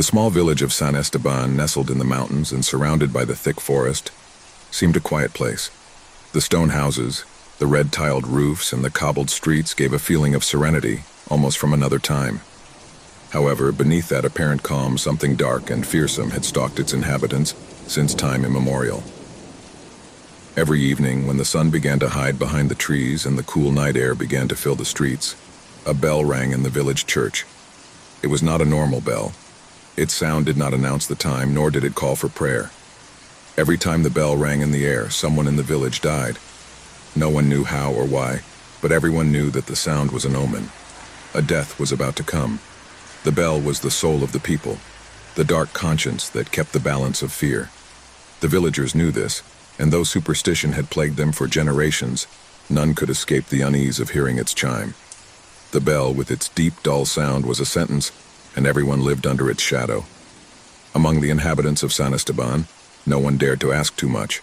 The small village of San Esteban, nestled in the mountains and surrounded by the thick forest, seemed a quiet place. The stone houses, the red-tiled roofs, and the cobbled streets gave a feeling of serenity, almost from another time. However, beneath that apparent calm, something dark and fearsome had stalked its inhabitants since time immemorial. Every evening, when the sun began to hide behind the trees and the cool night air began to fill the streets, a bell rang in the village church. It was not a normal bell. Its sound did not announce the time, nor did it call for prayer. Every time the bell rang in the air, someone in the village died. No one knew how or why, but everyone knew that the sound was an omen. A death was about to come. The bell was the soul of the people, the dark conscience that kept the balance of fear. The villagers knew this, and though superstition had plagued them for generations, none could escape the unease of hearing its chime. The bell, with its deep, dull sound, was a sentence, and everyone lived under its shadow. Among the inhabitants of San Esteban, no one dared to ask too much.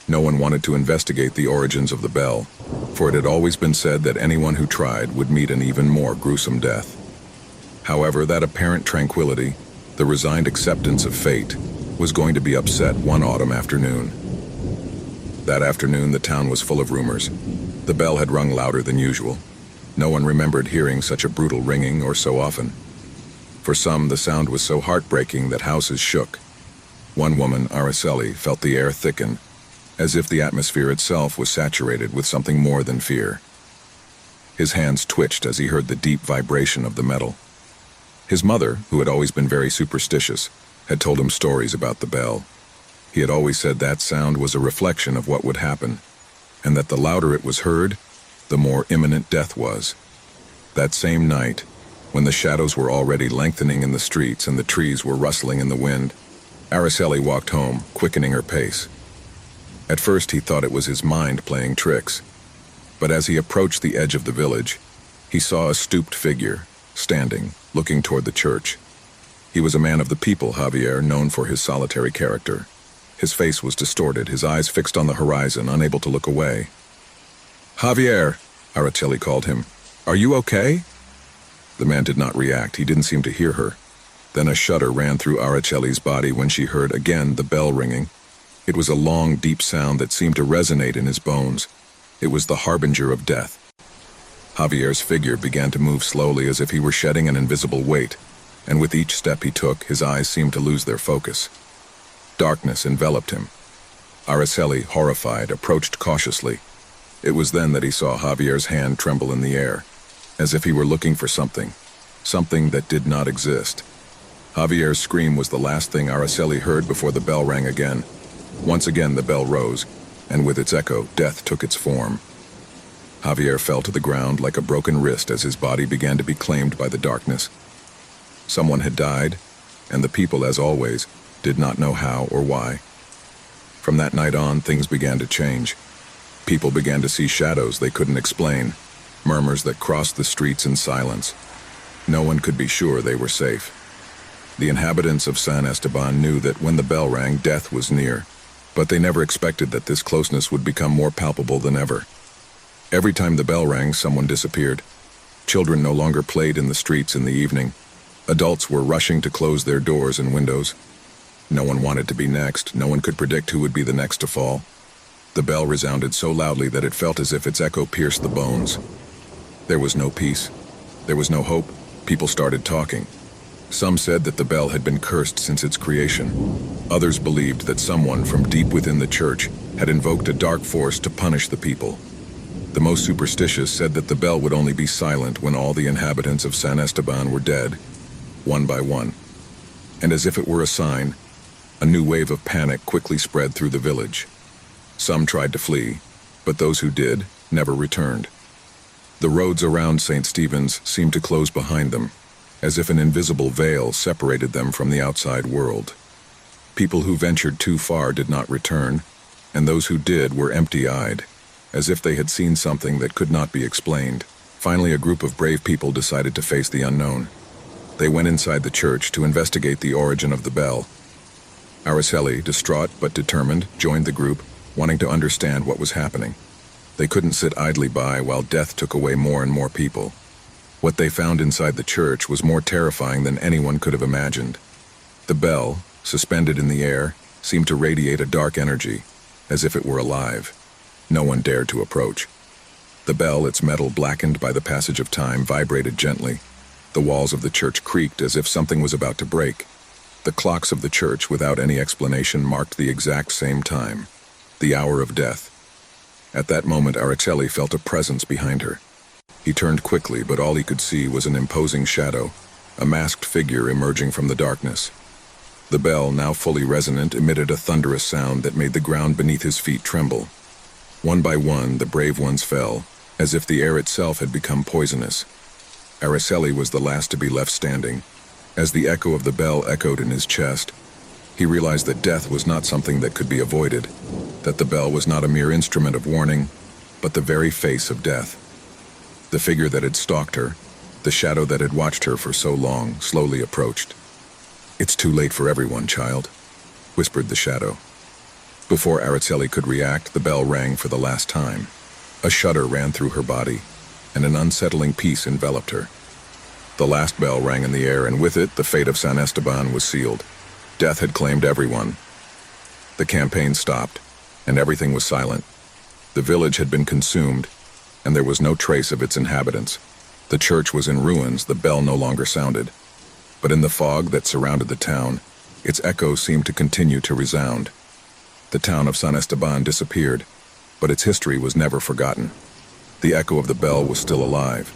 No one wanted to investigate the origins of the bell, for it had always been said that anyone who tried would meet an even more gruesome death. However, that apparent tranquility, the resigned acceptance of fate, was going to be upset one autumn afternoon. That afternoon, the town was full of rumors. The bell had rung louder than usual. No one remembered hearing such a brutal ringing or so often. For some, the sound was so heartbreaking that houses shook. One woman, Araceli, felt the air thicken, as if the atmosphere itself was saturated with something more than fear. His hands twitched as he heard the deep vibration of the metal. His mother, who had always been very superstitious, had told him stories about the bell. He had always said that sound was a reflection of what would happen, and that the louder it was heard, the more imminent death was. That same night, when the shadows were already lengthening in the streets and the trees were rustling in the wind, Araceli walked home, quickening her pace. At first he thought it was his mind playing tricks, but as he approached the edge of the village, he saw a stooped figure, standing, looking toward the church. He was a man of the people, Javier, known for his solitary character. His face was distorted, his eyes fixed on the horizon, unable to look away. "Javier," Araceli called him. "Are you okay?" The man did not react. He didn't seem to hear her. Then a shudder ran through Araceli's body when she heard again the bell ringing. It was a long, deep sound that seemed to resonate in his bones. It was the harbinger of death. Javier's figure began to move slowly as if he were shedding an invisible weight, and with each step he took, his eyes seemed to lose their focus. Darkness enveloped him. Araceli, horrified, approached cautiously. It was then that he saw Javier's hand tremble in the air, as if he were looking for something that did not exist. Javier's scream was the last thing Araceli heard before the bell rang again. Once again the bell rose, and with its echo, death took its form. Javier fell to the ground like a broken wrist as his body began to be claimed by the darkness. Someone had died, and the people, as always, did not know how or why. From that night on, things began to change. People began to see shadows they couldn't explain, murmurs that crossed the streets in silence. No one could be sure they were safe. The inhabitants of San Esteban knew that when the bell rang, death was near, but they never expected that this closeness would become more palpable than ever. Every time the bell rang, someone disappeared. Children no longer played in the streets in the evening. Adults were rushing to close their doors and windows. No one wanted to be next. No one could predict who would be the next to fall. The bell resounded so loudly that it felt as if its echo pierced the bones. There was no peace. There was no hope. People started talking. Some said that the bell had been cursed since its creation. Others believed that someone from deep within the church had invoked a dark force to punish the people. The most superstitious said that the bell would only be silent when all the inhabitants of San Esteban were dead, one by one. And as if it were a sign, a new wave of panic quickly spread through the village. Some tried to flee, but those who did never returned. The roads around St. Stephen's seemed to close behind them, as if an invisible veil separated them from the outside world. People who ventured too far did not return, and those who did were empty-eyed, as if they had seen something that could not be explained. Finally, a group of brave people decided to face the unknown. They went inside the church to investigate the origin of the bell. Araceli, distraught but determined, joined the group, wanting to understand what was happening. They couldn't sit idly by while death took away more and more people. What they found inside the church was more terrifying than anyone could have imagined. The bell, suspended in the air, seemed to radiate a dark energy, as if it were alive. No one dared to approach. The bell, its metal blackened by the passage of time, vibrated gently. The walls of the church creaked as if something was about to break. The clocks of the church, without any explanation, marked the exact same time, the hour of death. At that moment, Araceli felt a presence behind her. He turned quickly, but all he could see was an imposing shadow, a masked figure emerging from the darkness. The bell, now fully resonant, emitted a thunderous sound that made the ground beneath his feet tremble. One by one, the brave ones fell, as if the air itself had become poisonous. Araceli was the last to be left standing. As the echo of the bell echoed in his chest, he realized that death was not something that could be avoided, that the bell was not a mere instrument of warning, but the very face of death. The figure that had stalked her, the shadow that had watched her for so long, slowly approached. "It's too late for everyone, child," whispered the shadow. Before Araceli could react, the bell rang for the last time. A shudder ran through her body, and an unsettling peace enveloped her. The last bell rang in the air, and with it, the fate of San Esteban was sealed. Death had claimed everyone. The campaign stopped, and everything was silent. The village had been consumed, and there was no trace of its inhabitants. The church was in ruins, the bell no longer sounded. But in the fog that surrounded the town, its echoes seemed to continue to resound. The town of San Esteban disappeared, but its history was never forgotten. The echo of the bell was still alive,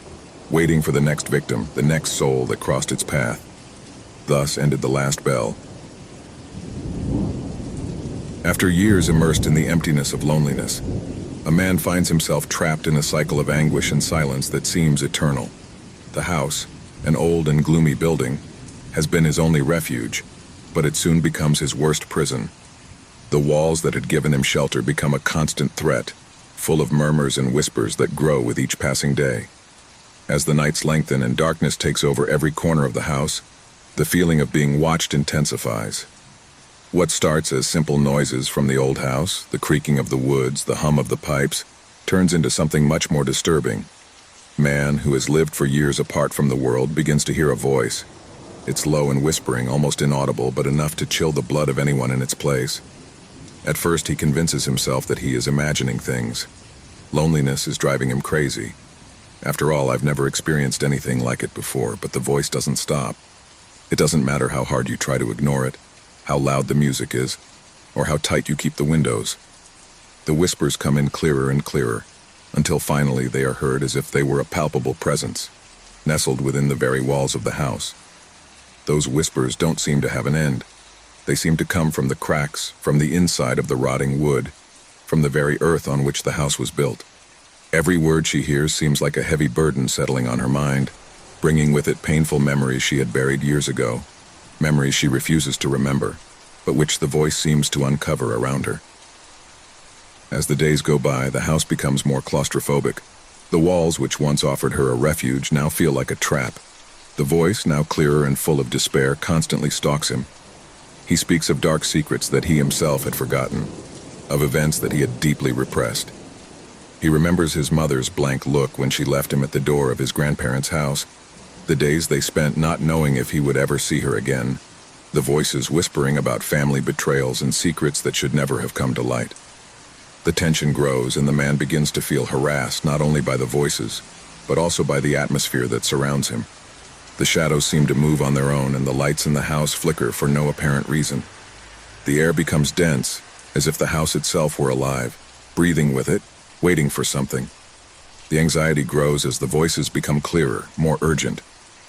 waiting for the next victim, the next soul that crossed its path. Thus ended the last bell. After years immersed in the emptiness of loneliness, a man finds himself trapped in a cycle of anguish and silence that seems eternal. The house, an old and gloomy building, has been his only refuge, but it soon becomes his worst prison. The walls that had given him shelter become a constant threat, full of murmurs and whispers that grow with each passing day. As the nights lengthen and darkness takes over every corner of the house, the feeling of being watched intensifies. What starts as simple noises from the old house, the creaking of the woods, the hum of the pipes, turns into something much more disturbing. Man, who has lived for years apart from the world, begins to hear a voice. It's low and whispering, almost inaudible, but enough to chill the blood of anyone in its place. At first, he convinces himself that he is imagining things. Loneliness is driving him crazy. After all, I've never experienced anything like it before, but the voice doesn't stop. It doesn't matter how hard you try to ignore it, how loud the music is, or how tight you keep the windows. The whispers come in clearer and clearer, until finally they are heard as if they were a palpable presence, nestled within the very walls of the house. Those whispers don't seem to have an end. They seem to come from the cracks, from the inside of the rotting wood, from the very earth on which the house was built. Every word she hears seems like a heavy burden settling on her mind, bringing with it painful memories she had buried years ago, memories she refuses to remember, but which the voice seems to uncover around her. As the days go by, the house becomes more claustrophobic. The walls, which once offered her a refuge, now feel like a trap. The voice, now clearer and full of despair, constantly stalks him. He speaks of dark secrets that he himself had forgotten, of events that he had deeply repressed. He remembers his mother's blank look when she left him at the door of his grandparents' house, the days they spent not knowing if he would ever see her again, the voices whispering about family betrayals and secrets that should never have come to light. The tension grows, and the man begins to feel harassed not only by the voices, but also by the atmosphere that surrounds him. The shadows seem to move on their own, and the lights in the house flicker for no apparent reason. The air becomes dense, as if the house itself were alive, breathing with it, waiting for something. The anxiety grows as the voices become clearer, more urgent,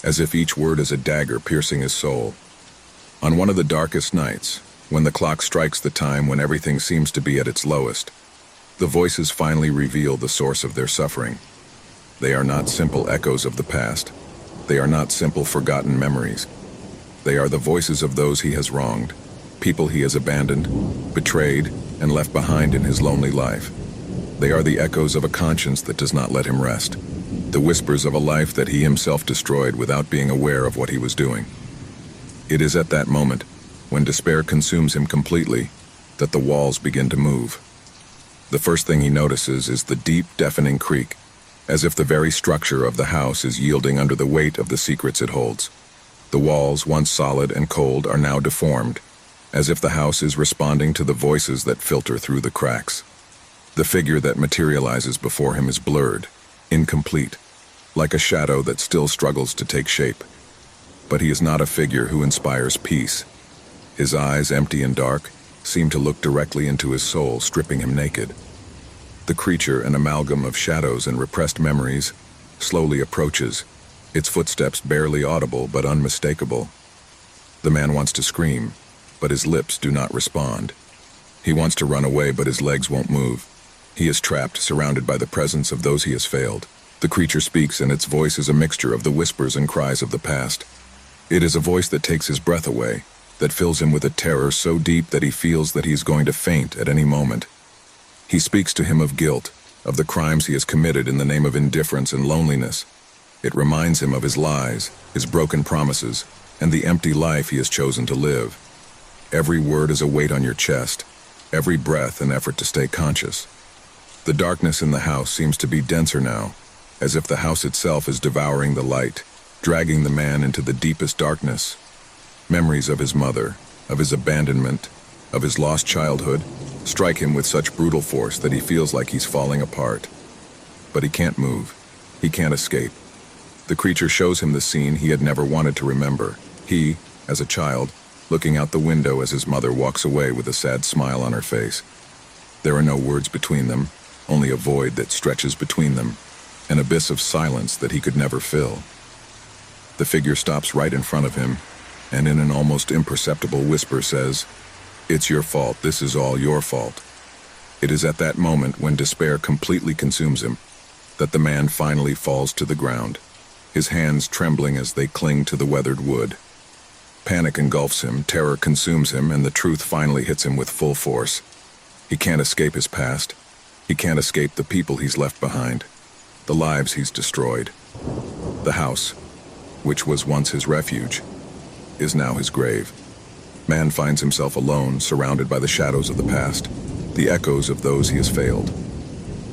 as if each word is a dagger piercing his soul. On one of the darkest nights, when the clock strikes the time when everything seems to be at its lowest, the voices finally reveal the source of their suffering. They are not simple echoes of the past. They are not simple forgotten memories. They are the voices of those he has wronged, people he has abandoned, betrayed, and left behind in his lonely life. They are the echoes of a conscience that does not let him rest, the whispers of a life that he himself destroyed without being aware of what he was doing. It is at that moment, when despair consumes him completely, that the walls begin to move. The first thing he notices is the deep, deafening creak, as if the very structure of the house is yielding under the weight of the secrets it holds. The walls, once solid and cold, are now deformed, as if the house is responding to the voices that filter through the cracks. The figure that materializes before him is blurred, incomplete, like a shadow that still struggles to take shape. But he is not a figure who inspires peace. His eyes, empty and dark, seem to look directly into his soul, stripping him naked. The creature, an amalgam of shadows and repressed memories, slowly approaches, its footsteps barely audible but unmistakable. The man wants to scream, but his lips do not respond. He wants to run away, but his legs won't move. He is trapped, surrounded by the presence of those he has failed. The creature speaks, and its voice is a mixture of the whispers and cries of the past. It is a voice that takes his breath away, that fills him with a terror so deep that he feels that he is going to faint at any moment. He speaks to him of guilt, of the crimes he has committed in the name of indifference and loneliness. It reminds him of his lies, his broken promises, and the empty life he has chosen to live. Every word is a weight on your chest, every breath an effort to stay conscious. The darkness in the house seems to be denser now, as if the house itself is devouring the light, dragging the man into the deepest darkness. Memories of his mother, of his abandonment, of his lost childhood, strike him with such brutal force that he feels like he's falling apart. But he can't move. He can't escape. The creature shows him the scene he had never wanted to remember. He, as a child, looking out the window as his mother walks away with a sad smile on her face. There are no words between them, only a void that stretches between them, an abyss of silence that he could never fill. The figure stops right in front of him, and in an almost imperceptible whisper says, "It's your fault, this is all your fault." It is at that moment, when despair completely consumes him, that the man finally falls to the ground, his hands trembling as they cling to the weathered wood. Panic engulfs him, terror consumes him, and the truth finally hits him with full force. He can't escape his past. He can't escape the people he's left behind, the lives he's destroyed. The house, which was once his refuge, is now his grave. Man finds himself alone, surrounded by the shadows of the past, the echoes of those he has failed.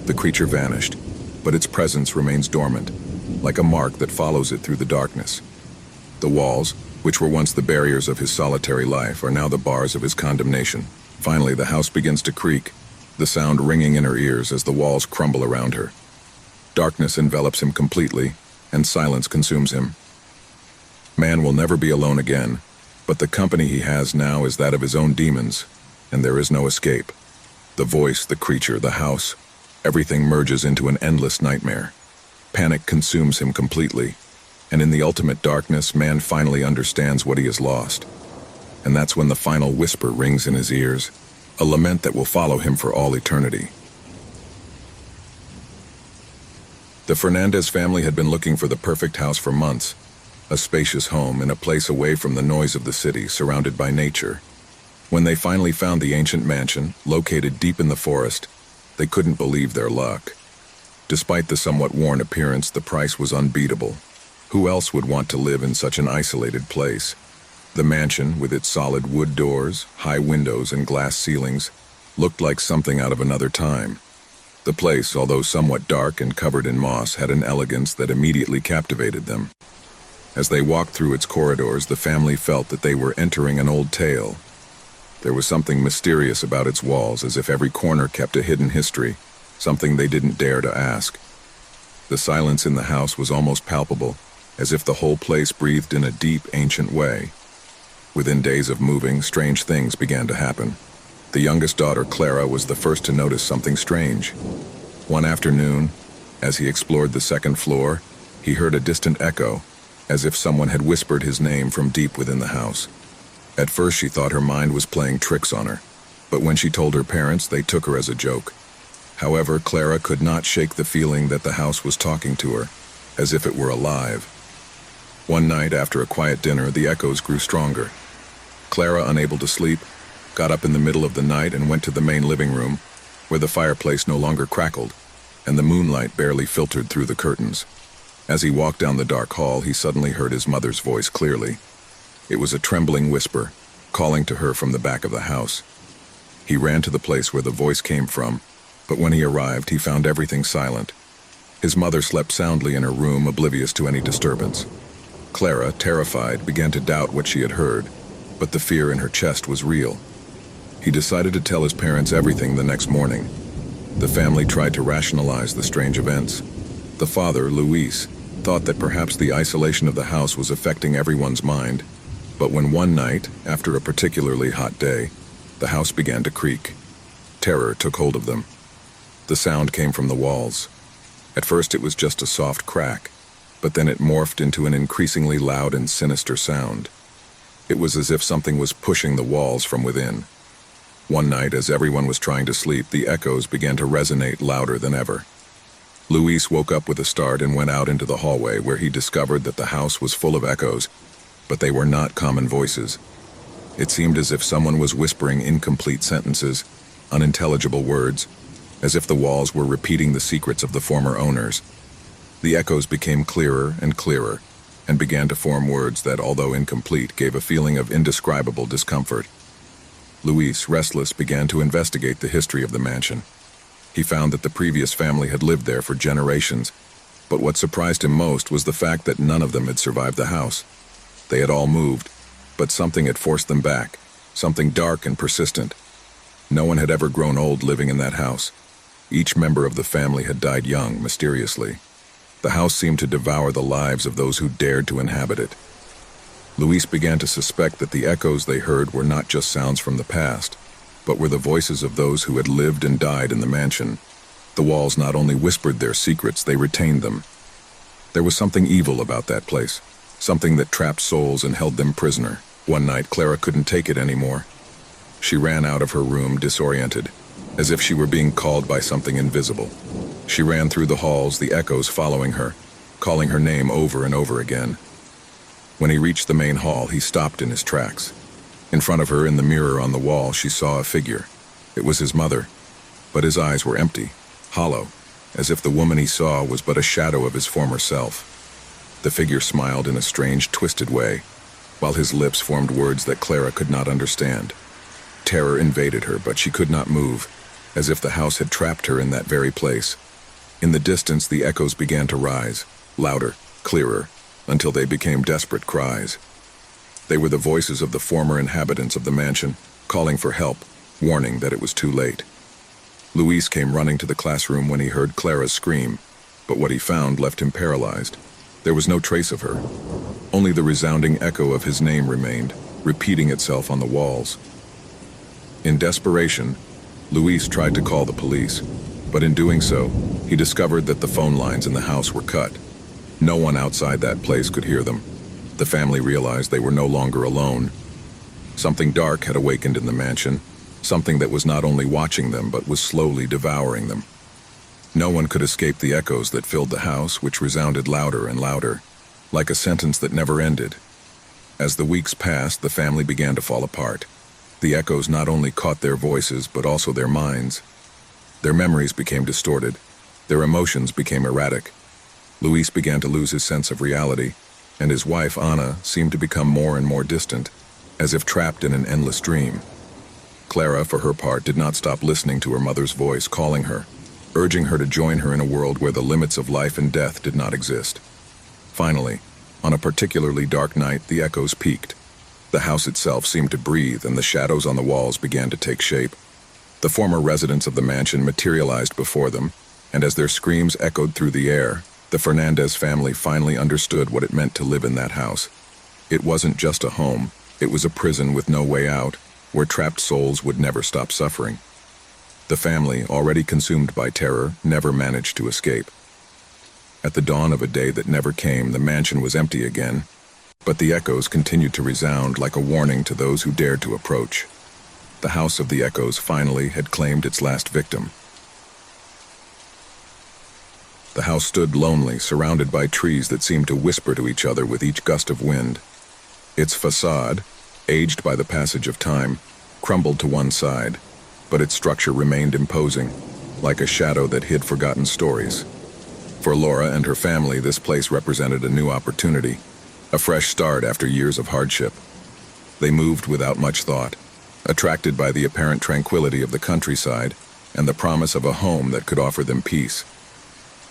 The creature vanished, but its presence remains dormant, like a mark that follows it through the darkness. The walls, which were once the barriers of his solitary life, are now the bars of his condemnation. Finally, the house begins to creak, the sound ringing in her ears as the walls crumble around her. Darkness envelops him completely, and silence consumes him. Man will never be alone again, but the company he has now is that of his own demons, and there is no escape. The voice, the creature, the house, everything merges into an endless nightmare. Panic consumes him completely, and in the ultimate darkness, man finally understands what he has lost. And that's when the final whisper rings in his ears, a lament that will follow him for all eternity. The Fernandez family had been looking for the perfect house for months, a spacious home in a place away from the noise of the city, surrounded by nature. When they finally found the ancient mansion, located deep in the forest, they couldn't believe their luck. Despite the somewhat worn appearance, the price was unbeatable. Who else would want to live in such an isolated place? The mansion, with its solid wood doors, high windows, and glass ceilings, looked like something out of another time. The place, although somewhat dark and covered in moss, had an elegance that immediately captivated them. As they walked through its corridors, the family felt that they were entering an old tale. There was something mysterious about its walls, as if every corner kept a hidden history, something they didn't dare to ask. The silence in the house was almost palpable, as if the whole place breathed in a deep, ancient way. Within days of moving, strange things began to happen. The youngest daughter, Clara, was the first to notice something strange. One afternoon, as he explored the second floor, he heard a distant echo, as if someone had whispered his name from deep within the house. At first she thought her mind was playing tricks on her, but when she told her parents, they took her as a joke. However, Clara could not shake the feeling that the house was talking to her, as if it were alive. One night, after a quiet dinner, the echoes grew stronger. Clara, unable to sleep, got up in the middle of the night and went to the main living room, where the fireplace no longer crackled, and the moonlight barely filtered through the curtains. As he walked down the dark hall, he suddenly heard his mother's voice clearly. It was a trembling whisper, calling to her from the back of the house. He ran to the place where the voice came from, but when he arrived, he found everything silent. His mother slept soundly in her room, oblivious to any disturbance. Clara, terrified, began to doubt what she had heard, but the fear in her chest was real. He decided to tell his parents everything the next morning. The family tried to rationalize the strange events. The father, Luis, thought that perhaps the isolation of the house was affecting everyone's mind, but when one night, after a particularly hot day, the house began to creak, terror took hold of them. The sound came from the walls. At first it was just a soft crack, but then it morphed into an increasingly loud and sinister sound. It was as if something was pushing the walls from within. One night, as everyone was trying to sleep, the echoes began to resonate louder than ever. Luis woke up with a start and went out into the hallway, where he discovered that the house was full of echoes, but they were not common voices. It seemed as if someone was whispering incomplete sentences, unintelligible words, as if the walls were repeating the secrets of the former owners. The echoes became clearer and clearer, and began to form words that, although incomplete, gave a feeling of indescribable discomfort. Luis, restless, began to investigate the history of the mansion. He found that the previous family had lived there for generations, but what surprised him most was the fact that none of them had survived the house. They had all moved, but something had forced them back, something dark and persistent. No one had ever grown old living in that house. Each member of the family had died young, mysteriously. The house seemed to devour the lives of those who dared to inhabit it. Luis began to suspect that the echoes they heard were not just sounds from the past, but were the voices of those who had lived and died in the mansion. The walls not only whispered their secrets, they retained them. There was something evil about that place, something that trapped souls and held them prisoner. One night, Clara couldn't take it anymore. She ran out of her room, disoriented, as if she were being called by something invisible. She ran through the halls, the echoes following her, calling her name over and over again. When he reached the main hall, he stopped in his tracks. In front of her, in the mirror on the wall, she saw a figure. It was his mother, but his eyes were empty, hollow, as if the woman he saw was but a shadow of his former self. The figure smiled in a strange, twisted way, while his lips formed words that Clara could not understand. Terror invaded her, but she could not move, as if the house had trapped her in that very place. In the distance, the echoes began to rise, louder, clearer, until they became desperate cries. They were the voices of the former inhabitants of the mansion, calling for help, warning that it was too late. Luis came running to the classroom when he heard Clara's scream, but what he found left him paralyzed. There was no trace of her. Only the resounding echo of his name remained, repeating itself on the walls. In desperation, Luis tried to call the police, but in doing so, he discovered that the phone lines in the house were cut. No one outside that place could hear them. The family realized they were no longer alone. Something dark had awakened in the mansion, something that was not only watching them but was slowly devouring them. No one could escape the echoes that filled the house, which resounded louder and louder, like a sentence that never ended. As the weeks passed, the family began to fall apart. The echoes not only caught their voices but also their minds. Their memories became distorted. Their emotions became erratic. Luis began to lose his sense of reality, and his wife, Anna, seemed to become more and more distant, as if trapped in an endless dream. Clara, for her part, did not stop listening to her mother's voice calling her, urging her to join her in a world where the limits of life and death did not exist. Finally, on a particularly dark night, the echoes peaked. The house itself seemed to breathe, and the shadows on the walls began to take shape. The former residents of the mansion materialized before them, and as their screams echoed through the air, the Fernandez family finally understood what it meant to live in that house. It wasn't just a home, it was a prison with no way out, where trapped souls would never stop suffering. The family, already consumed by terror, never managed to escape. At the dawn of a day that never came, the mansion was empty again, but the echoes continued to resound like a warning to those who dared to approach. The house of the echoes finally had claimed its last victim. The house stood lonely, surrounded by trees that seemed to whisper to each other with each gust of wind. Its facade, aged by the passage of time, crumbled to one side, but its structure remained imposing, like a shadow that hid forgotten stories. For Laura and her family, this place represented a new opportunity, a fresh start after years of hardship. They moved without much thought, attracted by the apparent tranquility of the countryside and the promise of a home that could offer them peace.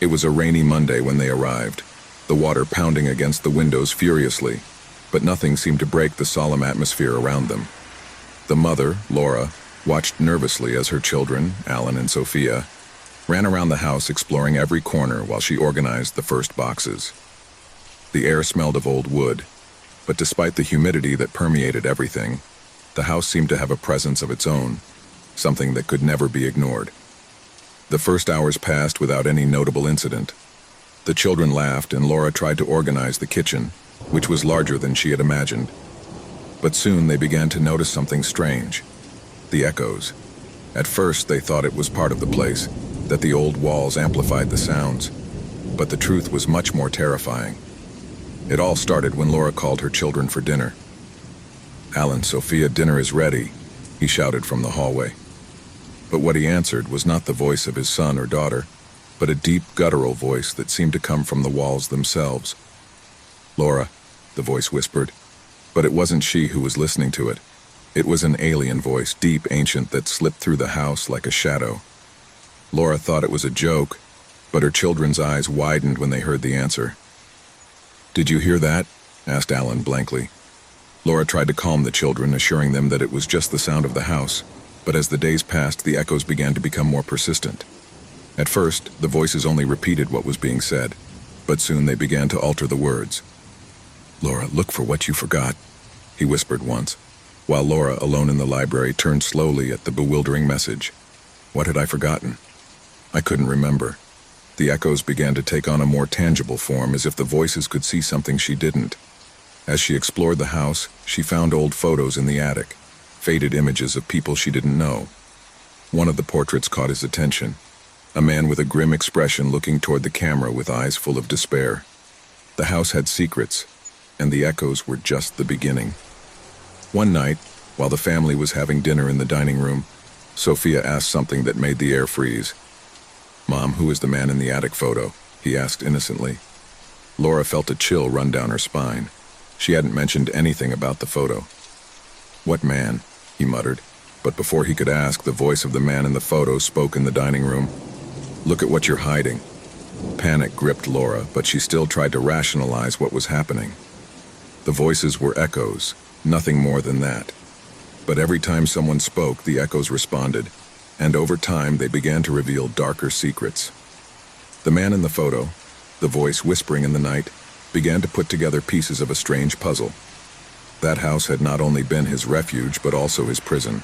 It was a rainy Monday when they arrived. the water pounding against the windows furiously, but nothing seemed to break the solemn atmosphere around them. The mother, Laura, watched nervously as her children, Alan and Sophia, ran around the house exploring every corner while she organized the first boxes. The air smelled of old wood, but despite the humidity that permeated everything, the house seemed to have a presence of its own, something that could never be ignored. The first hours passed without any notable incident. The children laughed and Laura tried to organize the kitchen, which was larger than she had imagined. But soon they began to notice something strange: the echoes. At first they thought it was part of the place, that the old walls amplified the sounds, but the truth was much more terrifying. It all started when Laura called her children for dinner. "Alan, Sophia, dinner is ready," he shouted from the hallway. But what he answered was not the voice of his son or daughter, but a deep, guttural voice that seemed to come from the walls themselves. "Laura," the voice whispered, but it wasn't she who was listening to it. It was an alien voice, deep, ancient, that slipped through the house like a shadow. Laura thought it was a joke, but her children's eyes widened when they heard the answer. "Did you hear that?" asked Alan blankly. Laura tried to calm the children, assuring them that it was just the sound of the house, but as the days passed, the echoes began to become more persistent. At first, the voices only repeated what was being said, but soon they began to alter the words. "Laura, look for what you forgot," he whispered once, while Laura, alone in the library, turned slowly at the bewildering message. What had I forgotten? I couldn't remember. The echoes began to take on a more tangible form, as if the voices could see something she didn't. As she explored the house, she found old photos in the attic, faded images of people she didn't know. One of the portraits caught his attention, a man with a grim expression looking toward the camera with eyes full of despair. The house had secrets, and the echoes were just the beginning. One night, while the family was having dinner in the dining room, Sophia asked something that made the air freeze. "Mom, who is the man in the attic photo?" he asked innocently. Laura felt a chill run down her spine. She hadn't mentioned anything about the photo. "What man?" he muttered, but before he could ask, the voice of the man in the photo spoke in the dining room. "Look at what you're hiding." Panic gripped Laura, but she still tried to rationalize what was happening. The voices were echoes, nothing more than that. But every time someone spoke, the echoes responded, and over time they began to reveal darker secrets. The man in the photo, the voice whispering in the night, began to put together pieces of a strange puzzle. That house had not only been his refuge, but also his prison.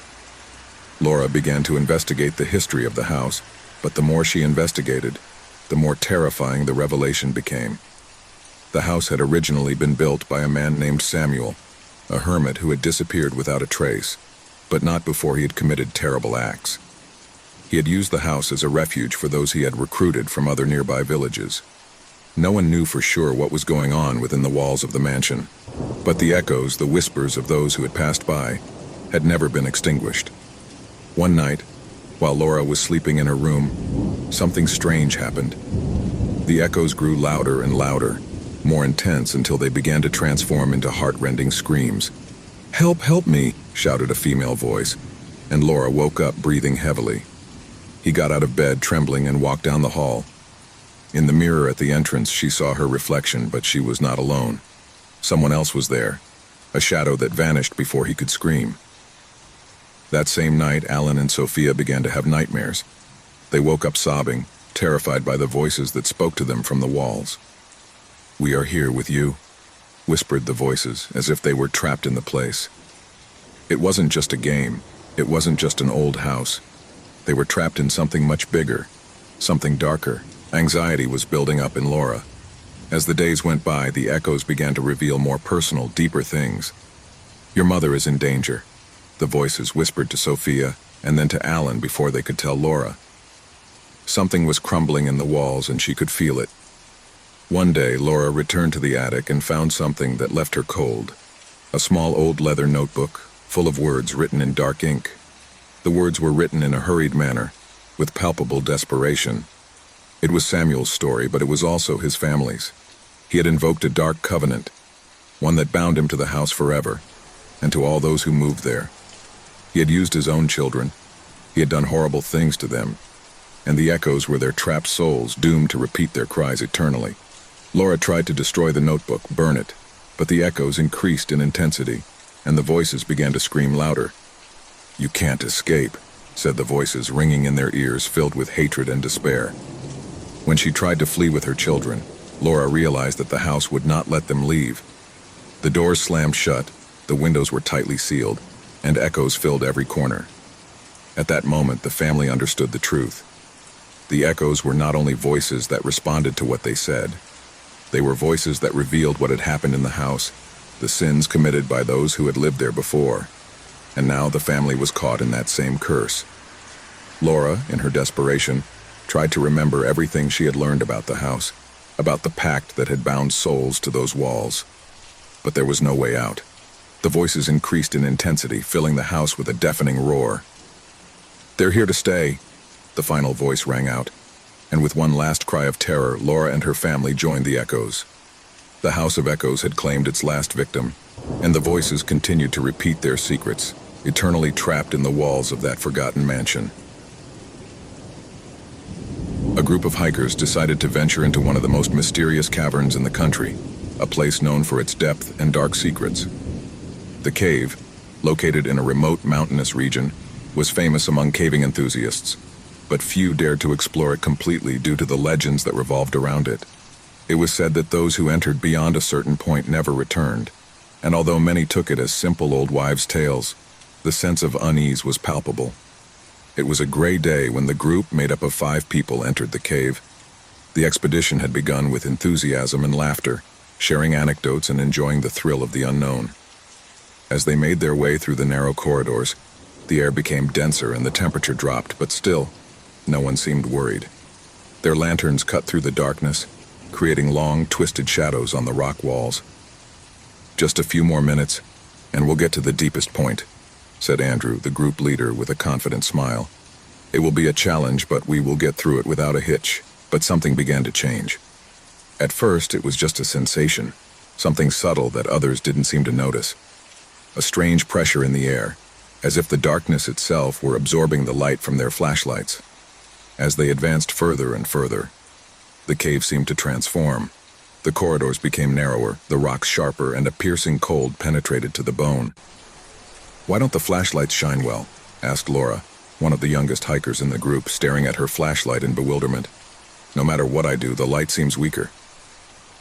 Laura began to investigate the history of the house, but the more she investigated, the more terrifying the revelation became. The house had originally been built by a man named Samuel, a hermit who had disappeared without a trace, but not before he had committed terrible acts. He had used the house as a refuge for those he had recruited from other nearby villages. No one knew for sure what was going on within the walls of the mansion, but the echoes, the whispers of those who had passed by, had never been extinguished. One night, while Laura was sleeping in her room, something strange happened. The echoes grew louder and louder, more intense until they began to transform into heart-rending screams. "Help, help me!" shouted a female voice, and Laura woke up breathing heavily. He got out of bed trembling and walked down the hall. In the mirror at the entrance, she saw her reflection, but she was not alone. Someone else was there, a shadow that vanished before he could scream. That same night, Alan and Sophia began to have nightmares. They woke up sobbing, terrified by the voices that spoke to them from the walls. "We are here with you," whispered the voices, as if they were trapped in the place. It wasn't just a game. It wasn't just an old house. They were trapped in something much bigger, something darker. Anxiety was building up in Laura. As the days went by, the echoes began to reveal more personal, deeper things. "Your mother is in danger," the voices whispered to Sophia, and then to Alan before they could tell Laura. Something was crumbling in the walls, and she could feel it. One day, Laura returned to the attic and found something that left her cold. A small old leather notebook, full of words written in dark ink. The words were written in a hurried manner, with palpable desperation. It was Samuel's story, but it was also his family's. He had invoked a dark covenant, one that bound him to the house forever, and to all those who moved there. He had used his own children. He had done horrible things to them, and the echoes were their trapped souls, doomed to repeat their cries eternally. Laura tried to destroy the notebook, burn it, but the echoes increased in intensity, and the voices began to scream louder. "You can't escape," said the voices, ringing in their ears, filled with hatred and despair. When she tried to flee with her children, Laura realized that the house would not let them leave. The doors slammed shut, the windows were tightly sealed, and echoes filled every corner. At that moment, the family understood the truth. The echoes were not only voices that responded to what they said. They were voices that revealed what had happened in the house, the sins committed by those who had lived there before. And now the family was caught in that same curse. Laura, in her desperation, tried to remember everything she had learned about the house, about the pact that had bound souls to those walls. But there was no way out. The voices increased in intensity, filling the house with a deafening roar. "They're here to stay," the final voice rang out, and with one last cry of terror, Laura and her family joined the echoes. The House of Echoes had claimed its last victim, and the voices continued to repeat their secrets, eternally trapped in the walls of that forgotten mansion. A group of hikers decided to venture into one of the most mysterious caverns in the country, a place known for its depth and dark secrets. The cave, located in a remote mountainous region, was famous among caving enthusiasts, but few dared to explore it completely due to the legends that revolved around it. It was said that those who entered beyond a certain point never returned, and although many took it as simple old wives' tales, the sense of unease was palpable. It was a gray day when the group, made up of 5 people, entered the cave. The expedition had begun with enthusiasm and laughter, sharing anecdotes and enjoying the thrill of the unknown. As they made their way through the narrow corridors, the air became denser and the temperature dropped, but still, no one seemed worried. Their lanterns cut through the darkness, creating long, twisted shadows on the rock walls. "Just a few more minutes, and we'll get to the deepest point," said Andrew, the group leader, with a confident smile. "It will be a challenge, but we will get through it without a hitch." But something began to change. At first, it was just a sensation, something subtle that others didn't seem to notice. A strange pressure in the air, as if the darkness itself were absorbing the light from their flashlights. As they advanced further and further, the cave seemed to transform. The corridors became narrower, the rocks sharper, and a piercing cold penetrated to the bone. "Why don't the flashlights shine well?" asked Laura, one of the youngest hikers in the group, staring at her flashlight in bewilderment. "No matter what I do, the light seems weaker."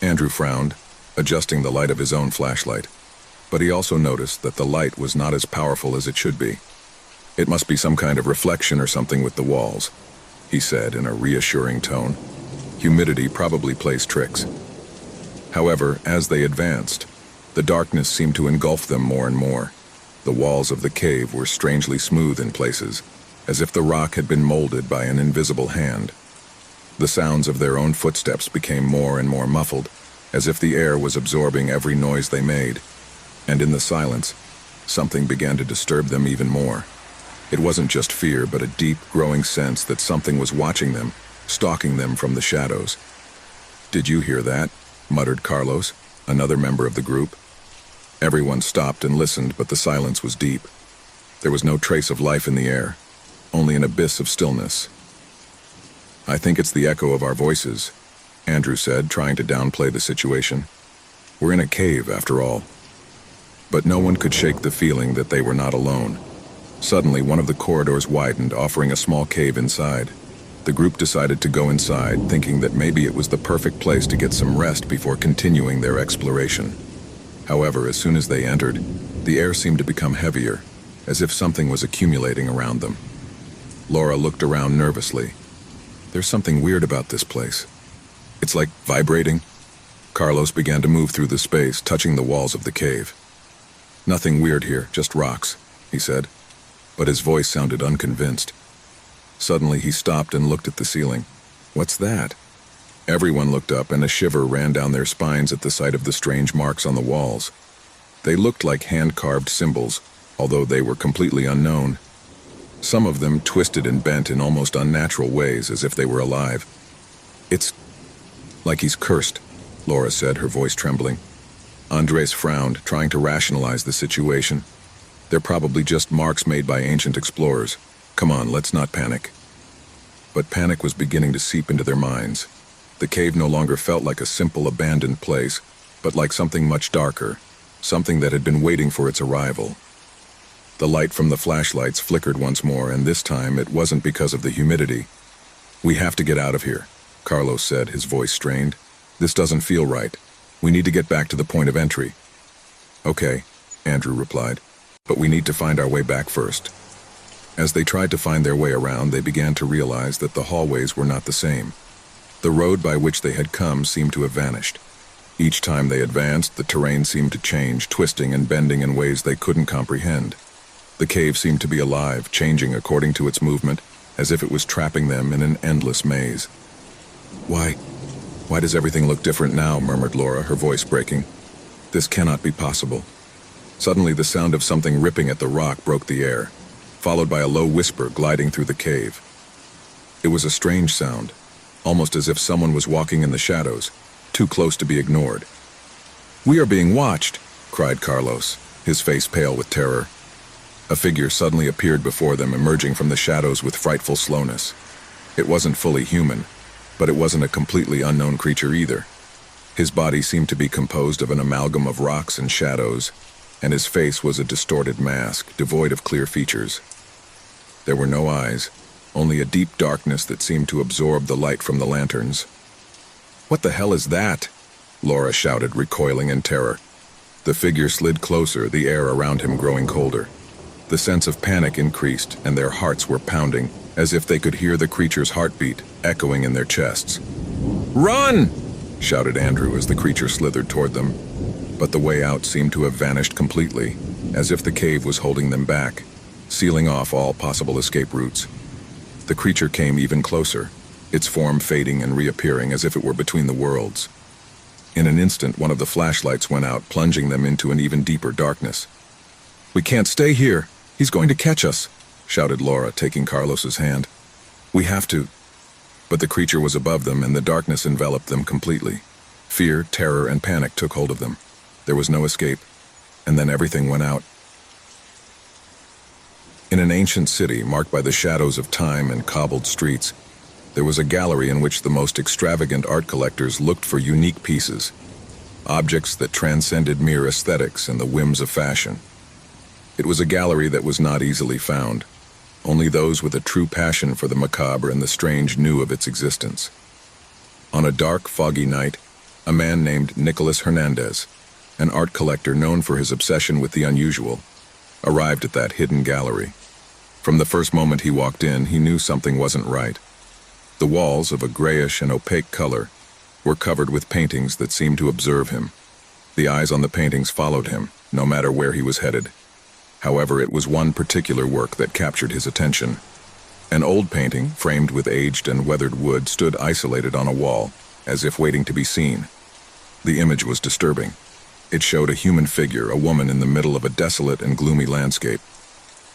Andrew frowned, adjusting the light of his own flashlight, but he also noticed that the light was not as powerful as it should be. "It must be some kind of reflection or something with the walls," he said in a reassuring tone. "Humidity probably plays tricks." However, as they advanced, the darkness seemed to engulf them more and more. The walls of the cave were strangely smooth in places, as if the rock had been molded by an invisible hand. The sounds of their own footsteps became more and more muffled, as if the air was absorbing every noise they made. And in the silence, something began to disturb them even more. It wasn't just fear, but a deep, growing sense that something was watching them, stalking them from the shadows. "Did you hear that?" muttered Carlos, another member of the group. Everyone stopped and listened, but the silence was deep. There was no trace of life in the air, only an abyss of stillness. "I think it's the echo of our voices," Andrew said, trying to downplay the situation. "We're in a cave, after all." But no one could shake the feeling that they were not alone. Suddenly, one of the corridors widened, offering a small cave inside. The group decided to go inside, thinking that maybe it was the perfect place to get some rest before continuing their exploration. However, as soon as they entered, the air seemed to become heavier, as if something was accumulating around them. Laura looked around nervously. "There's something weird about this place. It's like vibrating." Carlos began to move through the space, touching the walls of the cave. "Nothing weird here, just rocks," he said, but his voice sounded unconvinced. Suddenly he stopped and looked at the ceiling. "What's that?" Everyone looked up, and a shiver ran down their spines at the sight of the strange marks on the walls. They looked like hand-carved symbols, although they were completely unknown. Some of them twisted and bent in almost unnatural ways, as if they were alive. "It's like he's cursed," Laura said, her voice trembling. Andres frowned, trying to rationalize the situation. "They're probably just marks made by ancient explorers. Come on, let's not panic." But panic was beginning to seep into their minds. The cave no longer felt like a simple abandoned place, but like something much darker, something that had been waiting for its arrival. The light from the flashlights flickered once more, and this time it wasn't because of the humidity. "We have to get out of here," Carlos said, his voice strained. "This doesn't feel right. We need to get back to the point of entry." "Okay," Andrew replied, "but we need to find our way back first." As they tried to find their way around, they began to realize that the hallways were not the same. The road by which they had come seemed to have vanished. Each time they advanced, the terrain seemed to change, twisting and bending in ways they couldn't comprehend. The cave seemed to be alive, changing according to its movement, as if it was trapping them in an endless maze. Why does everything look different now?" murmured Laura, her voice breaking. "This cannot be possible." Suddenly the sound of something ripping at the rock broke the air, followed by a low whisper gliding through the cave. It was a strange sound, almost as if someone was walking in the shadows, too close to be ignored. "We are being watched!" cried Carlos, his face pale with terror. A figure suddenly appeared before them, emerging from the shadows with frightful slowness. It wasn't fully human, but it wasn't a completely unknown creature either. His body seemed to be composed of an amalgam of rocks and shadows, and his face was a distorted mask, devoid of clear features. There were no eyes, only a deep darkness that seemed to absorb the light from the lanterns. "What the hell is that?" Laura shouted, recoiling in terror. The figure slid closer, the air around him growing colder. The sense of panic increased, and their hearts were pounding, as if they could hear the creature's heartbeat echoing in their chests. "Run!" shouted Andrew as the creature slithered toward them. But the way out seemed to have vanished completely, as if the cave was holding them back, sealing off all possible escape routes. The creature came even closer, its form fading and reappearing as if it were between the worlds. In an instant, one of the flashlights went out, plunging them into an even deeper darkness. "We can't stay here. He's going to catch us," shouted Laura, taking Carlos's hand. "We have to." But the creature was above them, and the darkness enveloped them completely. Fear, terror, and panic took hold of them. There was no escape, and then everything went out. In an ancient city marked by the shadows of time and cobbled streets, there was a gallery in which the most extravagant art collectors looked for unique pieces, objects that transcended mere aesthetics and the whims of fashion. It was a gallery that was not easily found. Only those with a true passion for the macabre and the strange knew of its existence. On a dark, foggy night, a man named Nicholas Hernandez, an art collector known for his obsession with the unusual, arrived at that hidden gallery. From the first moment he walked in, he knew something wasn't right. The walls, of a grayish and opaque color, were covered with paintings that seemed to observe him. The eyes on the paintings followed him, no matter where he was headed. However, it was one particular work that captured his attention. An old painting, framed with aged and weathered wood, stood isolated on a wall, as if waiting to be seen. The image was disturbing. It showed a human figure, a woman in the middle of a desolate and gloomy landscape.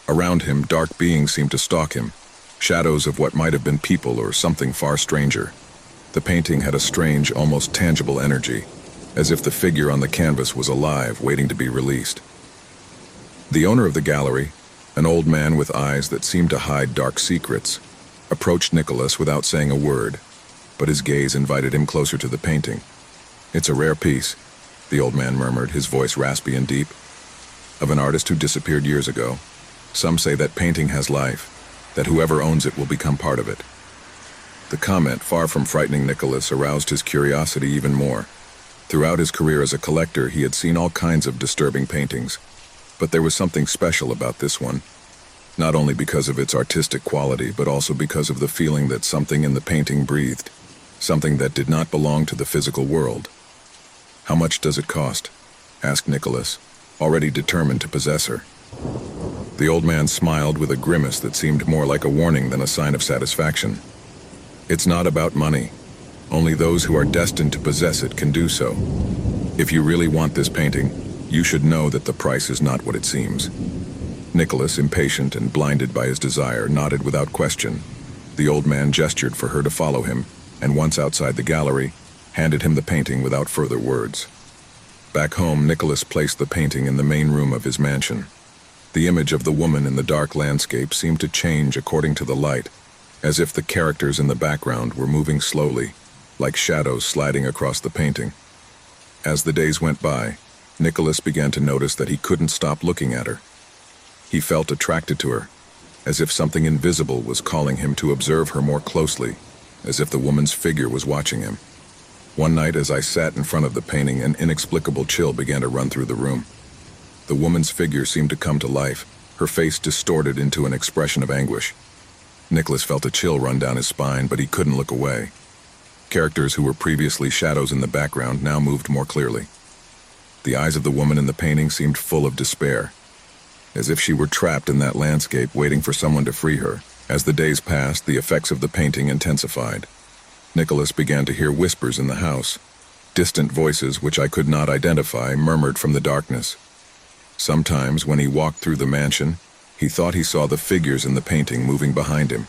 Around him, dark beings seemed to stalk him, shadows of what might have been people or something far stranger. The painting had a strange, almost tangible energy, as if the figure on the canvas was alive, waiting to be released. The owner of the gallery, an old man with eyes that seemed to hide dark secrets, approached Nicholas without saying a word, but his gaze invited him closer to the painting. "It's a rare piece," the old man murmured, his voice raspy and deep. "Of an artist who disappeared years ago. Some say that painting has life, that whoever owns it will become part of it." The comment, far from frightening Nicholas, aroused his curiosity even more. Throughout his career as a collector, he had seen all kinds of disturbing paintings, but there was something special about this one, not only because of its artistic quality, but also because of the feeling that something in the painting breathed, something that did not belong to the physical world. "How much does it cost?" asked Nicholas, already determined to possess her. The old man smiled with a grimace that seemed more like a warning than a sign of satisfaction. "It's not about money. Only those who are destined to possess it can do so. If you really want this painting, you should know that the price is not what it seems." Nicholas, impatient and blinded by his desire, nodded without question. The old man gestured for her to follow him, and once outside the gallery, handed him the painting without further words. Back home, Nicholas placed the painting in the main room of his mansion. The image of the woman in the dark landscape seemed to change according to the light, as if the characters in the background were moving slowly, like shadows sliding across the painting. As the days went by, Nicholas began to notice that he couldn't stop looking at her. He felt attracted to her, as if something invisible was calling him to observe her more closely, as if the woman's figure was watching him. One night, as I sat in front of the painting, an inexplicable chill began to run through the room. The woman's figure seemed to come to life, her face distorted into an expression of anguish. Nicholas felt a chill run down his spine, but he couldn't look away. Characters who were previously shadows in the background now moved more clearly. The eyes of the woman in the painting seemed full of despair, as if she were trapped in that landscape waiting for someone to free her. As the days passed, the effects of the painting intensified. Nicholas began to hear whispers in the house. Distant voices, which I could not identify, murmured from the darkness. Sometimes, when he walked through the mansion, he thought he saw the figures in the painting moving behind him,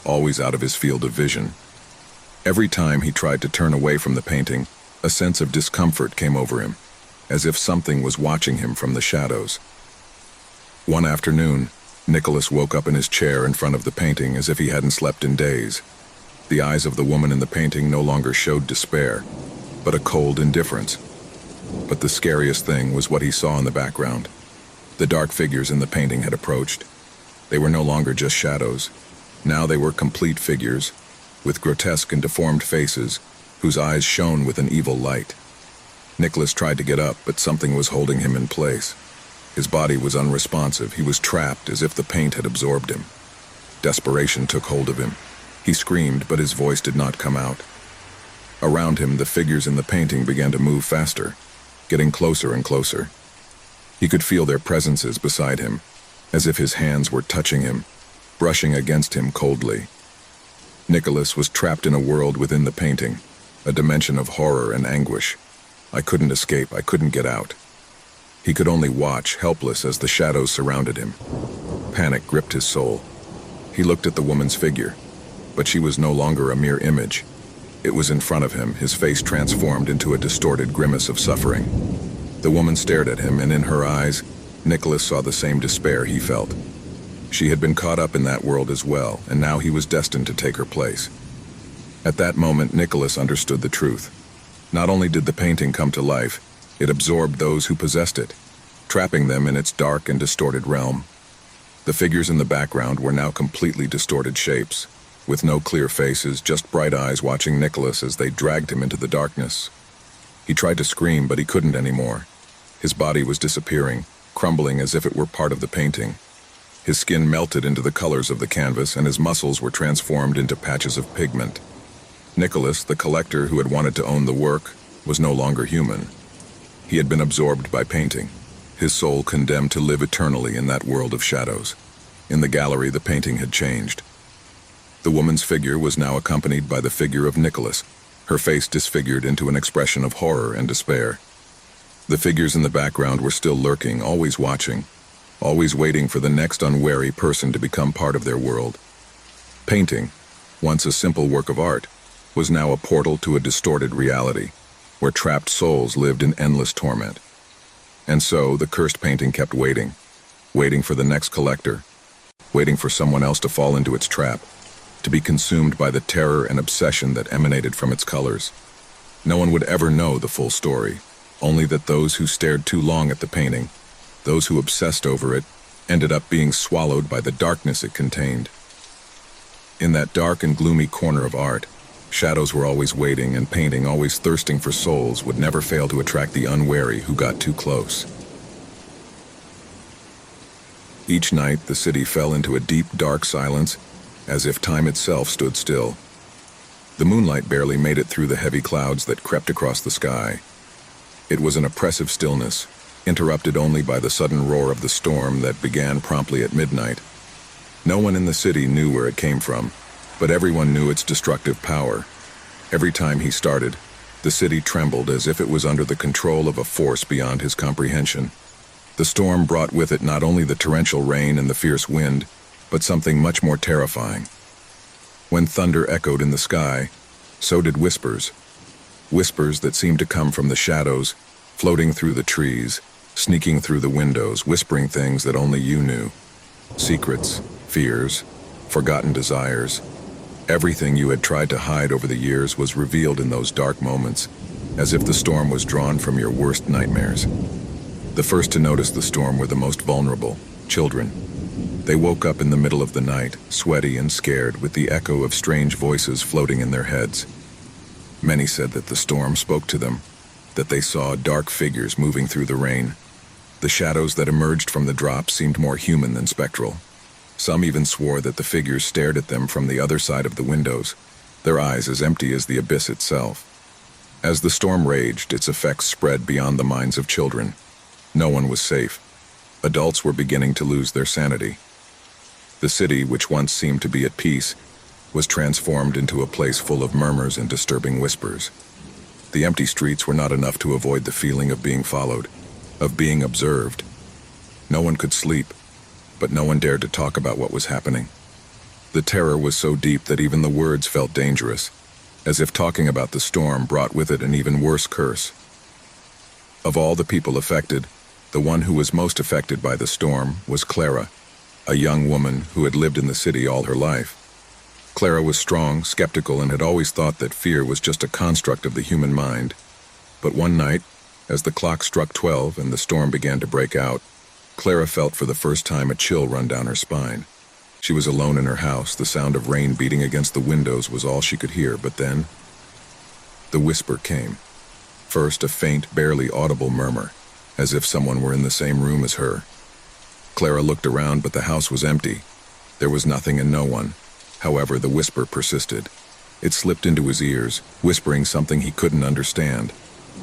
always out of his field of vision. Every time he tried to turn away from the painting, a sense of discomfort came over him, as if something was watching him from the shadows. One afternoon, Nicholas woke up in his chair in front of the painting as if he hadn't slept in days. The eyes of the woman in the painting no longer showed despair, but a cold indifference. But the scariest thing was what he saw in the background. The dark figures in the painting had approached. They were no longer just shadows. Now they were complete figures, with grotesque and deformed faces, whose eyes shone with an evil light. Nicholas tried to get up, but something was holding him in place. His body was unresponsive. He was trapped, as if the paint had absorbed him. Desperation took hold of him. He screamed, but his voice did not come out. Around him, the figures in the painting began to move faster, getting closer and closer. He could feel their presences beside him, as if his hands were touching him, brushing against him coldly. Nicholas was trapped in a world within the painting, a dimension of horror and anguish. I couldn't escape, I couldn't get out. He could only watch, helpless, as the shadows surrounded him. Panic gripped his soul. He looked at the woman's figure, but she was no longer a mere image. It was in front of him, his face transformed into a distorted grimace of suffering. The woman stared at him, and in her eyes, Nicholas saw the same despair he felt. She had been caught up in that world as well, and now he was destined to take her place. At that moment, Nicholas understood the truth. Not only did the painting come to life, it absorbed those who possessed it, trapping them in its dark and distorted realm. The figures in the background were now completely distorted shapes, with no clear faces, just bright eyes watching Nicholas as they dragged him into the darkness. He tried to scream, but he couldn't anymore. His body was disappearing, crumbling as if it were part of the painting. His skin melted into the colors of the canvas, and his muscles were transformed into patches of pigment. Nicholas, the collector who had wanted to own the work, was no longer human. He had been absorbed by painting, his soul condemned to live eternally in that world of shadows. In the gallery, the painting had changed. The woman's figure was now accompanied by the figure of Nicholas, her face disfigured into an expression of horror and despair. The figures in the background were still lurking, always watching, always waiting for the next unwary person to become part of their world. Painting, once a simple work of art, was now a portal to a distorted reality, where trapped souls lived in endless torment. And so, the cursed painting kept waiting, waiting for the next collector, waiting for someone else to fall into its trap, to be consumed by the terror and obsession that emanated from its colors. No one would ever know the full story, only that those who stared too long at the painting, those who obsessed over it, ended up being swallowed by the darkness it contained. In that dark and gloomy corner of art, shadows were always waiting, and painting, always thirsting for souls, would never fail to attract the unwary who got too close. Each night, the city fell into a deep, dark silence, as if time itself stood still. The moonlight barely made it through the heavy clouds that crept across the sky. It was an oppressive stillness, interrupted only by the sudden roar of the storm that began promptly at midnight. No one in the city knew where it came from, but everyone knew its destructive power. Every time he started, the city trembled as if it was under the control of a force beyond his comprehension. The storm brought with it not only the torrential rain and the fierce wind, but something much more terrifying. When thunder echoed in the sky, so did whispers. Whispers that seemed to come from the shadows, floating through the trees, sneaking through the windows, whispering things that only you knew. Secrets, fears, forgotten desires. Everything you had tried to hide over the years was revealed in those dark moments, as if the storm was drawn from your worst nightmares. The first to notice the storm were the most vulnerable, children. They woke up in the middle of the night, sweaty and scared, with the echo of strange voices floating in their heads. Many said that the storm spoke to them, that they saw dark figures moving through the rain. The shadows that emerged from the drop seemed more human than spectral. Some even swore that the figures stared at them from the other side of the windows, their eyes as empty as the abyss itself. As the storm raged, its effects spread beyond the minds of children. No one was safe. Adults were beginning to lose their sanity. The city, which once seemed to be at peace, was transformed into a place full of murmurs and disturbing whispers. The empty streets were not enough to avoid the feeling of being followed, of being observed. No one could sleep, but no one dared to talk about what was happening. The terror was so deep that even the words felt dangerous, as if talking about the storm brought with it an even worse curse. Of all the people affected, the one who was most affected by the storm was Clara, a young woman who had lived in the city all her life. Clara was strong, skeptical, and had always thought that fear was just a construct of the human mind. But one night, as the clock struck 12 and the storm began to break out, Clara felt for the first time a chill run down her spine. She was alone in her house. The sound of rain beating against the windows was all she could hear, but then the whisper came. First, a faint, barely audible murmur, as if someone were in the same room as her. Clara looked around, but the house was empty. There was nothing and no one. However, the whisper persisted. It slipped into his ears, whispering something he couldn't understand.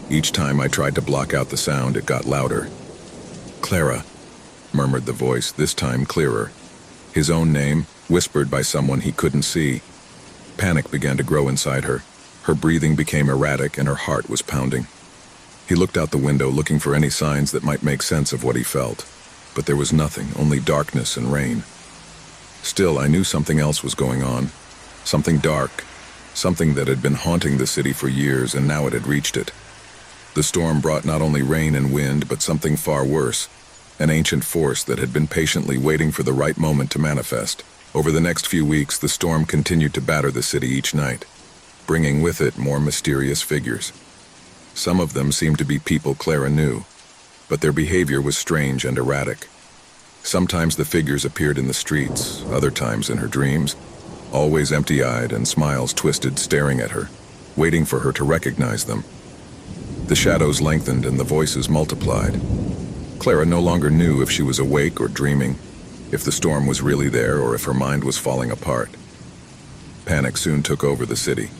Each time I tried to block out the sound, it got louder. "Clara," murmured the voice, this time clearer. His own name, whispered by someone he couldn't see. Panic began to grow inside her. Her breathing became erratic and her heart was pounding. He looked out the window, looking for any signs that might make sense of what he felt. But there was nothing, only darkness and rain. Still, I knew something else was going on. Something dark. Something that had been haunting the city for years, and now it had reached it. The storm brought not only rain and wind, but something far worse. An ancient force that had been patiently waiting for the right moment to manifest. Over the next few weeks, the storm continued to batter the city each night, bringing with it more mysterious figures. Some of them seemed to be people Clara knew, but their behavior was strange and erratic. Sometimes the figures appeared in the streets, other times in her dreams, always empty-eyed and smiles twisted, staring at her, waiting for her to recognize them. The shadows lengthened and the voices multiplied. Clara no longer knew if she was awake or dreaming, if the storm was really there or if her mind was falling apart. Panic soon took over the city.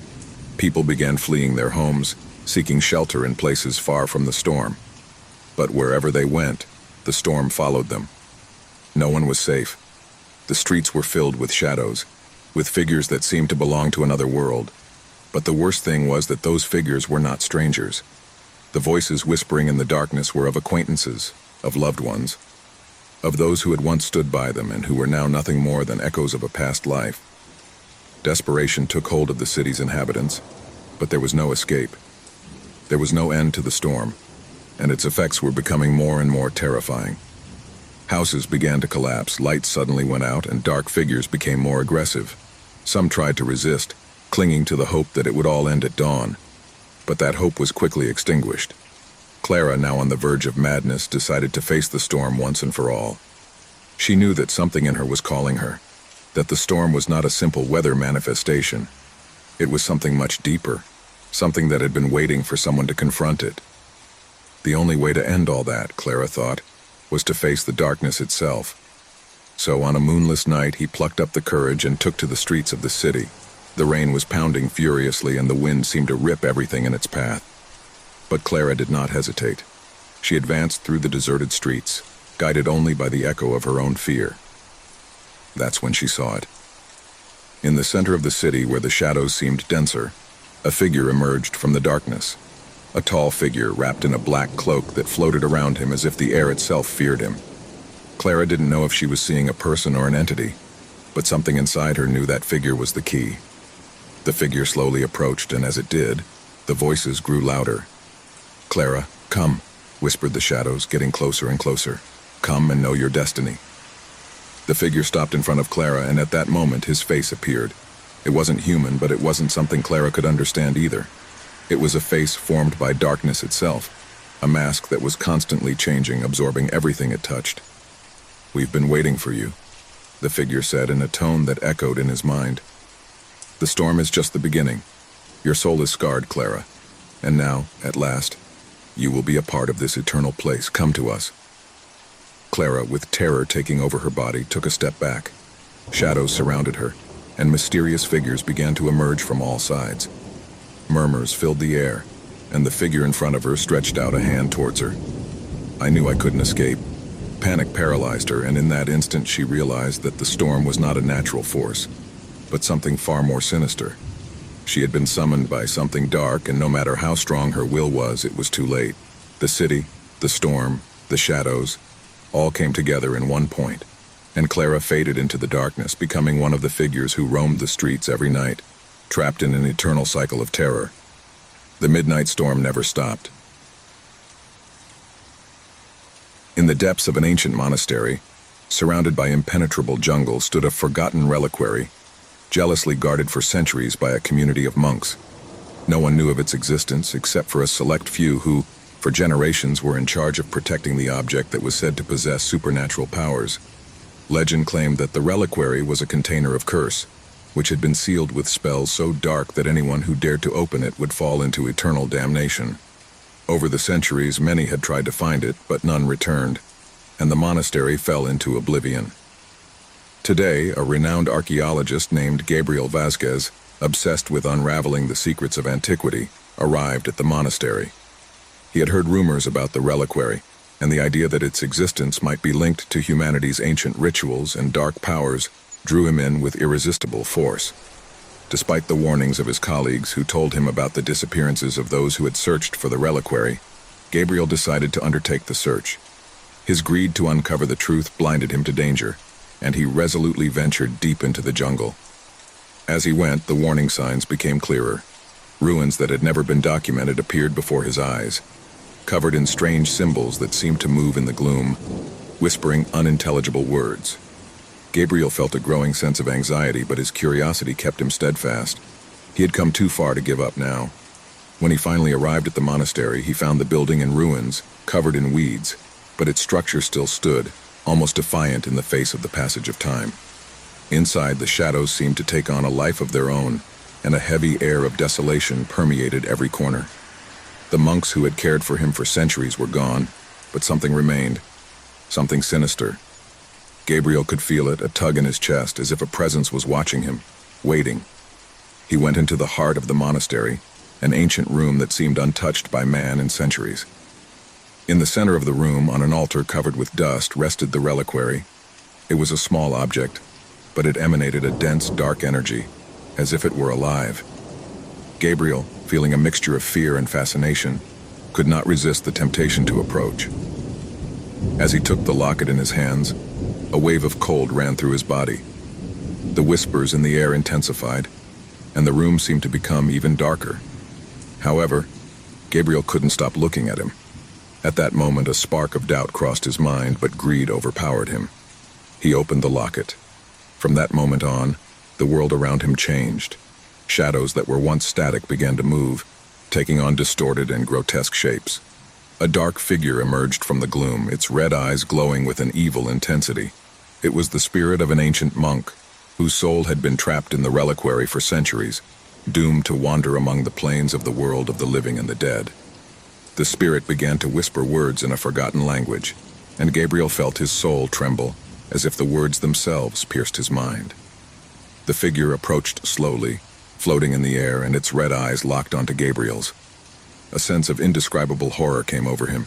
People began fleeing their homes, seeking shelter in places far from the storm. But wherever they went, the storm followed them. No one was safe. The streets were filled with shadows, with figures that seemed to belong to another world. But the worst thing was that those figures were not strangers. The voices whispering in the darkness were of acquaintances, of loved ones, of those who had once stood by them and who were now nothing more than echoes of a past life. Desperation took hold of the city's inhabitants, but there was no escape. There was no end to the storm, and its effects were becoming more and more terrifying. Houses began to collapse, lights suddenly went out, and dark figures became more aggressive. Some tried to resist, clinging to the hope that it would all end at dawn. But that hope was quickly extinguished. Clara, now on the verge of madness, decided to face the storm once and for all. She knew that something in her was calling her, that the storm was not a simple weather manifestation. It was something much deeper, something that had been waiting for someone to confront it. The only way to end all that, Clara thought, was to face the darkness itself. So on a moonless night, he plucked up the courage and took to the streets of the city. The rain was pounding furiously and the wind seemed to rip everything in its path. But Clara did not hesitate. She advanced through the deserted streets, guided only by the echo of her own fear. That's when she saw it. In the center of the city, where the shadows seemed denser, a figure emerged from the darkness. A tall figure wrapped in a black cloak that floated around him as if the air itself feared him. Clara didn't know if she was seeing a person or an entity, but something inside her knew that figure was the key. The figure slowly approached, and as it did, the voices grew louder. "Clara, come," whispered the shadows, getting closer and closer. "Come and know your destiny." The figure stopped in front of Clara, and at that moment his face appeared. It wasn't human, but it wasn't something Clara could understand either. It was a face formed by darkness itself, a mask that was constantly changing, absorbing everything it touched. "We've been waiting for you," the figure said in a tone that echoed in his mind. "The storm is just the beginning. Your soul is scarred, Clara. And now, at last, you will be a part of this eternal place. Come to us." Clara, with terror taking over her body, took a step back. Shadows surrounded her, and mysterious figures began to emerge from all sides. Murmurs filled the air, and the figure in front of her stretched out a hand towards her. I knew I couldn't escape. Panic paralyzed her, and in that instant she realized that the storm was not a natural force, but something far more sinister. She had been summoned by something dark, and no matter how strong her will was, it was too late. The city, the storm, the shadows, all came together in one point, and Clara faded into the darkness, becoming one of the figures who roamed the streets every night, trapped in an eternal cycle of terror. The midnight storm never stopped. In the depths of an ancient monastery, surrounded by impenetrable jungle, stood a forgotten reliquary, jealously guarded for centuries by a community of monks. No one knew of its existence except for a select few who, for generations, were in charge of protecting the object that was said to possess supernatural powers. Legend claimed that the reliquary was a container of curse, which had been sealed with spells so dark that anyone who dared to open it would fall into eternal damnation. Over the centuries, many had tried to find it, but none returned, and the monastery fell into oblivion. Today, a renowned archaeologist named Gabriel Vasquez, obsessed with unraveling the secrets of antiquity, arrived at the monastery. He had heard rumors about the reliquary, and the idea that its existence might be linked to humanity's ancient rituals and dark powers drew him in with irresistible force. Despite the warnings of his colleagues who told him about the disappearances of those who had searched for the reliquary, Gabriel decided to undertake the search. His greed to uncover the truth blinded him to danger, and he resolutely ventured deep into the jungle. As he went, the warning signs became clearer. Ruins that had never been documented appeared before his eyes, covered in strange symbols that seemed to move in the gloom, whispering unintelligible words. Gabriel felt a growing sense of anxiety, but his curiosity kept him steadfast. He had come too far to give up now. When he finally arrived at the monastery, he found the building in ruins, covered in weeds, but its structure still stood, almost defiant in the face of the passage of time. Inside, the shadows seemed to take on a life of their own, and a heavy air of desolation permeated every corner. The monks who had cared for him for centuries were gone, but something remained, something sinister. Gabriel could feel it, a tug in his chest, as if a presence was watching him, waiting. He went into the heart of the monastery, an ancient room that seemed untouched by man in centuries. In the center of the room, on an altar covered with dust, rested the reliquary. It was a small object, but it emanated a dense, dark energy, as if it were alive. Gabriel, feeling a mixture of fear and fascination, could not resist the temptation to approach. As he took the locket in his hands, a wave of cold ran through his body. The whispers in the air intensified, and the room seemed to become even darker. However, Gabriel couldn't stop looking at him. At that moment, a spark of doubt crossed his mind, but greed overpowered him. He opened the locket. From that moment on, the world around him changed. Shadows that were once static began to move, taking on distorted and grotesque shapes. A dark figure emerged from the gloom, its red eyes glowing with an evil intensity. It was the spirit of an ancient monk, whose soul had been trapped in the reliquary for centuries, doomed to wander among the plains of the world of the living and the dead. The spirit began to whisper words in a forgotten language, and Gabriel felt his soul tremble, as if the words themselves pierced his mind. The figure approached slowly, floating in the air, and its red eyes locked onto Gabriel's. A sense of indescribable horror came over him.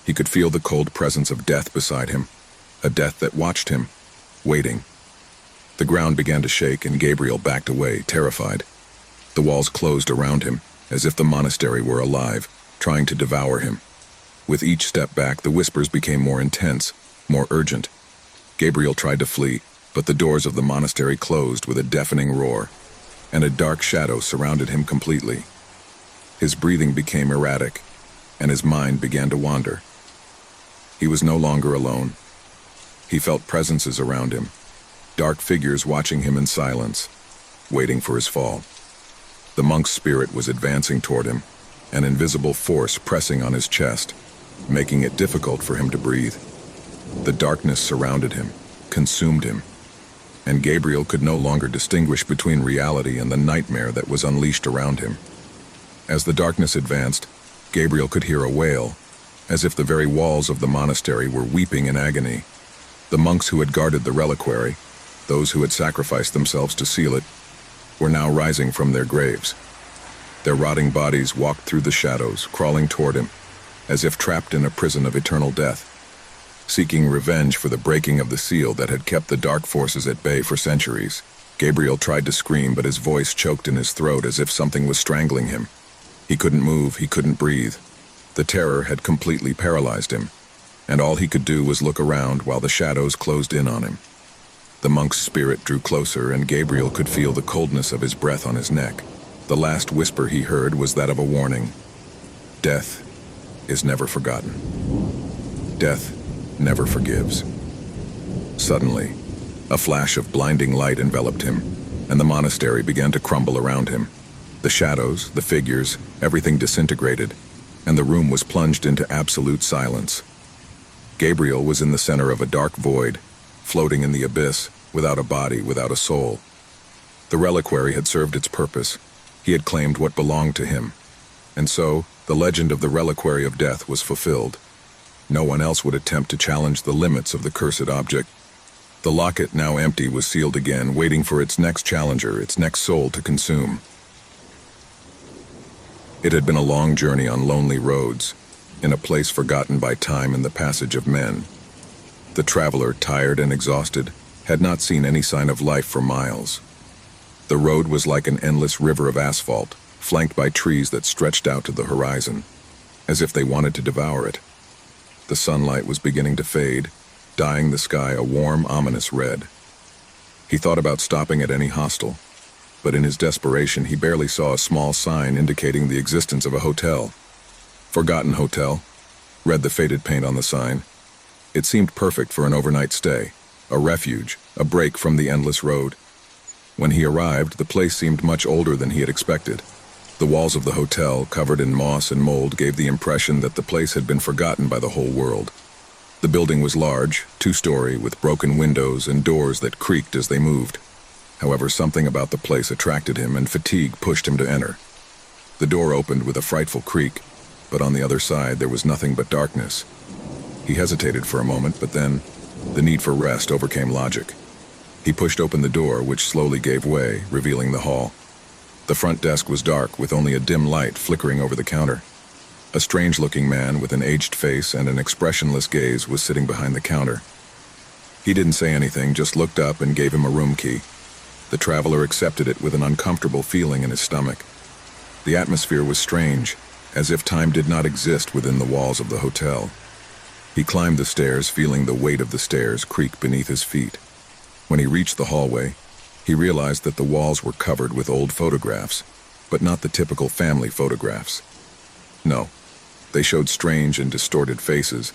He could feel the cold presence of death beside him, a death that watched him, waiting. The ground began to shake, and Gabriel backed away, terrified. The walls closed around him, as if the monastery were alive, trying to devour him. With each step back, the whispers became more intense, more urgent. Gabriel tried to flee, but the doors of the monastery closed with a deafening roar, and a dark shadow surrounded him completely. His breathing became erratic, and his mind began to wander. He was no longer alone. He felt presences around him, dark figures watching him in silence. waiting for his fall. The monk's spirit was advancing toward him, an invisible force pressing on his chest, making it difficult for him to breathe. The darkness surrounded him, consumed him, and Gabriel could no longer distinguish between reality and the nightmare that was unleashed around him. As the darkness advanced, Gabriel could hear a wail, as if the very walls of the monastery were weeping in agony. The monks who had guarded the reliquary, those who had sacrificed themselves to seal it, were now rising from their graves. Their rotting bodies walked through the shadows, crawling toward him, as if trapped in a prison of eternal death, seeking revenge for the breaking of the seal that had kept the dark forces at bay for centuries. Gabriel tried to scream, but his voice choked in his throat as if something was strangling him. He couldn't move, he couldn't breathe. The terror had completely paralyzed him, and all he could do was look around while the shadows closed in on him. The monk's spirit drew closer, and Gabriel could feel the coldness of his breath on his neck. The last whisper he heard was that of a warning. Death is never forgotten. Death never forgives. Suddenly, a flash of blinding light enveloped him, and the monastery began to crumble around him. The shadows, the figures, everything disintegrated, and the room was plunged into absolute silence. Gabriel was in the center of a dark void, floating in the abyss, without a body, without a soul. The reliquary had served its purpose. He had claimed what belonged to him. And so, the legend of the reliquary of death was fulfilled. No one else would attempt to challenge the limits of the cursed object. The locket, now empty, was sealed again, waiting for its next challenger, its next soul to consume. It had been a long journey on lonely roads, in a place forgotten by time and the passage of men. The traveler, tired and exhausted, had not seen any sign of life for miles. The road was like an endless river of asphalt, flanked by trees that stretched out to the horizon, as if they wanted to devour it. The sunlight was beginning to fade, dyeing the sky a warm, ominous red. He thought about stopping at any hostel, but in his desperation he barely saw a small sign indicating the existence of a hotel. Forgotten Hotel, read the faded paint on the sign. It seemed perfect for an overnight stay, a refuge, a break from the endless road. When he arrived, the place seemed much older than he had expected. The walls of the hotel, covered in moss and mold, gave the impression that the place had been forgotten by the whole world. The building was large, two-story, with broken windows and doors that creaked as they moved. However, something about the place attracted him, and fatigue pushed him to enter. The door opened with a frightful creak, but on the other side there was nothing but darkness. He hesitated for a moment, but then the need for rest overcame logic. He pushed open the door, which slowly gave way, revealing the hall. The front desk was dark, with only a dim light flickering over the counter. A strange-looking man with an aged face and an expressionless gaze was sitting behind the counter. He didn't say anything, just looked up and gave him a room key. The traveler accepted it with an uncomfortable feeling in his stomach. The atmosphere was strange, as if time did not exist within the walls of the hotel. He climbed the stairs, feeling the weight of the stairs creak beneath his feet. When he reached the hallway, he realized that the walls were covered with old photographs, but not the typical family photographs. No, they showed strange and distorted faces,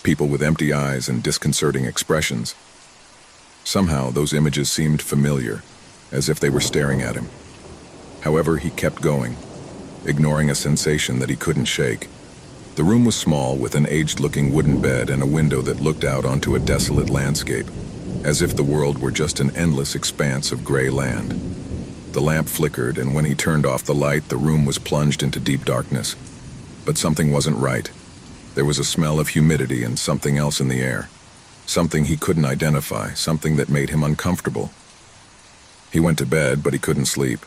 people with empty eyes and disconcerting expressions. Somehow, those images seemed familiar, as if they were staring at him. However, he kept going, ignoring a sensation that he couldn't shake. The room was small, with an aged-looking wooden bed and a window that looked out onto a desolate landscape, as if the world were just an endless expanse of gray land. The lamp flickered, and when he turned off the light, the room was plunged into deep darkness. But something wasn't right. There was a smell of humidity and something else in the air. Something he couldn't identify, something that made him uncomfortable. He went to bed, but he couldn't sleep.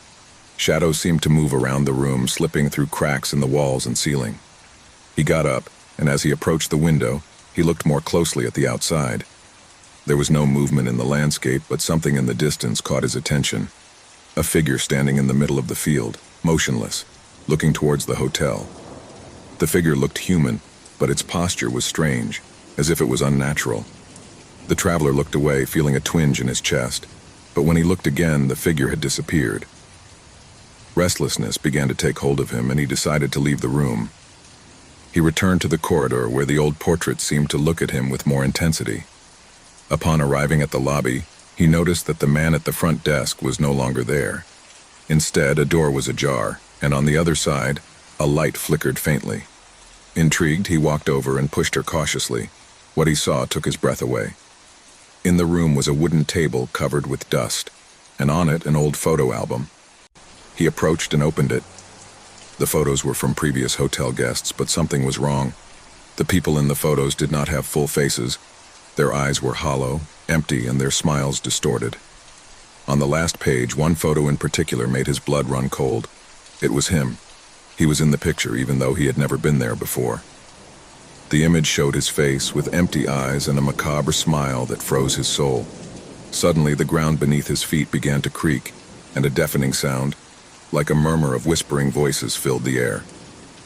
Shadows seemed to move around the room, slipping through cracks in the walls and ceiling. He got up, and as he approached the window, he looked more closely at the outside. There was no movement in the landscape, but something in the distance caught his attention. A figure standing in the middle of the field, motionless, looking towards the hotel. The figure looked human, but its posture was strange, as if it was unnatural. The traveler looked away, feeling a twinge in his chest, but when he looked again, the figure had disappeared. Restlessness began to take hold of him, and he decided to leave the room. He returned to the corridor, where the old portrait seemed to look at him with more intensity. Upon arriving at the lobby, He noticed that the man at the front desk was no longer there. Instead, a door was ajar, and on the other side, a light flickered faintly. Intrigued, he walked over and pushed her cautiously. What he saw took his breath away. In the room was a wooden table covered with dust, and on it an old photo album. He approached and opened it. The photos were from previous hotel guests, but something was wrong. The people in the photos did not have full faces. Their eyes were hollow, empty, and their smiles distorted. On the last page, one photo in particular made his blood run cold. It was him. He was in the picture, even though he had never been there before. The image showed his face with empty eyes and a macabre smile that froze his soul. Suddenly, the ground beneath his feet began to creak, and a deafening sound, like a murmur of whispering voices, filled the air.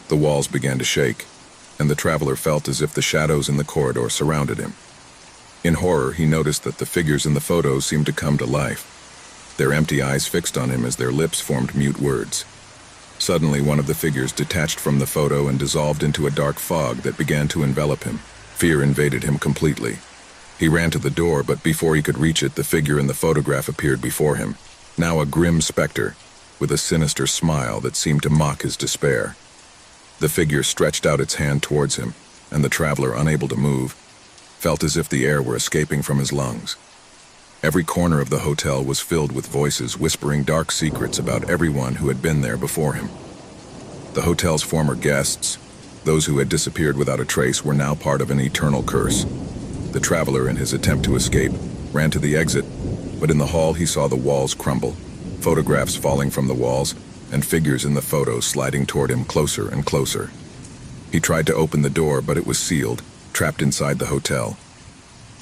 The walls began to shake, and the traveler felt as if the shadows in the corridor surrounded him. In horror, he noticed that the figures in the photos seemed to come to life, their empty eyes fixed on him as their lips formed mute words. Suddenly, one of the figures detached from the photo and dissolved into a dark fog that began to envelop him. Fear invaded him completely. He ran to the door, but before he could reach it, the figure in the photograph appeared before him, now a grim specter, with a sinister smile that seemed to mock his despair. The figure stretched out its hand towards him, and the traveler, unable to move, felt as if the air were escaping from his lungs. Every corner of the hotel was filled with voices whispering dark secrets about everyone who had been there before him. The hotel's former guests, those who had disappeared without a trace, were now part of an eternal curse. The traveler, in his attempt to escape, ran to the exit, but in the hall he saw the walls crumble, photographs falling from the walls, and figures in the photos sliding toward him closer and closer. He tried to open the door, but it was sealed, trapped inside the hotel.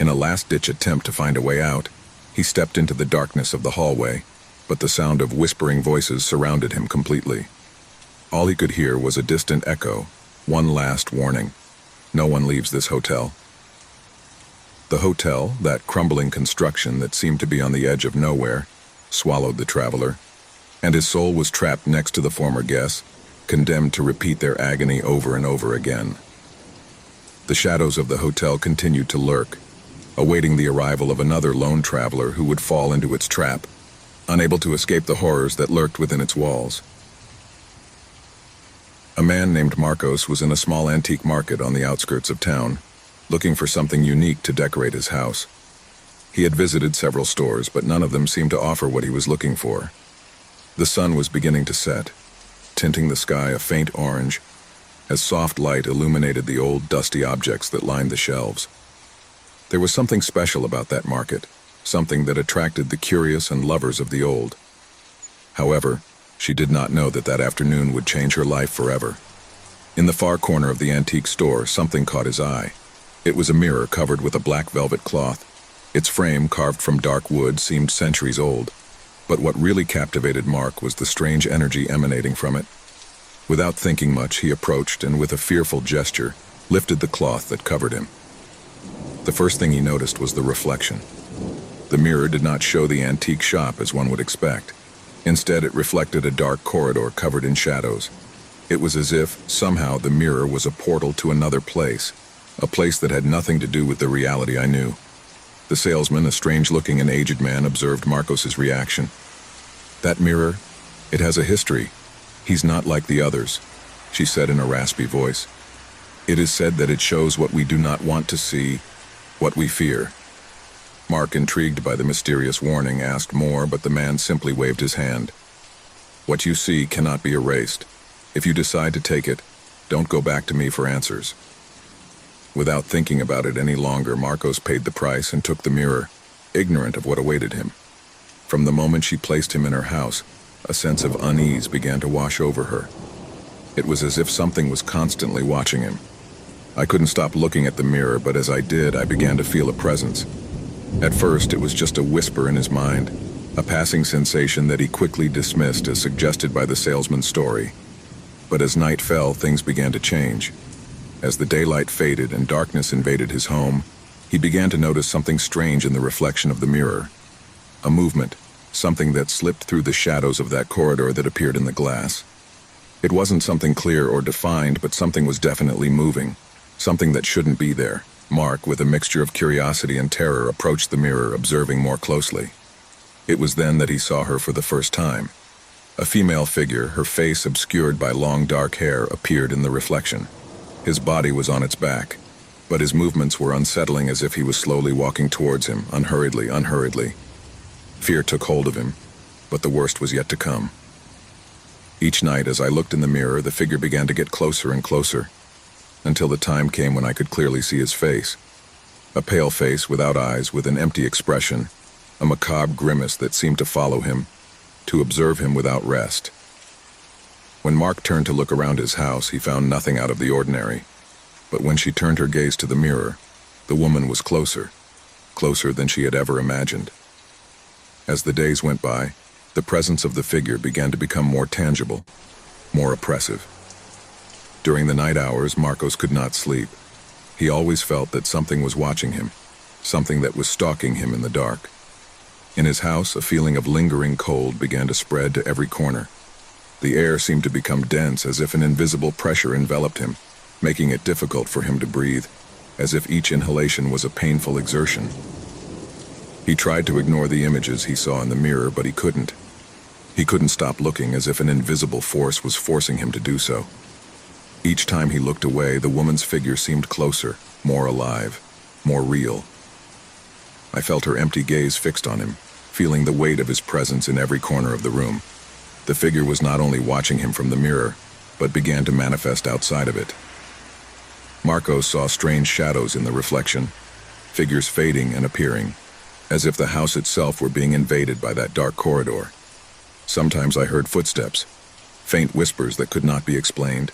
In a last-ditch attempt to find a way out, he stepped into the darkness of the hallway, but the sound of whispering voices surrounded him completely. All he could hear was a distant echo, one last warning. No one leaves this hotel. The hotel, that crumbling construction that seemed to be on the edge of nowhere, swallowed the traveler, and his soul was trapped next to the former guests, condemned to repeat their agony over and over again. The shadows of the hotel continued to lurk, awaiting the arrival of another lone traveler who would fall into its trap, unable to escape the horrors that lurked within its walls. A man named Marcos was in a small antique market on the outskirts of town, looking for something unique to decorate his house. He had visited several stores, but none of them seemed to offer what he was looking for. The sun was beginning to set, tinting the sky a faint orange, as soft light illuminated the old, dusty objects that lined the shelves. There was something special about that market, something that attracted the curious and lovers of the old. However, she did not know that that afternoon would change her life forever. In the far corner of the antique store, something caught his eye. It was a mirror covered with a black velvet cloth. Its frame, carved from dark wood, seemed centuries old. But what really captivated Mark was the strange energy emanating from it. Without thinking much, he approached and, with a fearful gesture, lifted the cloth that covered him. The first thing he noticed was the reflection. The mirror did not show the antique shop as one would expect. Instead, it reflected a dark corridor covered in shadows. It was as if, somehow, the mirror was a portal to another place, a place that had nothing to do with the reality I knew. The salesman, a strange-looking and aged man, observed Marcos's reaction. "That mirror, it has a history. He's not like the others," she said in a raspy voice. "It is said that it shows what we do not want to see, what we fear." Mark, intrigued by the mysterious warning, asked more, but the man simply waved his hand. "What you see cannot be erased. If you decide to take it, don't go back to me for answers." Without thinking about it any longer, Marcos paid the price and took the mirror, ignorant of what awaited him. From the moment she placed him in her house, a sense of unease began to wash over her. It was as if something was constantly watching him. I couldn't stop looking at the mirror, but as I did, I began to feel a presence. At first, it was just a whisper in his mind, a passing sensation that he quickly dismissed as suggested by the salesman's story. But as night fell, things began to change. As the daylight faded and darkness invaded his home, he began to notice something strange in the reflection of the mirror. A movement, something that slipped through the shadows of that corridor that appeared in the glass. It wasn't something clear or defined, but something was definitely moving, something that shouldn't be there, Mark, with a mixture of curiosity and terror, approached the mirror, observing more closely. It was then that he saw her for the first time. A female figure, her face obscured by long dark hair, appeared in the reflection. His body was on its back, but his movements were unsettling, as if he was slowly walking towards him, unhurriedly. Fear took hold of him, but the worst was yet to come. Each night, as I looked in the mirror, the figure began to get closer and closer, until the time came when I could clearly see his face. A pale face without eyes, with an empty expression, a macabre grimace that seemed to follow him, to observe him without rest. When Mark turned to look around his house, he found nothing out of the ordinary. But when she turned her gaze to the mirror, the woman was closer than she had ever imagined. As the days went by, the presence of the figure began to become more tangible, more oppressive. During the night hours, Marcos could not sleep. He always felt that something was watching him, something that was stalking him in the dark. In his house, a feeling of lingering cold began to spread to every corner. The air seemed to become dense, as if an invisible pressure enveloped him, making it difficult for him to breathe, as if each inhalation was a painful exertion. He tried to ignore the images he saw in the mirror, but he couldn't. He couldn't stop looking, as if an invisible force was forcing him to do so. Each time he looked away, the woman's figure seemed closer, more alive, more real. I felt her empty gaze fixed on him, feeling the weight of his presence in every corner of the room. The figure was not only watching him from the mirror, but began to manifest outside of it. Marcos saw strange shadows in the reflection, figures fading and appearing, as if the house itself were being invaded by that dark corridor. Sometimes I heard footsteps, faint whispers that could not be explained.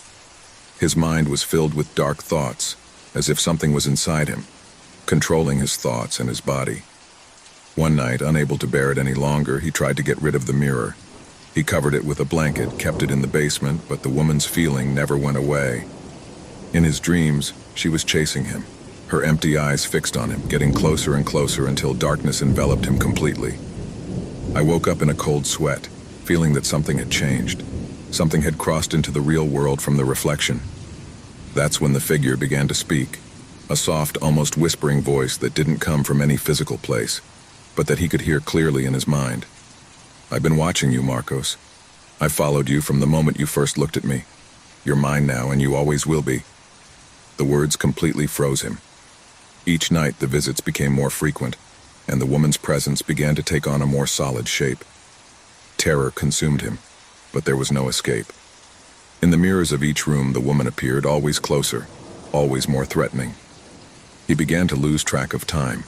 His mind was filled with dark thoughts, as if something was inside him, controlling his thoughts and his body. One night, unable to bear it any longer, he tried to get rid of the mirror. He covered it with a blanket, kept it in the basement, but the woman's feeling never went away. In his dreams, she was chasing him, her empty eyes fixed on him, getting closer and closer until darkness enveloped him completely. I woke up in a cold sweat, feeling that something had changed. Something had crossed into the real world from the reflection. That's when the figure began to speak, a soft, almost whispering voice that didn't come from any physical place, but that he could hear clearly in his mind. "I've been watching you, Marcos. I followed you from the moment you first looked at me. You're mine now, and you always will be." The words completely froze him. Each night, the visits became more frequent, and the woman's presence began to take on a more solid shape. Terror consumed him, but there was no escape. In the mirrors of each room, the woman appeared, always closer, always more threatening. He began to lose track of time.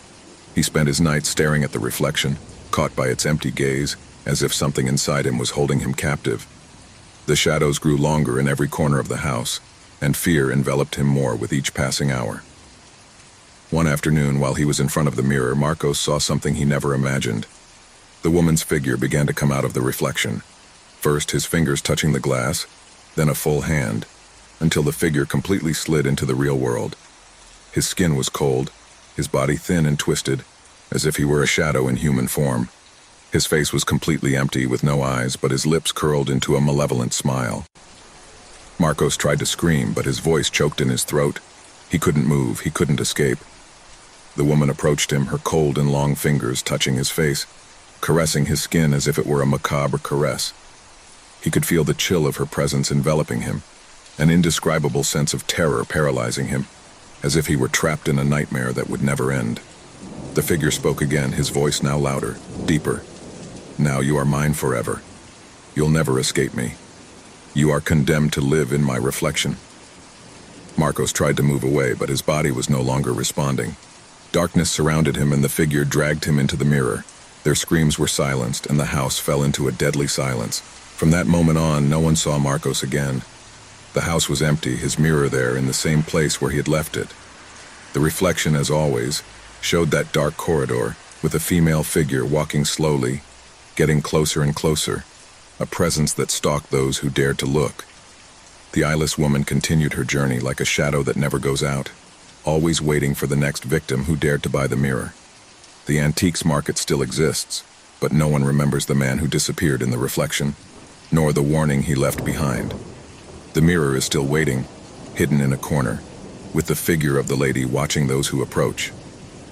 He spent his nights staring at the reflection, caught by its empty gaze, as if something inside him was holding him captive. The shadows grew longer in every corner of the house, and fear enveloped him more with each passing hour. One afternoon, while he was in front of the mirror, Marcos saw something he never imagined. The woman's figure began to come out of the reflection. First, his fingers touching the glass, then a full hand, until the figure completely slid into the real world. His skin was cold, his body thin and twisted, as if he were a shadow in human form. His face was completely empty, with no eyes, but his lips curled into a malevolent smile. Marcos tried to scream, but his voice choked in his throat. He couldn't move, he couldn't escape. The woman approached him, her cold and long fingers touching his face, caressing his skin as if it were a macabre caress. He could feel the chill of her presence enveloping him, an indescribable sense of terror paralyzing him, as if he were trapped in a nightmare that would never end. The figure spoke again, his voice now louder, deeper. "Now you are mine forever. You'll never escape me. You are condemned to live in my reflection." Marcos tried to move away, but his body was no longer responding. Darkness surrounded him, and the figure dragged him into the mirror. Their screams were silenced, and the house fell into a deadly silence. From that moment on, no one saw Marcos again. The house was empty, his mirror there in the same place where he had left it. The reflection, as always, showed that dark corridor, with a female figure walking slowly, getting closer and closer, a presence that stalked those who dared to look. The eyeless woman continued her journey like a shadow that never goes out, always waiting for the next victim who dared to buy the mirror. The antiques market still exists, but no one remembers the man who disappeared in the reflection, nor the warning he left behind. The mirror is still waiting, hidden in a corner, with the figure of the lady watching those who approach,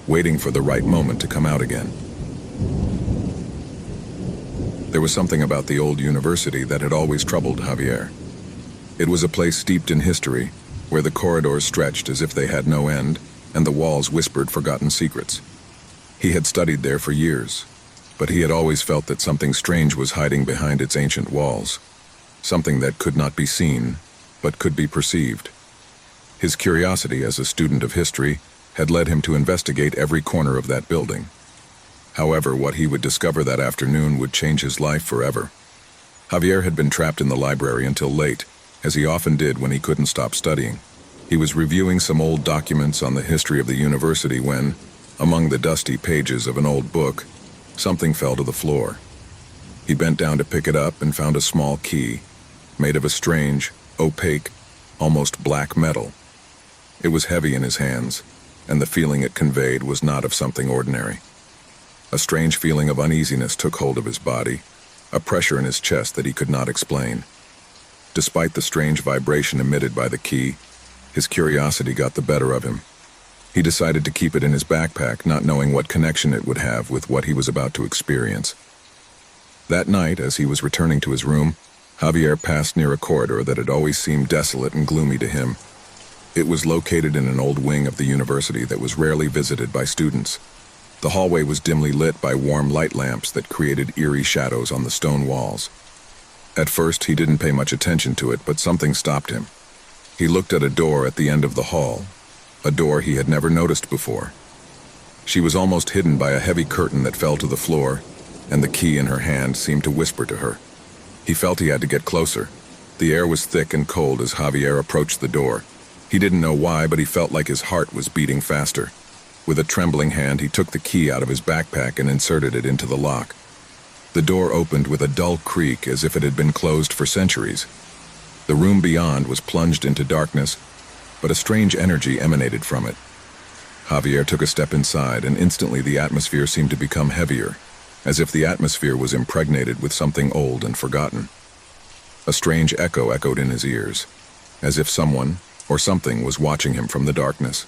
waiting for the right moment to come out again. There was something about the old university that had always troubled Javier. It was a place steeped in history, where the corridors stretched as if they had no end, and the walls whispered forgotten secrets. He had studied there for years, but he had always felt that something strange was hiding behind its ancient walls, something that could not be seen, but could be perceived. His curiosity as a student of history had led him to investigate every corner of that building. However, what he would discover that afternoon would change his life forever. Javier had been trapped in the library until late, as he often did when he couldn't stop studying. He was reviewing some old documents on the history of the university when, among the dusty pages of an old book, something fell to the floor. He bent down to pick it up and found a small key, made of a strange, opaque, almost black metal. It was heavy in his hands, and the feeling it conveyed was not of something ordinary. A strange feeling of uneasiness took hold of his body, a pressure in his chest that he could not explain. Despite the strange vibration emitted by the key, his curiosity got the better of him. He decided to keep it in his backpack, not knowing what connection it would have with what he was about to experience. That night, as he was returning to his room, Javier passed near a corridor that had always seemed desolate and gloomy to him. It was located in an old wing of the university that was rarely visited by students. The hallway was dimly lit by warm light lamps that created eerie shadows on the stone walls. At first, he didn't pay much attention to it, but something stopped him. He looked at a door at the end of the hall, a door he had never noticed before. She was almost hidden by a heavy curtain that fell to the floor, and the key in her hand seemed to whisper to her. He felt he had to get closer. The air was thick and cold as Javier approached the door. He didn't know why, but he felt like his heart was beating faster. With a trembling hand, he took the key out of his backpack and inserted it into the lock. The door opened with a dull creak as if it had been closed for centuries. The room beyond was plunged into darkness, but a strange energy emanated from it. Javier took a step inside, and instantly the atmosphere seemed to become heavier, as if the atmosphere was impregnated with something old and forgotten. A strange echo echoed in his ears, as if someone or something was watching him from the darkness.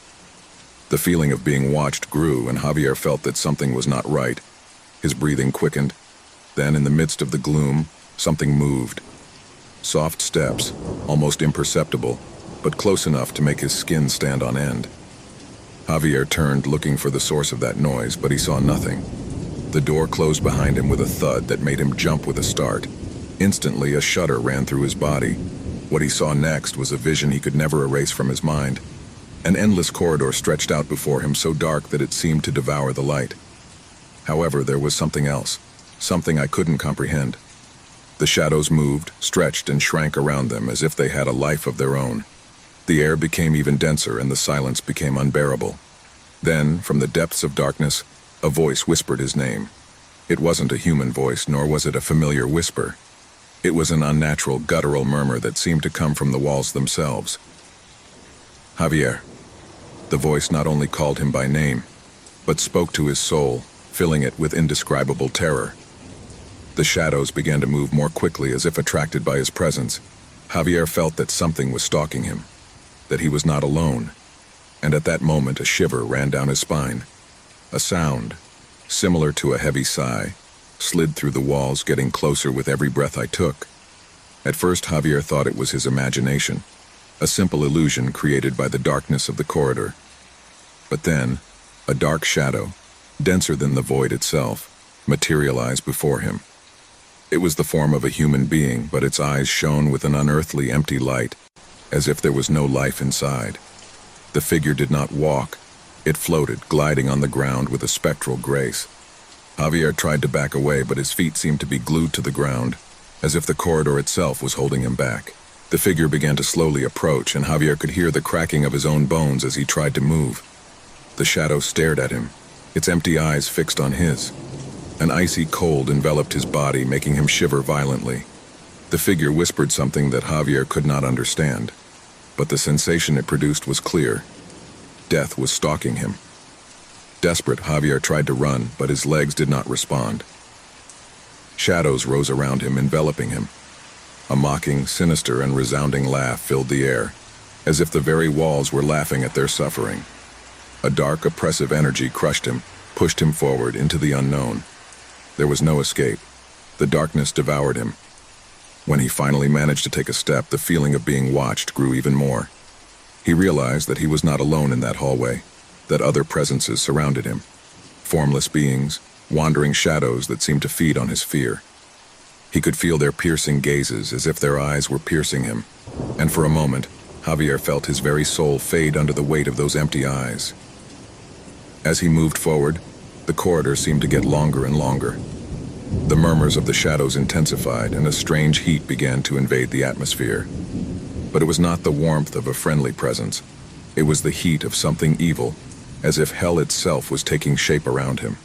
The feeling of being watched grew, and Javier felt that something was not right. His breathing quickened. Then, in the midst of the gloom, something moved. Soft steps, almost imperceptible, but close enough to make his skin stand on end. Javier turned, looking for the source of that noise, but he saw nothing. The door closed behind him with a thud that made him jump with a start. Instantly, a shudder ran through his body. What he saw next was a vision he could never erase from his mind. An endless corridor stretched out before him, so dark that it seemed to devour the light. However, there was something else, something I couldn't comprehend. The shadows moved, stretched, and shrank around them as if they had a life of their own. The air became even denser, and the silence became unbearable. Then, from the depths of darkness, a voice whispered his name. It wasn't a human voice, nor was it a familiar whisper. It was an unnatural, guttural murmur that seemed to come from the walls themselves. Javier. The voice not only called him by name, but spoke to his soul, filling it with indescribable terror. The shadows began to move more quickly as if attracted by his presence. Javier felt that something was stalking him, that he was not alone, and at that moment a shiver ran down his spine. A sound, similar to a heavy sigh, slid through the walls, getting closer with every breath I took. At first, Javier thought it was his imagination, a simple illusion created by the darkness of the corridor. But then, a dark shadow, denser than the void itself, materialized before him. It was the form of a human being, but its eyes shone with an unearthly empty light, as if there was no life inside. The figure did not walk. It floated, gliding on the ground with a spectral grace. Javier tried to back away, but his feet seemed to be glued to the ground, as if the corridor itself was holding him back. The figure began to slowly approach, and Javier could hear the cracking of his own bones as he tried to move. The shadow stared at him, its empty eyes fixed on his. An icy cold enveloped his body, making him shiver violently. The figure whispered something that Javier could not understand, but the sensation it produced was clear. Death was stalking him. Desperate, Javier tried to run, but his legs did not respond. Shadows rose around him, enveloping him. A mocking, sinister, and resounding laugh filled the air. as if the very walls were laughing at their suffering. A dark, oppressive energy crushed him, pushed him forward into the unknown. There was no escape. The darkness devoured him. When he finally managed to take a step, the feeling of being watched grew even more. He realized that he was not alone in that hallway, that other presences surrounded him. Formless beings, wandering shadows that seemed to feed on his fear. He could feel their piercing gazes as if their eyes were piercing him, and for a moment, Javier felt his very soul fade under the weight of those empty eyes. As he moved forward, the corridor seemed to get longer and longer. The murmurs of the shadows intensified, and a strange heat began to invade the atmosphere. But it was not the warmth of a friendly presence. It was the heat of something evil, as if hell itself was taking shape around him.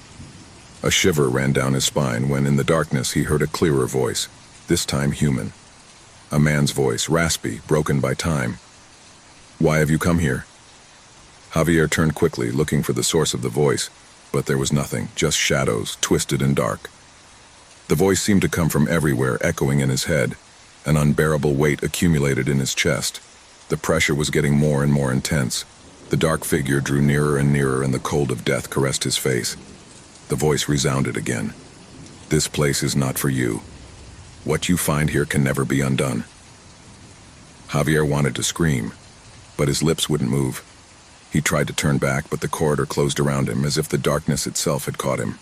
A shiver ran down his spine when, in the darkness, he heard a clearer voice, this time human. A man's voice, raspy, broken by time. "Why have you come here?" Javier turned quickly, looking for the source of the voice, but there was nothing, just shadows, twisted and dark. The voice seemed to come from everywhere, echoing in his head. An unbearable weight accumulated in his chest. The pressure was getting more and more intense. The dark figure drew nearer and nearer, and the cold of death caressed his face. The voice resounded again. "This place is not for you. What you find here can never be undone." Javier wanted to scream, but his lips wouldn't move. He tried to turn back, but the corridor closed around him as if the darkness itself had caught him.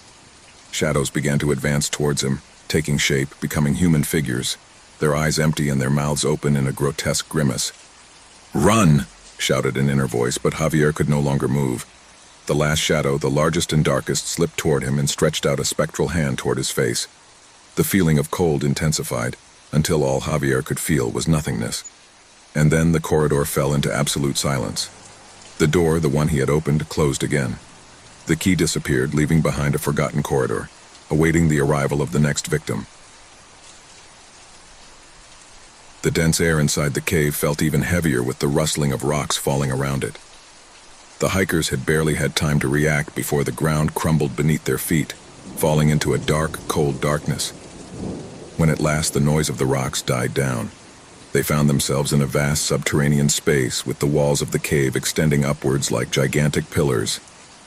Shadows began to advance towards him, taking shape, becoming human figures, their eyes empty and their mouths open in a grotesque grimace. "Run!" shouted an inner voice, but Javier could no longer move. The last shadow, the largest and darkest, slipped toward him and stretched out a spectral hand toward his face. The feeling of cold intensified, until all Javier could feel was nothingness. And then the corridor fell into absolute silence. The door, the one he had opened, closed again. The key disappeared, leaving behind a forgotten corridor, awaiting the arrival of the next victim. The dense air inside the cave felt even heavier with the rustling of rocks falling around it. The hikers had barely had time to react before the ground crumbled beneath their feet, falling into a dark, cold darkness. When at last the noise of the rocks died down, they found themselves in a vast subterranean space with the walls of the cave extending upwards like gigantic pillars,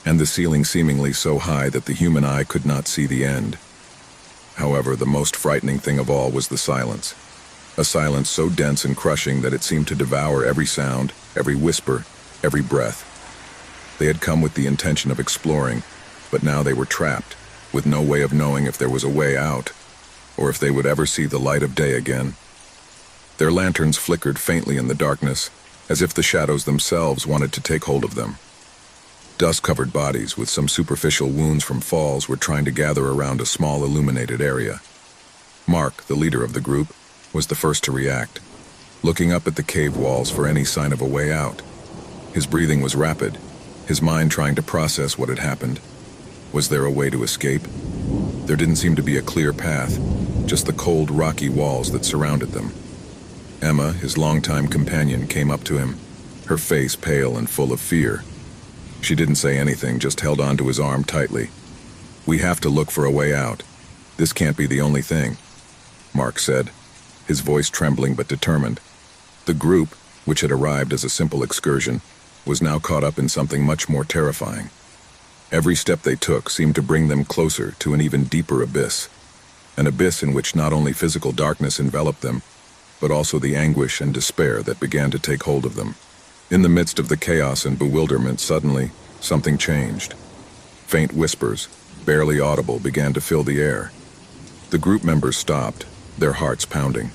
and the ceiling seemingly so high that the human eye could not see the end. However, the most frightening thing of all was the silence. A silence so dense and crushing that it seemed to devour every sound, every whisper, every breath. They had come with the intention of exploring, but now they were trapped, with no way of knowing if there was a way out, or if they would ever see the light of day again. Their lanterns flickered faintly in the darkness, as if the shadows themselves wanted to take hold of them. Dust-covered bodies with some superficial wounds from falls were trying to gather around a small illuminated area. Mark, the leader of the group, was the first to react, looking up at the cave walls for any sign of a way out. His breathing was rapid, his mind trying to process what had happened. Was there a way to escape? There didn't seem to be a clear path, just the cold, rocky walls that surrounded them. Emma, his longtime companion, came up to him, her face pale and full of fear. She didn't say anything, just held onto his arm tightly. "We have to look for a way out. This can't be the only thing," Mark said, his voice trembling but determined. The group, which had arrived as a simple excursion, was now caught up in something much more terrifying. Every step they took seemed to bring them closer to an even deeper abyss, an abyss in which not only physical darkness enveloped them, but also the anguish and despair that began to take hold of them. In the midst of the chaos and bewilderment, suddenly, something changed. Faint whispers, barely audible, began to fill the air. The group members stopped, their hearts pounding.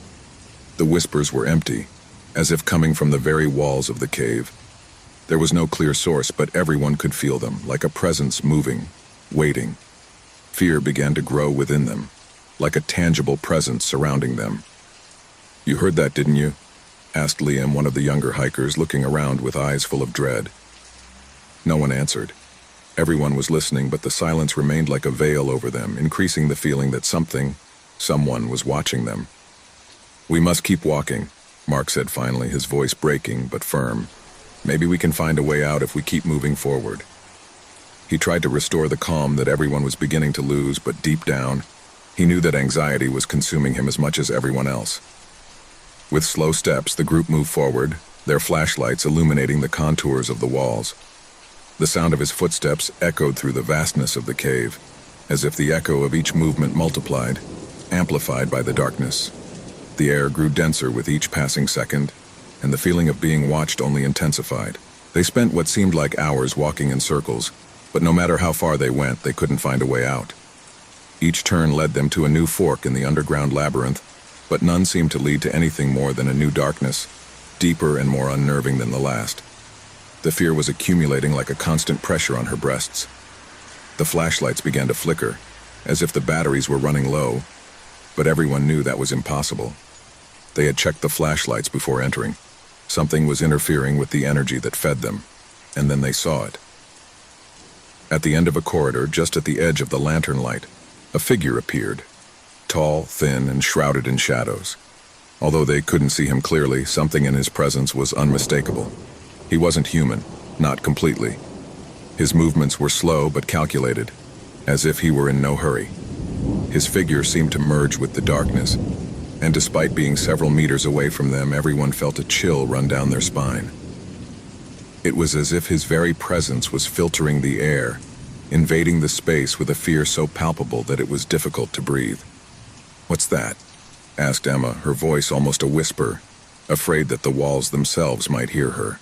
The whispers were empty, as if coming from the very walls of the cave. There was no clear source, but everyone could feel them, like a presence moving, waiting. Fear began to grow within them, like a tangible presence surrounding them. "You heard that, didn't you?" asked Liam, one of the younger hikers, looking around with eyes full of dread. No one answered. Everyone was listening, but the silence remained like a veil over them, increasing the feeling that someone was watching them. "We must keep walking," Mark said finally, his voice breaking but firm. "Maybe we can find a way out if we keep moving forward." He tried to restore the calm that everyone was beginning to lose, but deep down, he knew that anxiety was consuming him as much as everyone else. With slow steps, the group moved forward, their flashlights illuminating the contours of the walls. The sound of his footsteps echoed through the vastness of the cave, as if the echo of each movement multiplied, amplified by the darkness. The air grew denser with each passing second, and the feeling of being watched only intensified. They spent what seemed like hours walking in circles, but no matter how far they went, they couldn't find a way out. Each turn led them to a new fork in the underground labyrinth, but none seemed to lead to anything more than a new darkness, deeper and more unnerving than the last. The fear was accumulating like a constant pressure on her breasts. The flashlights began to flicker, as if the batteries were running low, but everyone knew that was impossible. They had checked the flashlights before entering. Something was interfering with the energy that fed them, and then they saw it. At the end of a corridor, just at the edge of the lantern light, a figure appeared, tall, thin, and shrouded in shadows. Although they couldn't see him clearly, something in his presence was unmistakable. He wasn't human, not completely. His movements were slow but calculated, as if he were in no hurry. His figure seemed to merge with the darkness, and despite being several meters away from them, everyone felt a chill run down their spine. It was as if his very presence was filtering the air, invading the space with a fear so palpable that it was difficult to breathe. "What's that?" asked Emma, her voice almost a whisper, afraid that the walls themselves might hear her.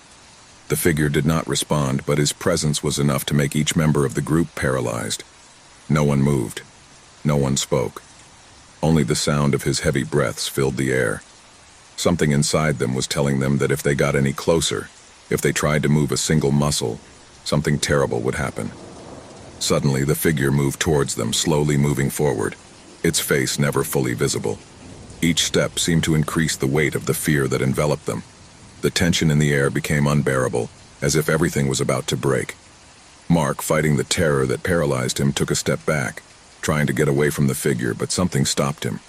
The figure did not respond, but his presence was enough to make each member of the group paralyzed. No one moved. No one spoke. Only the sound of his heavy breaths filled the air. Something inside them was telling them that if they got any closer, if they tried to move a single muscle, something terrible would happen. Suddenly, the figure moved towards them, slowly moving forward, its face never fully visible. Each step seemed to increase the weight of the fear that enveloped them. The tension in the air became unbearable, as if everything was about to break. Mark, fighting the terror that paralyzed him, took a step back, trying to get away from the figure, but something stopped him.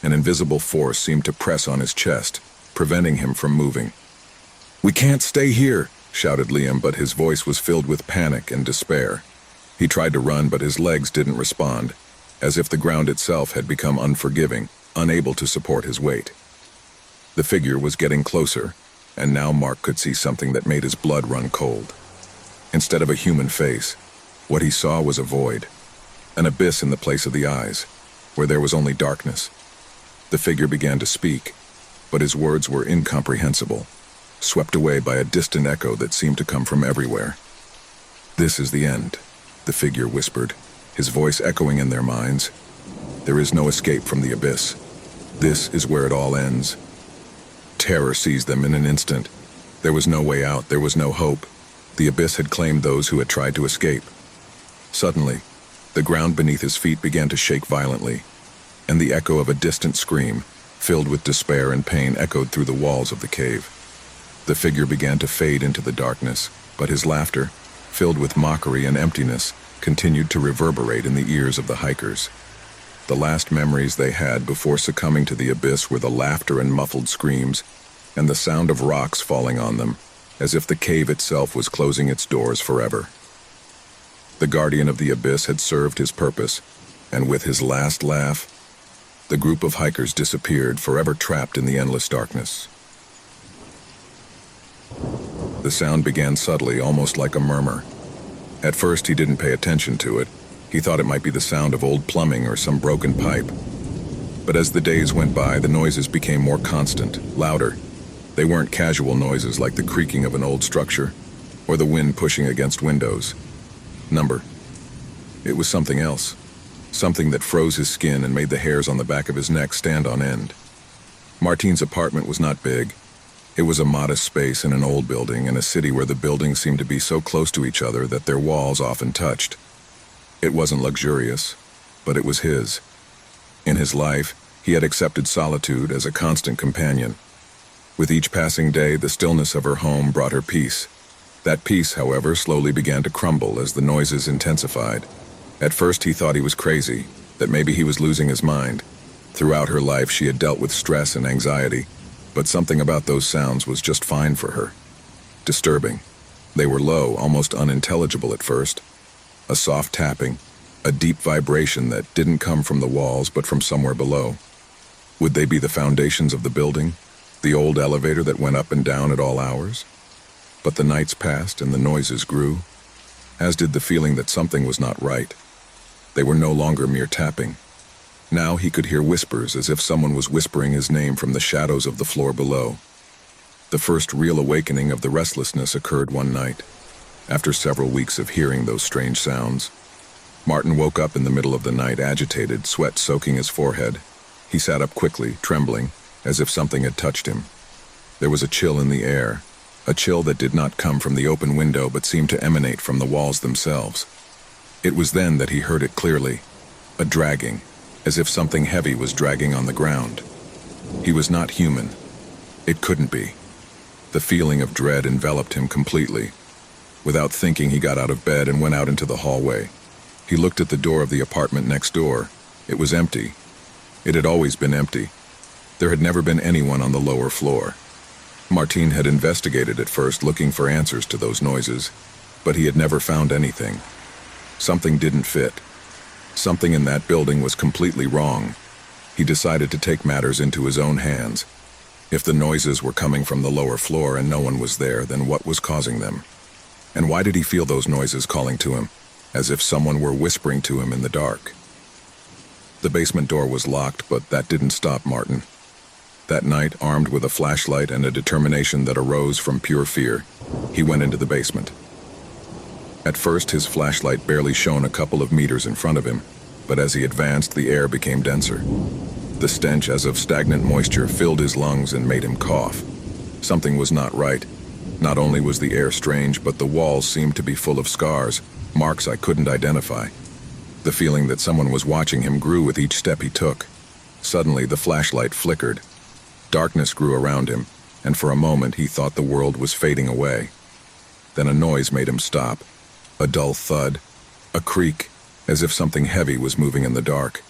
An invisible force seemed to press on his chest, preventing him from moving. "We can't stay here," shouted Liam, but his voice was filled with panic and despair. He tried to run, but his legs didn't respond, as if the ground itself had become unforgiving, unable to support his weight. The figure was getting closer, and now Mark could see something that made his blood run cold. Instead of a human face, what he saw was a void, an abyss in the place of the eyes, where there was only darkness. The figure began to speak, but his words were incomprehensible, swept away by a distant echo that seemed to come from everywhere. "This is the end," the figure whispered, his voice echoing in their minds. "There is no escape from the abyss. This is where it all ends." Terror seized them in an instant. There was no way out, there was no hope. The abyss had claimed those who had tried to escape. Suddenly, the ground beneath his feet began to shake violently, and the echo of a distant scream, filled with despair and pain, echoed through the walls of the cave. The figure began to fade into the darkness, but his laughter, filled with mockery and emptiness, continued to reverberate in the ears of the hikers. The last memories they had before succumbing to the abyss were the laughter and muffled screams, and the sound of rocks falling on them, as if the cave itself was closing its doors forever. The guardian of the abyss had served his purpose, and with his last laugh, the group of hikers disappeared, forever trapped in the endless darkness. The sound began subtly, almost like a murmur. At first, he didn't pay attention to it. He thought it might be the sound of old plumbing or some broken pipe. But as the days went by, the noises became more constant, louder. They weren't casual noises like the creaking of an old structure, or the wind pushing against windows. It was something else. Something that froze his skin and made the hairs on the back of his neck stand on end. Martine's apartment was not big. It was a modest space in an old building, in a city where the buildings seemed to be so close to each other that their walls often touched. It wasn't luxurious, but it was his. In his life, he had accepted solitude as a constant companion. With each passing day, the stillness of her home brought her peace. That peace, however, slowly began to crumble as the noises intensified. At first, he thought he was crazy, that maybe he was losing his mind. Throughout her life, she had dealt with stress and anxiety, but something about those sounds was just fine for her. Disturbing. They were low, almost unintelligible at first. A soft tapping, a deep vibration that didn't come from the walls but from somewhere below. Would they be the foundations of the building? The old elevator that went up and down at all hours? But the nights passed and the noises grew, as did the feeling that something was not right. They were no longer mere tapping. Now he could hear whispers, as if someone was whispering his name from the shadows of the floor below. The first real awakening of the restlessness occurred one night. After several weeks of hearing those strange sounds, Martin woke up in the middle of the night, agitated, sweat soaking his forehead. He sat up quickly, trembling, as if something had touched him. There was a chill in the air, a chill that did not come from the open window but seemed to emanate from the walls themselves. It was then that he heard it clearly, a dragging, as if something heavy was dragging on the ground. He was not human. It couldn't be. The feeling of dread enveloped him completely. Without thinking, he got out of bed and went out into the hallway. He looked at the door of the apartment next door. It was empty. It had always been empty. There had never been anyone on the lower floor. Martin had investigated at first, looking for answers to those noises, but he had never found anything. Something didn't fit. Something in that building was completely wrong. He decided to take matters into his own hands. If the noises were coming from the lower floor and no one was there, then what was causing them? And why did he feel those noises calling to him, as if someone were whispering to him in the dark? The basement door was locked, but that didn't stop Martin. That night, armed with a flashlight and a determination that arose from pure fear, he went into the basement. At first, his flashlight barely shone a couple of meters in front of him, but as he advanced, the air became denser. The stench, as of stagnant moisture, filled his lungs and made him cough. Something was not right. Not only was the air strange, but the walls seemed to be full of scars, marks I couldn't identify. The feeling that someone was watching him grew with each step he took. Suddenly, the flashlight flickered. Darkness grew around him, and for a moment he thought the world was fading away. Then a noise made him stop. A dull thud, a creak, as if something heavy was moving in the dark.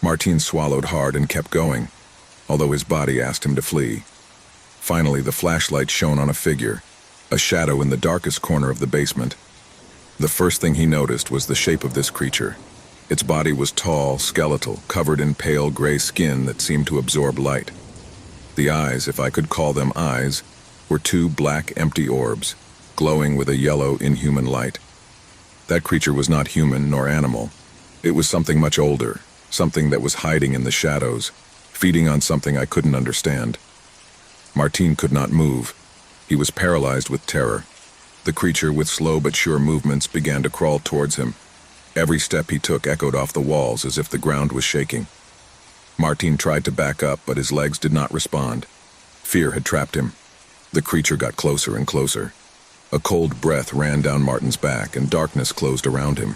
Martin swallowed hard and kept going, although his body asked him to flee. Finally, the flashlight shone on a figure, a shadow in the darkest corner of the basement. The first thing he noticed was the shape of this creature. Its body was tall, skeletal, covered in pale gray skin that seemed to absorb light. The eyes, if I could call them eyes, were two black, empty orbs, glowing with a yellow, inhuman light. That creature was not human nor animal. It was something much older, something that was hiding in the shadows, feeding on something I couldn't understand. Martin could not move. He was paralyzed with terror. The creature, with slow but sure movements, began to crawl towards him. Every step he took echoed off the walls as if the ground was shaking. Martin tried to back up, but his legs did not respond. Fear had trapped him. The creature got closer and closer. A cold breath ran down Martin's back, and darkness closed around him.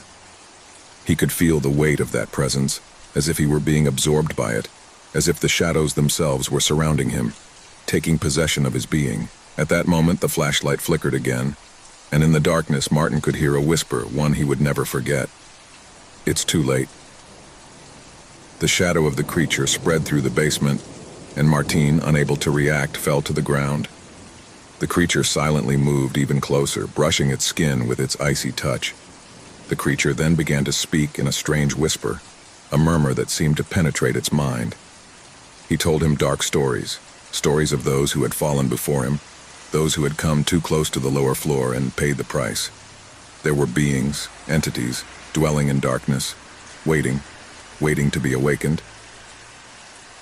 He could feel the weight of that presence, as if he were being absorbed by it, as if the shadows themselves were surrounding him, taking possession of his being. At that moment, the flashlight flickered again, and in the darkness, Martin could hear a whisper, one he would never forget. "It's too late." The shadow of the creature spread through the basement, and Martin, unable to react, fell to the ground. The creature silently moved even closer, brushing its skin with its icy touch. The creature then began to speak in a strange whisper, a murmur that seemed to penetrate its mind. He told him dark stories, stories of those who had fallen before him, those who had come too close to the lower floor and paid the price. There were beings, entities, dwelling in darkness, waiting to be awakened.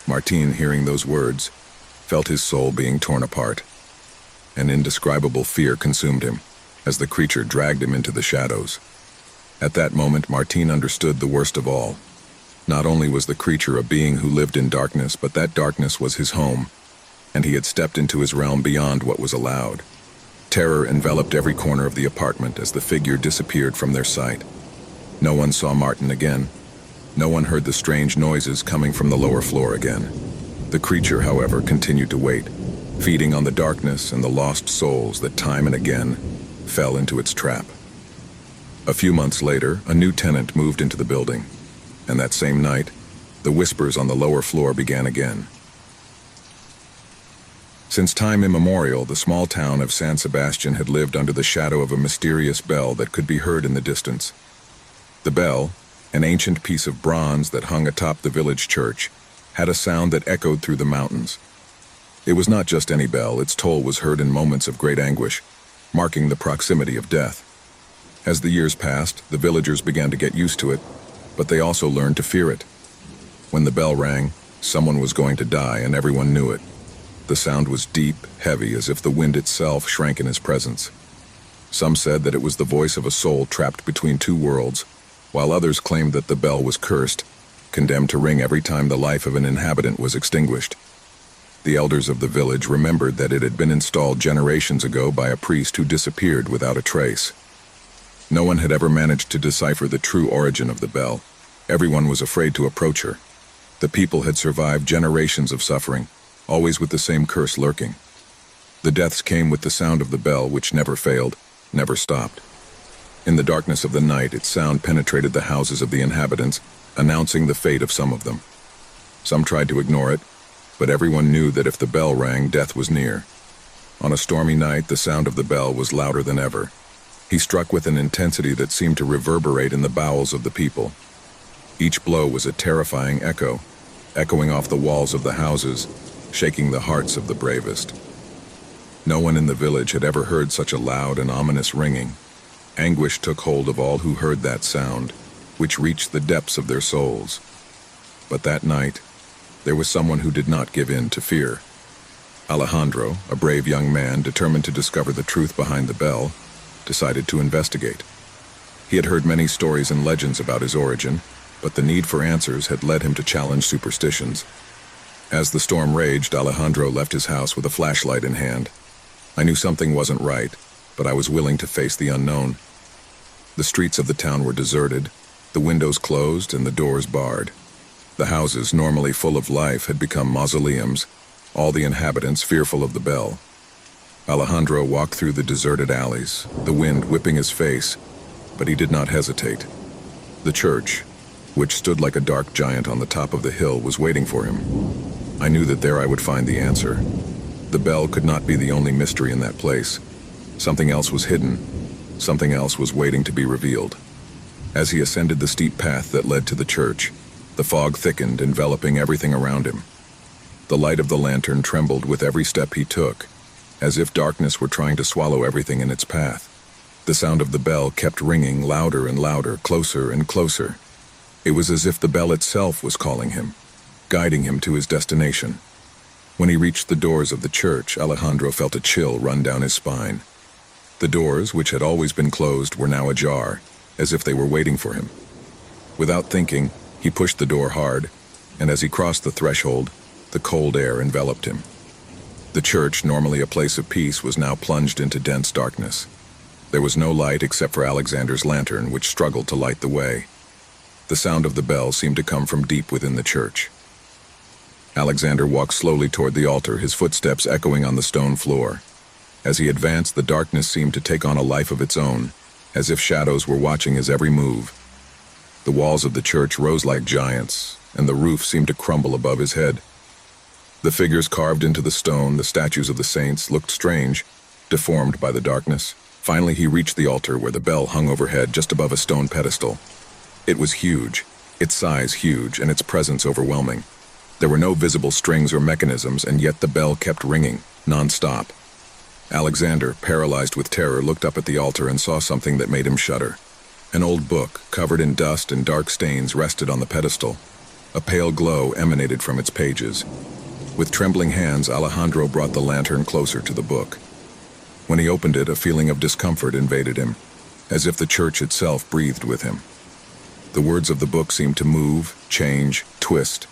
Martin, hearing those words, felt his soul being torn apart. An indescribable fear consumed him, as the creature dragged him into the shadows. At that moment, Martin understood the worst of all. Not only was the creature a being who lived in darkness, but that darkness was his home, and he had stepped into his realm beyond what was allowed. Terror enveloped every corner of the apartment as the figure disappeared from their sight. No one saw Martin again. No one heard the strange noises coming from the lower floor again. The creature, however, continued to wait, feeding on the darkness and the lost souls that time and again fell into its trap. A few months later, a new tenant moved into the building, and that same night, the whispers on the lower floor began again. Since time immemorial, the small town of San Sebastian had lived under the shadow of a mysterious bell that could be heard in the distance. The bell, an ancient piece of bronze that hung atop the village church, had a sound that echoed through the mountains. It was not just any bell, its toll was heard in moments of great anguish, marking the proximity of death. As the years passed, the villagers began to get used to it, but they also learned to fear it. When the bell rang, someone was going to die, and everyone knew it. The sound was deep, heavy, as if the wind itself shrank in his presence. Some said that it was the voice of a soul trapped between two worlds, while others claimed that the bell was cursed, condemned to ring every time the life of an inhabitant was extinguished. The elders of the village remembered that it had been installed generations ago by a priest who disappeared without a trace. No one had ever managed to decipher the true origin of the bell. Everyone was afraid to approach her. The people had survived generations of suffering, always with the same curse lurking. The deaths came with the sound of the bell, which never failed, never stopped. In the darkness of the night, its sound penetrated the houses of the inhabitants, announcing the fate of some of them. Some tried to ignore it, but everyone knew that if the bell rang, death was near. On a stormy night, the sound of the bell was louder than ever. He struck with an intensity that seemed to reverberate in the bowels of the people. Each blow was a terrifying echo, echoing off the walls of the houses, shaking the hearts of the bravest. No one in the village had ever heard such a loud and ominous ringing. Anguish took hold of all who heard that sound, which reached the depths of their souls. But that night, there was someone who did not give in to fear. Alejandro, a brave young man determined to discover the truth behind the bell, decided to investigate. He had heard many stories and legends about his origin, but the need for answers had led him to challenge superstitions. As the storm raged, Alejandro left his house with a flashlight in hand. I knew something wasn't right, but I was willing to face the unknown. The streets of the town were deserted, the windows closed and the doors barred. The houses, normally full of life, had become mausoleums, all the inhabitants fearful of the bell. Alejandro walked through the deserted alleys, the wind whipping his face, but he did not hesitate. The church, which stood like a dark giant on the top of the hill, was waiting for him. I knew that there I would find the answer. The bell could not be the only mystery in that place. Something else was hidden. Something else was waiting to be revealed. As he ascended the steep path that led to the church, the fog thickened, enveloping everything around him. The light of the lantern trembled with every step he took, as if darkness were trying to swallow everything in its path. The sound of the bell kept ringing louder and louder, closer and closer. It was as if the bell itself was calling him, guiding him to his destination. When he reached the doors of the church, Alejandro felt a chill run down his spine. The doors, which had always been closed, were now ajar, as if they were waiting for him. Without thinking, he pushed the door hard, and as he crossed the threshold, the cold air enveloped him. The church, normally a place of peace, was now plunged into dense darkness. There was no light except for Alexander's lantern, which struggled to light the way. The sound of the bell seemed to come from deep within the church. Alexander walked slowly toward the altar, his footsteps echoing on the stone floor. As he advanced, the darkness seemed to take on a life of its own, as if shadows were watching his every move. The walls of the church rose like giants, and the roof seemed to crumble above his head. The figures carved into the stone, the statues of the saints, looked strange, deformed by the darkness. Finally, he reached the altar where the bell hung overhead just above a stone pedestal. It was huge, its size huge, and its presence overwhelming. There were no visible strings or mechanisms, and yet the bell kept ringing, non-stop. Alexander, paralyzed with terror, looked up at the altar and saw something that made him shudder. An old book, covered in dust and dark stains, rested on the pedestal. A pale glow emanated from its pages. With trembling hands, Alejandro brought the lantern closer to the book. When he opened it, a feeling of discomfort invaded him, as if the church itself breathed with him. The words of the book seemed to move, change, twist,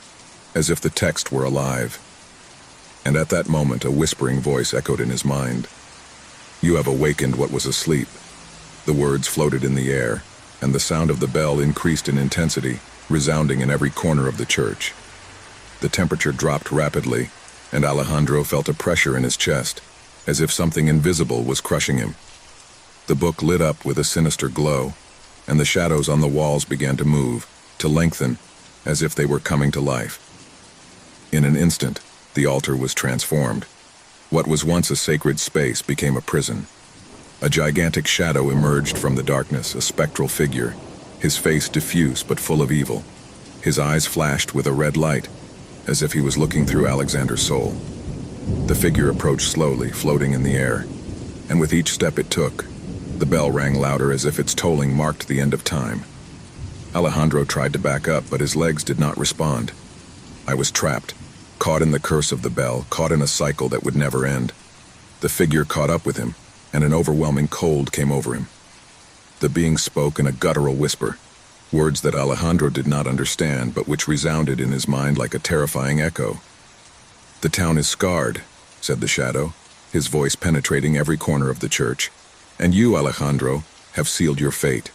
as if the text were alive. And at that moment, a whispering voice echoed in his mind. "You have awakened what was asleep." The words floated in the air, and the sound of the bell increased in intensity, resounding in every corner of the church. The temperature dropped rapidly, and Alejandro felt a pressure in his chest, as if something invisible was crushing him. The book lit up with a sinister glow, and the shadows on the walls began to move, to lengthen, as if they were coming to life. In an instant, the altar was transformed. What was once a sacred space became a prison. A gigantic shadow emerged from the darkness, a spectral figure, his face diffuse but full of evil. His eyes flashed with a red light, as if he was looking through Alexander's soul. The figure approached slowly, floating in the air, and with each step it took, the bell rang louder as if its tolling marked the end of time. Alejandro tried to back up, but his legs did not respond. I was trapped, caught in the curse of the bell, caught in a cycle that would never end. The figure caught up with him, and an overwhelming cold came over him. The being spoke in a guttural whisper, words that Alejandro did not understand, but which resounded in his mind like a terrifying echo. "The town is scarred," said the shadow, his voice penetrating every corner of the church. "And you, Alejandro, have sealed your fate.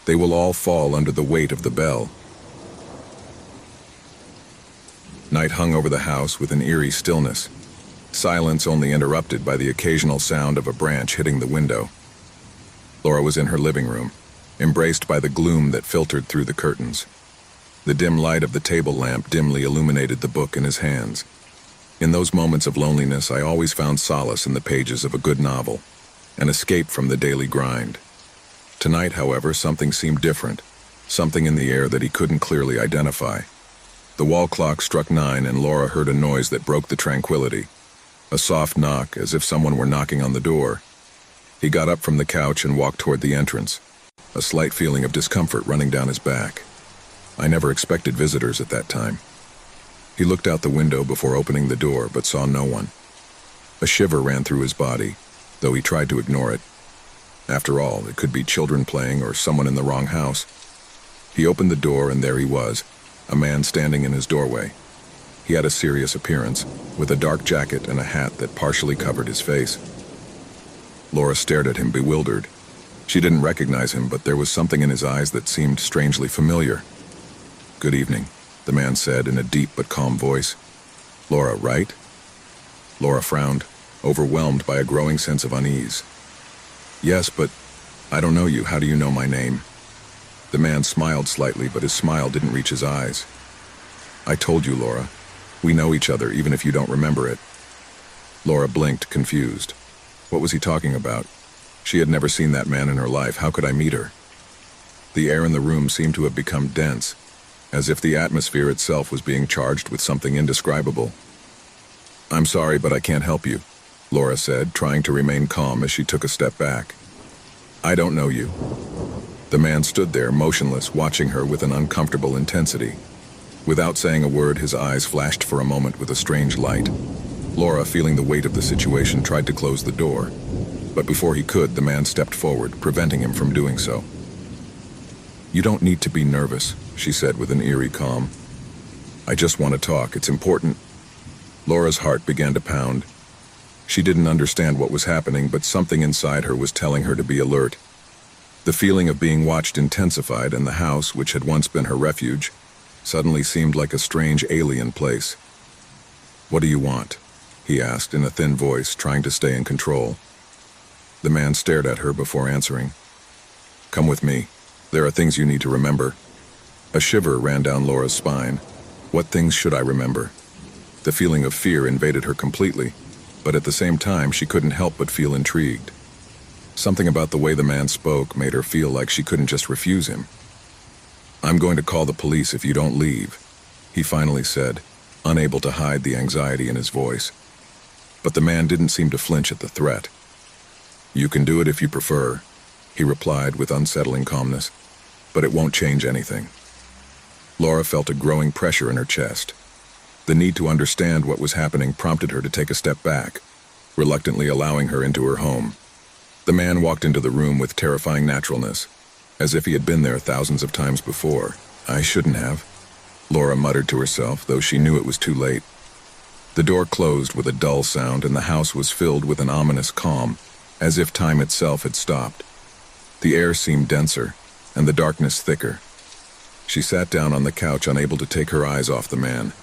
They will all fall under the weight of the bell." Night hung over the house with an eerie stillness, silence only interrupted by the occasional sound of a branch hitting the window. Laura was in her living room, embraced by the gloom that filtered through the curtains. The dim light of the table lamp dimly illuminated the book in his hands. In those moments of loneliness, I always found solace in the pages of a good novel, an escape from the daily grind. Tonight, however, something seemed different, something in the air that he couldn't clearly identify. The wall clock struck 9 and Laura heard a noise that broke the tranquility, a soft knock as if someone were knocking on the door. He got up from the couch and walked toward the entrance, a slight feeling of discomfort running down his back. I never expected visitors at that time. He looked out the window before opening the door, but saw no one. A shiver ran through his body, though he tried to ignore it. After all, it could be children playing or someone in the wrong house. He opened the door and there he was, a man standing in his doorway. He had a serious appearance, with a dark jacket and a hat that partially covered his face. Laura stared at him, bewildered. She didn't recognize him, but there was something in his eyes that seemed strangely familiar. "Good evening," the man said in a deep but calm voice. "Laura, right?" Laura frowned, overwhelmed by a growing sense of unease. "Yes, but I don't know you. How do you know my name?" The man smiled slightly, but his smile didn't reach his eyes. "I told you, Laura. We know each other, even if you don't remember it." Laura blinked, confused. What was he talking about? She had never seen that man in her life. How could I meet her? The air in the room seemed to have become dense, as if the atmosphere itself was being charged with something indescribable. "I'm sorry, but I can't help you," Laura said, trying to remain calm as she took a step back. "I don't know you." The man stood there, motionless, watching her with an uncomfortable intensity. Without saying a word, his eyes flashed for a moment with a strange light. Laura, feeling the weight of the situation, tried to close the door. But before he could, the man stepped forward, preventing him from doing so. "You don't need to be nervous," she said with an eerie calm. "I just want to talk. It's important." Laura's heart began to pound. She didn't understand what was happening, but something inside her was telling her to be alert. The feeling of being watched intensified, and the house, which had once been her refuge, suddenly seemed like a strange alien place. "What do you want?" he asked in a thin voice, trying to stay in control. The man stared at her before answering. "Come with me. There are things you need to remember." A shiver ran down Laura's spine. What things should I remember? The feeling of fear invaded her completely, but at the same time she couldn't help but feel intrigued. Something about the way the man spoke made her feel like she couldn't just refuse him. "I'm going to call the police if you don't leave," he finally said, unable to hide the anxiety in his voice. But the man didn't seem to flinch at the threat. "You can do it if you prefer," he replied with unsettling calmness, "but it won't change anything." Laura felt a growing pressure in her chest. The need to understand what was happening prompted her to take a step back, reluctantly allowing her into her home. The man walked into the room with terrifying naturalness, as if he had been there thousands of times before. "I shouldn't have," Laura muttered to herself, though she knew it was too late. The door closed with a dull sound, and the house was filled with an ominous calm, as if time itself had stopped. The air seemed denser, and the darkness thicker. She sat down on the couch, unable to take her eyes off the man.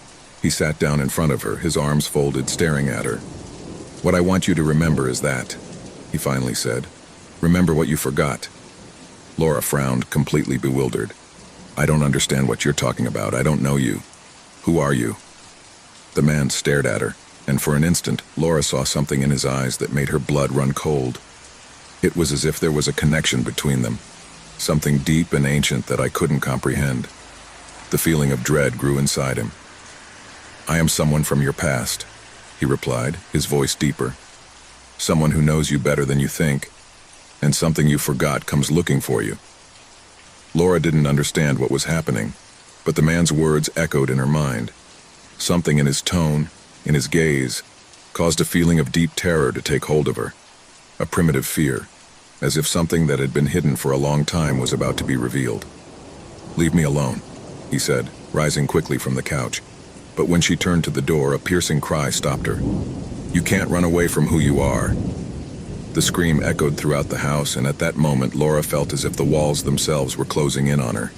He sat down in front of her, his arms folded, staring at her. "What I want you to remember is that," he finally said. "Remember what you forgot." Laura frowned, completely bewildered. "I don't understand what you're talking about. I don't know you. Who are you?" The man stared at her, and for an instant, Laura saw something in his eyes that made her blood run cold. It was as if there was a connection between them, something deep and ancient that I couldn't comprehend. The feeling of dread grew inside him. "I am someone from your past," he replied, his voice deeper. Someone who knows you better than you think, and something you forgot comes looking for you. Laura didn't understand what was happening, but the man's words echoed in her mind. Something in his tone, in his gaze, caused a feeling of deep terror to take hold of her. A primitive fear, as if something that had been hidden for a long time was about to be revealed. "Leave me alone," he said, rising quickly from the couch. But when she turned to the door, a piercing cry stopped her. "You can't run away from who you are." The scream echoed throughout the house, and at that moment Laura felt as if the walls themselves were closing in on her.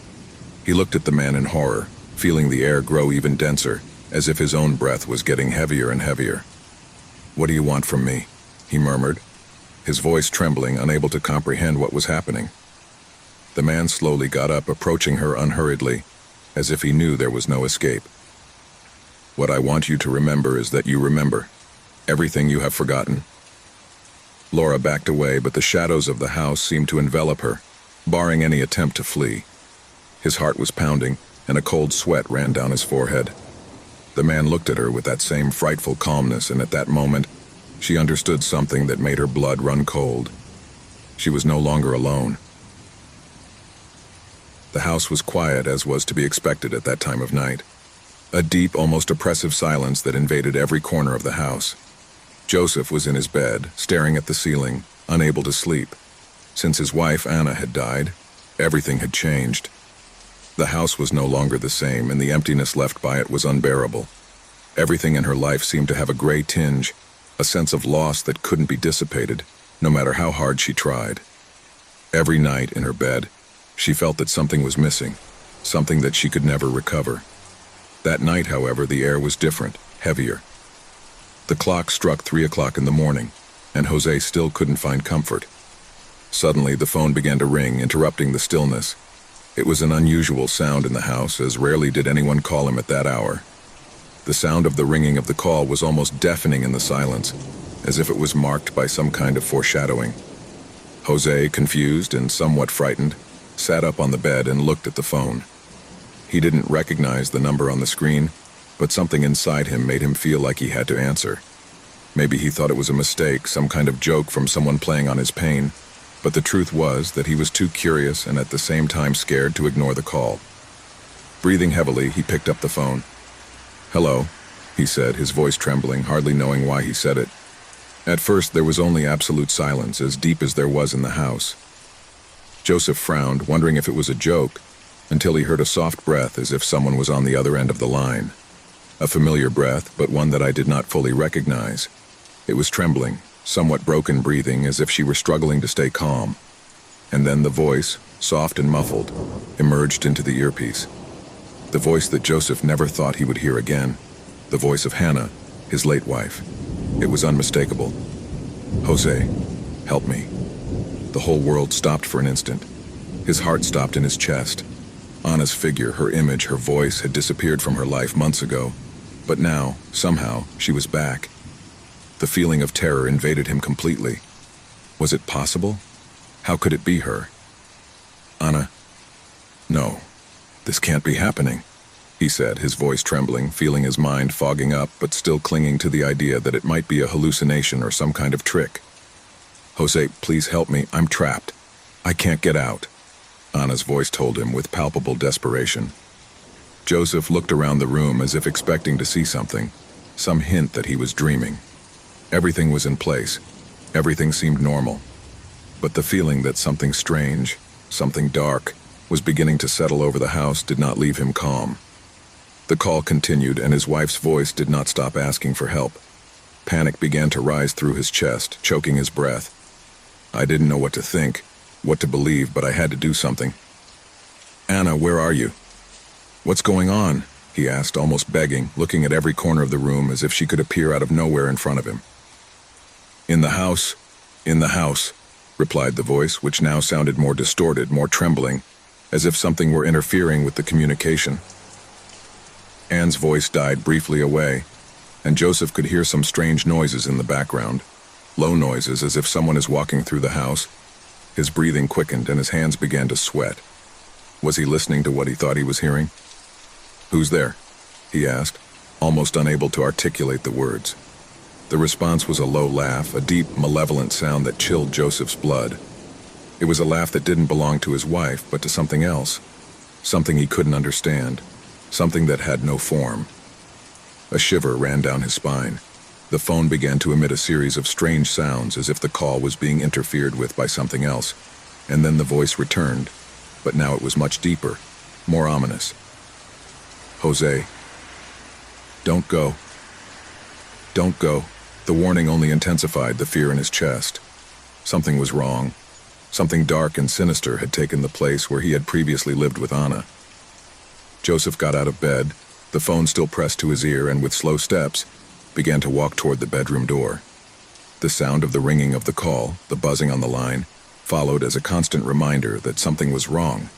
He looked at the man in horror, feeling the air grow even denser, as if his own breath was getting heavier and heavier. "What do you want from me?" he murmured, his voice trembling, unable to comprehend what was happening. The man slowly got up, approaching her unhurriedly, as if he knew there was no escape. "What I want you to remember is that you remember everything you have forgotten." Laura backed away, but the shadows of the house seemed to envelop her, barring any attempt to flee. His heart was pounding, and a cold sweat ran down his forehead. The man looked at her with that same frightful calmness, and at that moment, she understood something that made her blood run cold. She was no longer alone. The house was quiet, as was to be expected at that time of night. A deep, almost oppressive silence that invaded every corner of the house. Joseph was in his bed, staring at the ceiling, unable to sleep. Since his wife, Anna, had died, everything had changed. The house was no longer the same, and the emptiness left by it was unbearable. Everything in her life seemed to have a gray tinge, a sense of loss that couldn't be dissipated, no matter how hard she tried. Every night in her bed, she felt that something was missing, something that she could never recover. That night, however, the air was different, heavier. The clock struck 3 o'clock in the morning, and Jose still couldn't find comfort. Suddenly, the phone began to ring, interrupting the stillness. It was an unusual sound in the house, as rarely did anyone call him at that hour. The sound of the ringing of the call was almost deafening in the silence, as if it was marked by some kind of foreshadowing. Jose, confused and somewhat frightened, sat up on the bed and looked at the phone. He didn't recognize the number on the screen, but something inside him made him feel like he had to answer. Maybe he thought it was a mistake, some kind of joke from someone playing on his pain, but the truth was that he was too curious and at the same time scared to ignore the call. Breathing heavily, he picked up the phone. "Hello," he said, his voice trembling, hardly knowing why he said it. At first, there was only absolute silence, as deep as there was in the house. Joseph frowned, wondering if it was a joke, until he heard a soft breath as if someone was on the other end of the line. A familiar breath, but one that I did not fully recognize. It was trembling, somewhat broken breathing, as if she were struggling to stay calm. And then the voice, soft and muffled, emerged into the earpiece. The voice that Joseph never thought he would hear again. The voice of Hannah, his late wife. It was unmistakable. "Jose, help me." The whole world stopped for an instant. His heart stopped in his chest. Anna's figure, her image, her voice had disappeared from her life months ago. But now, somehow, she was back. The feeling of terror invaded him completely. Was it possible? How could it be her? "Anna? No, this can't be happening," he said, his voice trembling, feeling his mind fogging up, but still clinging to the idea that it might be a hallucination or some kind of trick. "Jose, please help me. I'm trapped. I can't get out," Anna's voice told him with palpable desperation. Joseph looked around the room as if expecting to see something, some hint that he was dreaming. Everything was in place. Everything seemed normal. But the feeling that something strange, something dark, was beginning to settle over the house did not leave him calm. The call continued, and his wife's voice did not stop asking for help. Panic began to rise through his chest, choking his breath. I didn't know what to think, what to believe, but I had to do something. "Anna, where are you? What's going on?" he asked, almost begging, looking at every corner of the room as if she could appear out of nowhere in front of him. In the house," replied the voice, which now sounded more distorted, more trembling, as if something were interfering with the communication. Anne's voice died briefly away, and Joseph could hear some strange noises in the background, low noises as if someone is walking through the house. His breathing quickened and his hands began to sweat. Was he listening to what he thought he was hearing? "Who's there?" he asked, almost unable to articulate the words. The response was a low laugh, a deep, malevolent sound that chilled Joseph's blood. It was a laugh that didn't belong to his wife, but to something else. Something he couldn't understand. Something that had no form. A shiver ran down his spine. The phone began to emit a series of strange sounds as if the call was being interfered with by something else. And then the voice returned, but now it was much deeper, more ominous. Jose, don't go. Don't go. The warning only intensified the fear in his chest. Something was wrong. Something dark and sinister had taken the place where he had previously lived with Anna. Joseph got out of bed, the phone still pressed to his ear, and with slow steps, began to walk toward the bedroom door. The sound of the ringing of the call, the buzzing on the line, followed as a constant reminder that something was wrong.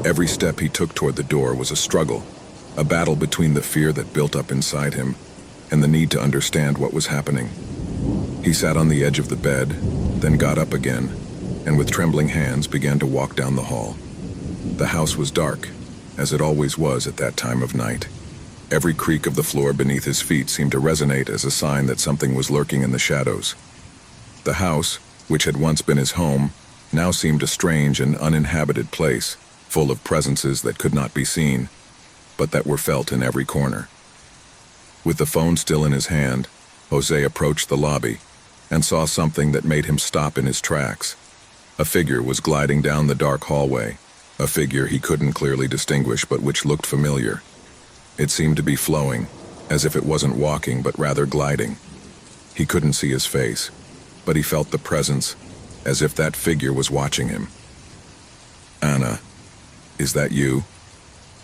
Every step he took toward the door was a struggle, a battle between the fear that built up inside him and the need to understand what was happening. He sat on the edge of the bed, then got up again, and with trembling hands began to walk down the hall. The house was dark, as it always was at that time of night. Every creak of the floor beneath his feet seemed to resonate as a sign that something was lurking in the shadows. The house, which had once been his home, now seemed a strange and uninhabited place, full of presences that could not be seen, but that were felt in every corner. With the phone still in his hand, Jose approached the lobby and saw something that made him stop in his tracks. A figure was gliding down the dark hallway, a figure he couldn't clearly distinguish but which looked familiar. It seemed to be flowing, as if it wasn't walking but rather gliding. He couldn't see his face, but he felt the presence, as if that figure was watching him. "Anna, is that you?"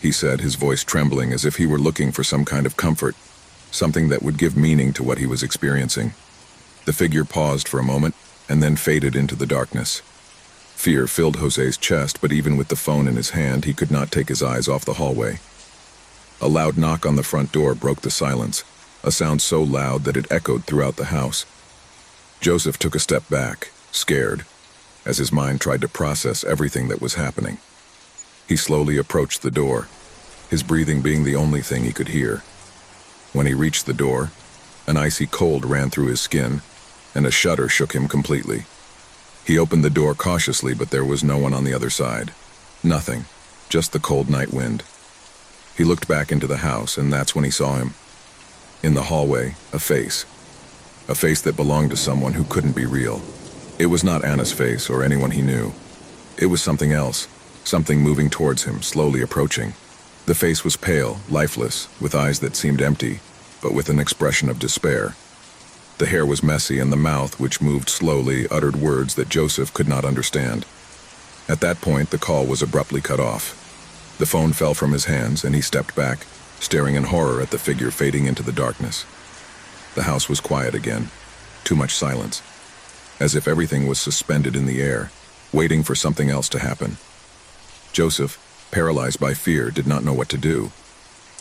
he said, his voice trembling as if he were looking for some kind of comfort, something that would give meaning to what he was experiencing. The figure paused for a moment and then faded into the darkness. Fear filled Jose's chest, but even with the phone in his hand, he could not take his eyes off the hallway. A loud knock on the front door broke the silence, a sound so loud that it echoed throughout the house. Joseph took a step back, scared, as his mind tried to process everything that was happening. He slowly approached the door, his breathing being the only thing he could hear. When he reached the door, an icy cold ran through his skin, and a shudder shook him completely. He opened the door cautiously, but there was no one on the other side. Nothing, just the cold night wind. He looked back into the house, and that's when he saw him. In the hallway, a face that belonged to someone who couldn't be real. It was not Anna's face or anyone he knew. It was something else, something moving towards him, slowly approaching. The face was pale, lifeless, with eyes that seemed empty, but with an expression of despair. The hair was messy, and the mouth, which moved slowly, uttered words that Joseph could not understand. At that point, the call was abruptly cut off. The phone fell from his hands, and he stepped back, staring in horror at the figure fading into the darkness. The house was quiet again, too much silence, as if everything was suspended in the air, waiting for something else to happen. Joseph, paralyzed by fear, did not know what to do.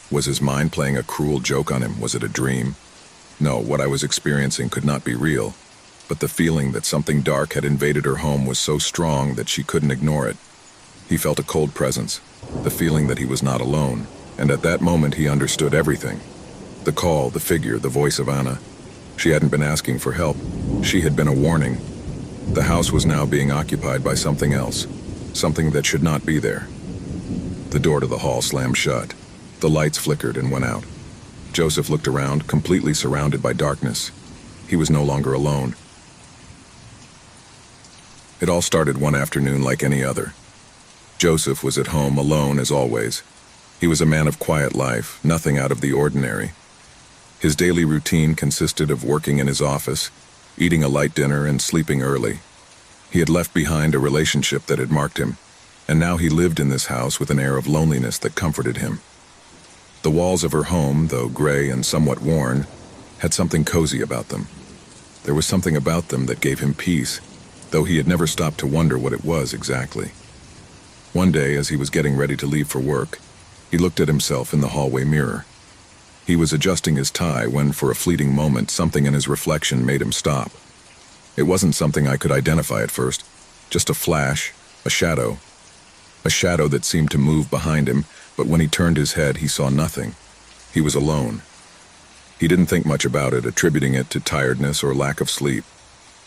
Was his mind playing a cruel joke on him? Was it a dream? No, what I was experiencing could not be real, but the feeling that something dark had invaded her home was so strong that she couldn't ignore it. He felt a cold presence, the feeling that he was not alone, and at that moment he understood everything. The call, the figure, the voice of Anna. She hadn't been asking for help. She had been a warning. The house was now being occupied by something else, something that should not be there. The door to the hall slammed shut. The lights flickered and went out. Joseph looked around, completely surrounded by darkness. He was no longer alone. It all started one afternoon like any other. Joseph was at home, alone as always. He was a man of quiet life, nothing out of the ordinary. His daily routine consisted of working in his office, eating a light dinner, and sleeping early. He had left behind a relationship that had marked him, and now he lived in this house with an air of loneliness that comforted him. The walls of her home, though gray and somewhat worn, had something cozy about them. There was something about them that gave him peace, though he had never stopped to wonder what it was exactly. One day, as he was getting ready to leave for work, he looked at himself in the hallway mirror. He was adjusting his tie when, for a fleeting moment, something in his reflection made him stop. It wasn't something I could identify at first, just a flash, a shadow that seemed to move behind him, but when he turned his head, he saw nothing. He was alone. He didn't think much about it, attributing it to tiredness or lack of sleep.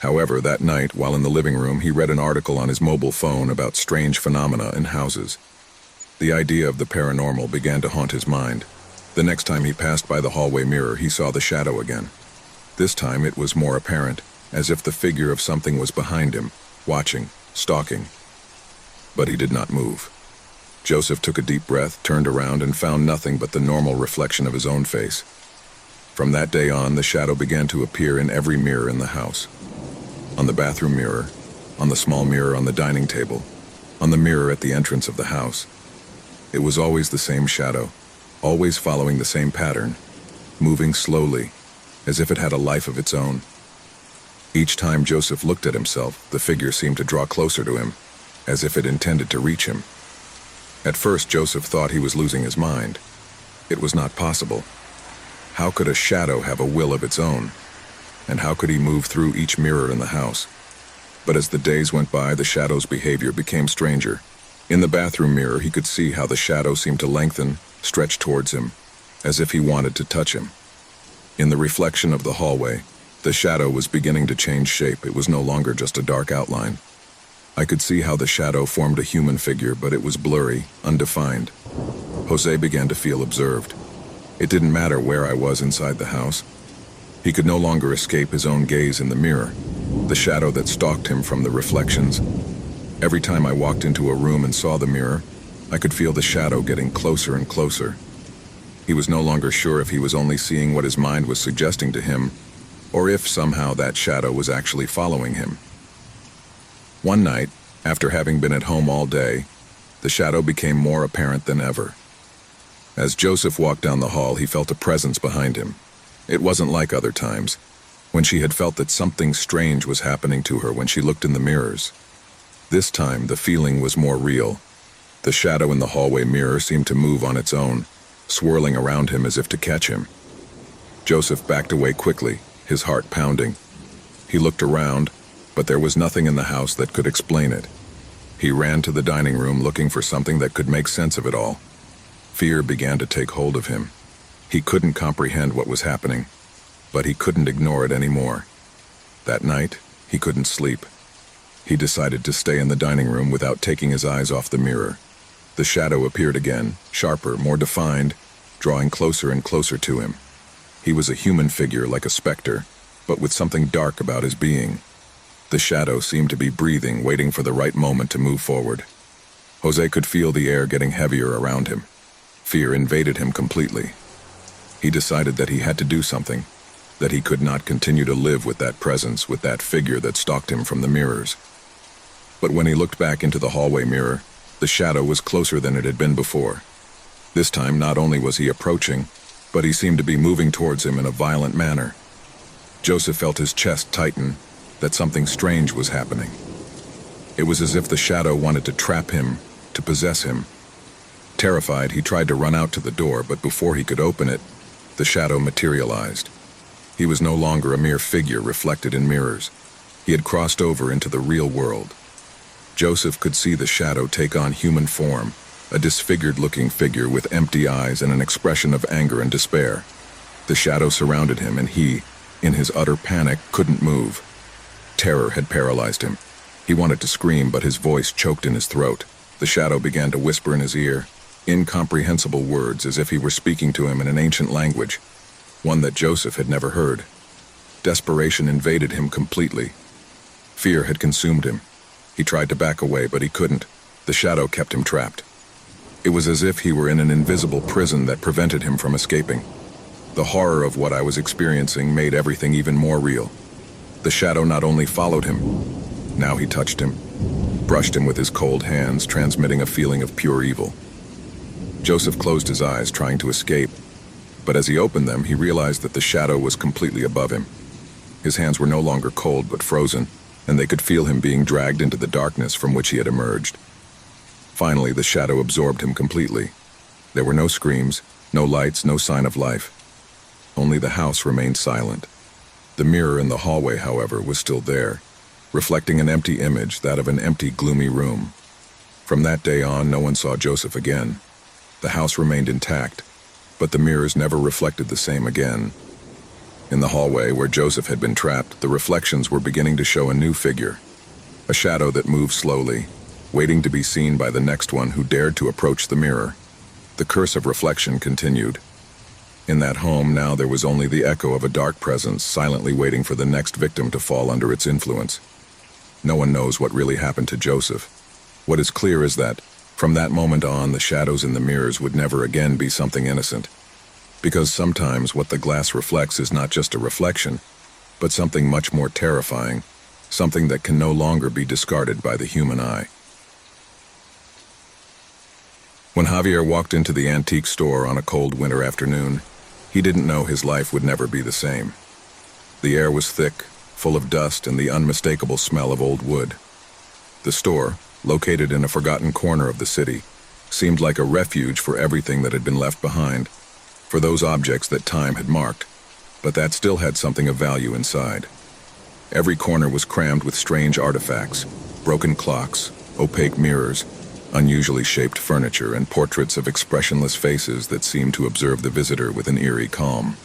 However, that night, while in the living room, he read an article on his mobile phone about strange phenomena in houses. The idea of the paranormal began to haunt his mind. The next time he passed by the hallway mirror, he saw the shadow again. This time it was more apparent, as if the figure of something was behind him, watching, stalking. But he did not move. Joseph took a deep breath, turned around, and found nothing but the normal reflection of his own face. From that day on, the shadow began to appear in every mirror in the house. On the bathroom mirror, on the small mirror on the dining table, on the mirror at the entrance of the house. It was always the same shadow, always following the same pattern, moving slowly, as if it had a life of its own. Each time Joseph looked at himself, the figure seemed to draw closer to him, as if it intended to reach him. At first, Joseph thought he was losing his mind. It was not possible. How could a shadow have a will of its own? And how could he move through each mirror in the house? But as the days went by, the shadow's behavior became stranger. In the bathroom mirror, he could see how the shadow seemed to lengthen, stretch towards him, as if he wanted to touch him. In the reflection of the hallway, the shadow was beginning to change shape. It was no longer just a dark outline. I could see how the shadow formed a human figure, but it was blurry, undefined. Jose began to feel observed. It didn't matter where I was inside the house. He could no longer escape his own gaze in the mirror, the shadow that stalked him from the reflections. Every time I walked into a room and saw the mirror, I could feel the shadow getting closer and closer. He was no longer sure if he was only seeing what his mind was suggesting to him, or if somehow that shadow was actually following him. One night, after having been at home all day, the shadow became more apparent than ever. As Joseph walked down the hall, he felt a presence behind him. It wasn't like other times, when she had felt that something strange was happening to her when she looked in the mirrors. This time, the feeling was more real. The shadow in the hallway mirror seemed to move on its own, swirling around him as if to catch him. Joseph backed away quickly, his heart pounding. He looked around, but there was nothing in the house that could explain it. He ran to the dining room looking for something that could make sense of it all. Fear began to take hold of him. He couldn't comprehend what was happening, but he couldn't ignore it anymore. That night, he couldn't sleep. He decided to stay in the dining room without taking his eyes off the mirror. The shadow appeared again, sharper, more defined, drawing closer and closer to him. He was a human figure like a specter, but with something dark about his being. The shadow seemed to be breathing, waiting for the right moment to move forward. Jose could feel the air getting heavier around him. Fear invaded him completely. He decided that he had to do something, that he could not continue to live with that presence, with that figure that stalked him from the mirrors. But when he looked back into the hallway mirror, the shadow was closer than it had been before. This time, not only was he approaching, but he seemed to be moving towards him in a violent manner. Joseph felt his chest tighten, that something strange was happening. It was as if the shadow wanted to trap him, to possess him. Terrified, he tried to run out to the door, but before he could open it, the shadow materialized. He was no longer a mere figure reflected in mirrors. He had crossed over into the real world. Joseph could see the shadow take on human form, a disfigured-looking figure with empty eyes and an expression of anger and despair. The shadow surrounded him, and he, in his utter panic, couldn't move. Terror had paralyzed him. He wanted to scream, but his voice choked in his throat. The shadow began to whisper in his ear, incomprehensible words as if he were speaking to him in an ancient language, one that Joseph had never heard. Desperation invaded him completely. Fear had consumed him. He tried to back away, but he couldn't. The shadow kept him trapped. It was as if he were in an invisible prison that prevented him from escaping. The horror of what I was experiencing made everything even more real. The shadow not only followed him, now he touched him, brushed him with his cold hands, transmitting a feeling of pure evil. Joseph closed his eyes, trying to escape, but as he opened them, he realized that the shadow was completely above him. His hands were no longer cold but frozen, and they could feel him being dragged into the darkness from which he had emerged. Finally, the shadow absorbed him completely. There were no screams, no lights, no sign of life. Only the house remained silent. The mirror in the hallway, however, was still there, reflecting an empty image, that of an empty, gloomy room. From that day on, no one saw Joseph again. The house remained intact, but the mirrors never reflected the same again. In the hallway where Joseph had been trapped, the reflections were beginning to show a new figure, a shadow that moved slowly, waiting to be seen by the next one who dared to approach the mirror. The curse of reflection continued. In that home now there was only the echo of a dark presence silently waiting for the next victim to fall under its influence. No one knows what really happened to Joseph. What is clear is that, from that moment on, the shadows in the mirrors would never again be something innocent. Because sometimes what the glass reflects is not just a reflection, but something much more terrifying, something that can no longer be discarded by the human eye. When Javier walked into the antique store on a cold winter afternoon, he didn't know his life would never be the same. The air was thick, full of dust and the unmistakable smell of old wood. The store, located in a forgotten corner of the city, seemed like a refuge for everything that had been left behind, for those objects that time had marked, but that still had something of value inside. Every corner was crammed with strange artifacts, broken clocks, opaque mirrors, unusually shaped furniture, and portraits of expressionless faces that seemed to observe the visitor with an eerie calm.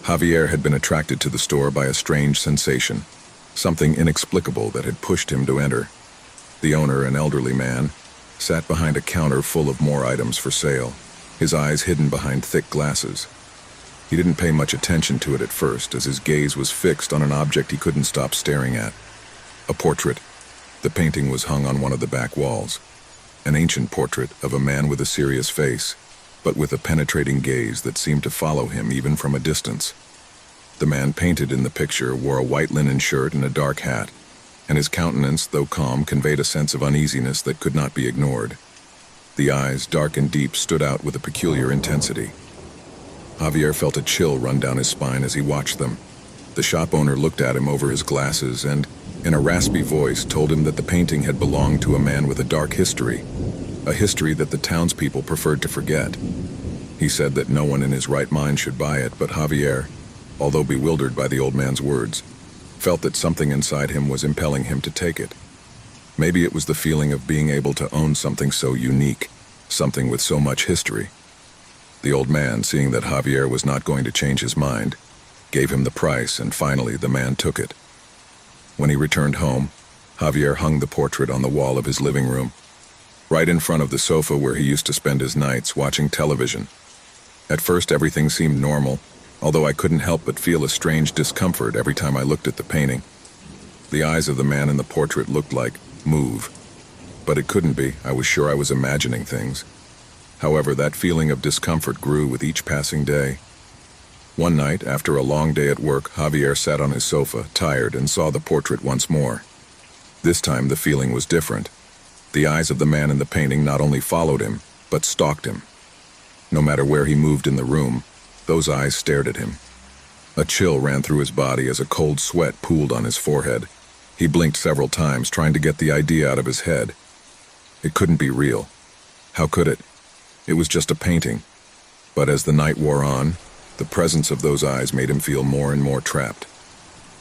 Javier had been attracted to the store by a strange sensation, something inexplicable that had pushed him to enter. The owner, an elderly man, sat behind a counter full of more items for sale, his eyes hidden behind thick glasses. He didn't pay much attention to it at first, as his gaze was fixed on an object he couldn't stop staring at. A portrait. The painting was hung on one of the back walls. An ancient portrait of a man with a serious face, but with a penetrating gaze that seemed to follow him even from a distance. The man painted in the picture wore a white linen shirt and a dark hat, and his countenance, though calm, conveyed a sense of uneasiness that could not be ignored. The eyes, dark and deep, stood out with a peculiar intensity. Javier felt a chill run down his spine as he watched them. The shop owner looked at him over his glasses and, in a raspy voice, told him that the painting had belonged to a man with a dark history, a history that the townspeople preferred to forget. He said that no one in his right mind should buy it, but Javier, although bewildered by the old man's words, felt that something inside him was impelling him to take it. Maybe it was the feeling of being able to own something so unique, something with so much history. The old man, seeing that Javier was not going to change his mind, gave him the price, and finally the man took it. When he returned home, Javier hung the portrait on the wall of his living room, right in front of the sofa where he used to spend his nights watching television. At first everything seemed normal, although I couldn't help but feel a strange discomfort every time I looked at the painting. The eyes of the man in the portrait looked like move, but it couldn't be. I was sure I was imagining things. However, that feeling of discomfort grew with each passing day. One night, after a long day at work, Javier sat on his sofa, tired, and saw the portrait once more. This time the feeling was different. The eyes of the man in the painting not only followed him, but stalked him. No matter where he moved in the room, those eyes stared at him. A chill ran through his body as a cold sweat pooled on his forehead. He blinked several times, trying to get the idea out of his head. It couldn't be real. How could it? It was just a painting. But as the night wore on, the presence of those eyes made him feel more and more trapped.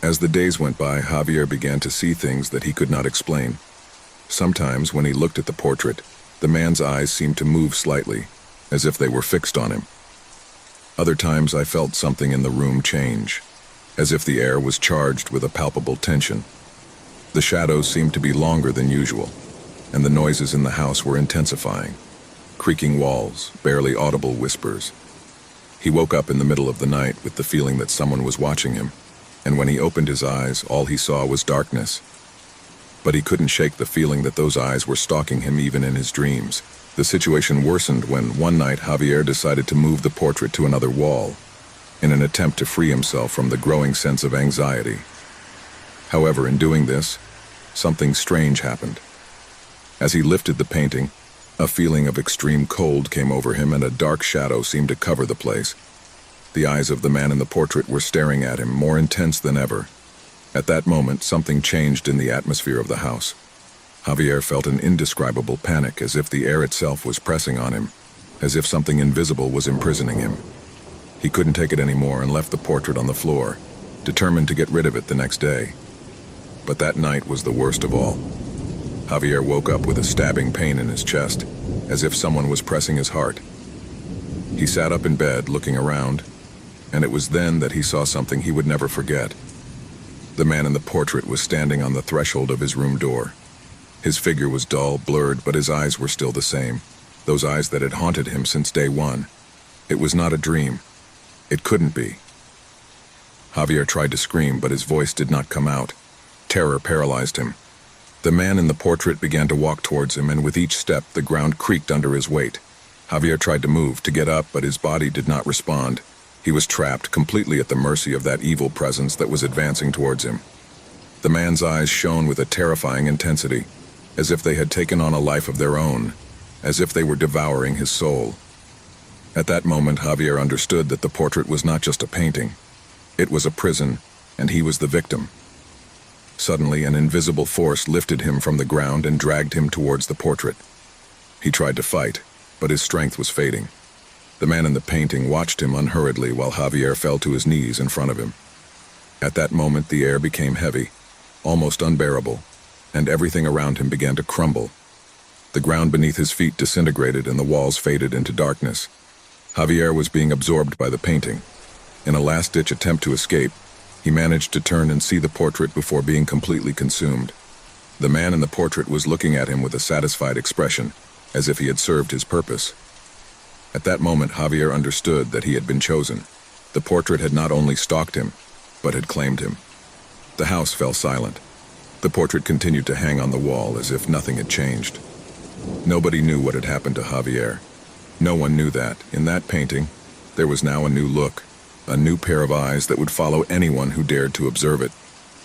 As the days went by, Javier began to see things that he could not explain. Sometimes, when he looked at the portrait, the man's eyes seemed to move slightly, as if they were fixed on him. Other times I felt something in the room change, as if the air was charged with a palpable tension. The shadows seemed to be longer than usual, and the noises in the house were intensifying. Creaking walls, barely audible whispers. He woke up in the middle of the night with the feeling that someone was watching him, and when he opened his eyes, all he saw was darkness. But he couldn't shake the feeling that those eyes were stalking him even in his dreams. The situation worsened when, one night, Javier decided to move the portrait to another wall, in an attempt to free himself from the growing sense of anxiety. However, in doing this, something strange happened. As he lifted the painting, a feeling of extreme cold came over him and a dark shadow seemed to cover the place. The eyes of the man in the portrait were staring at him, more intense than ever. At that moment, something changed in the atmosphere of the house. Javier felt an indescribable panic, as if the air itself was pressing on him, as if something invisible was imprisoning him. He couldn't take it anymore and left the portrait on the floor, determined to get rid of it the next day. But that night was the worst of all. Javier woke up with a stabbing pain in his chest, as if someone was pressing his heart. He sat up in bed, looking around. and it was then that he saw something he would never forget. The man in the portrait was standing on the threshold of his room door. His figure was dull, blurred, but his eyes were still the same, those eyes that had haunted him since day one. It was not a dream. It couldn't be. Javier tried to scream, but his voice did not come out. Terror paralyzed him. The man in the portrait began to walk towards him, and with each step, the ground creaked under his weight. Javier tried to move, to get up, but his body did not respond. He was trapped, completely at the mercy of that evil presence that was advancing towards him. The man's eyes shone with a terrifying intensity, as if they had taken on a life of their own, as if they were devouring his soul. At that moment, Javier understood that the portrait was not just a painting. It was a prison, and he was the victim. Suddenly, an invisible force lifted him from the ground and dragged him towards the portrait. He tried to fight, but his strength was fading. The man in the painting watched him unhurriedly while Javier fell to his knees in front of him. At that moment, the air became heavy, almost unbearable, and everything around him began to crumble. The ground beneath his feet disintegrated and the walls faded into darkness. Javier was being absorbed by the painting. In a last-ditch attempt to escape, he managed to turn and see the portrait before being completely consumed. The man in the portrait was looking at him with a satisfied expression, as if he had served his purpose. At that moment, Javier understood that he had been chosen. The portrait had not only stalked him, but had claimed him. The house fell silent. The portrait continued to hang on the wall as if nothing had changed. Nobody knew what had happened to Javier. No one knew that, in that painting, there was now a new look, a new pair of eyes that would follow anyone who dared to observe it,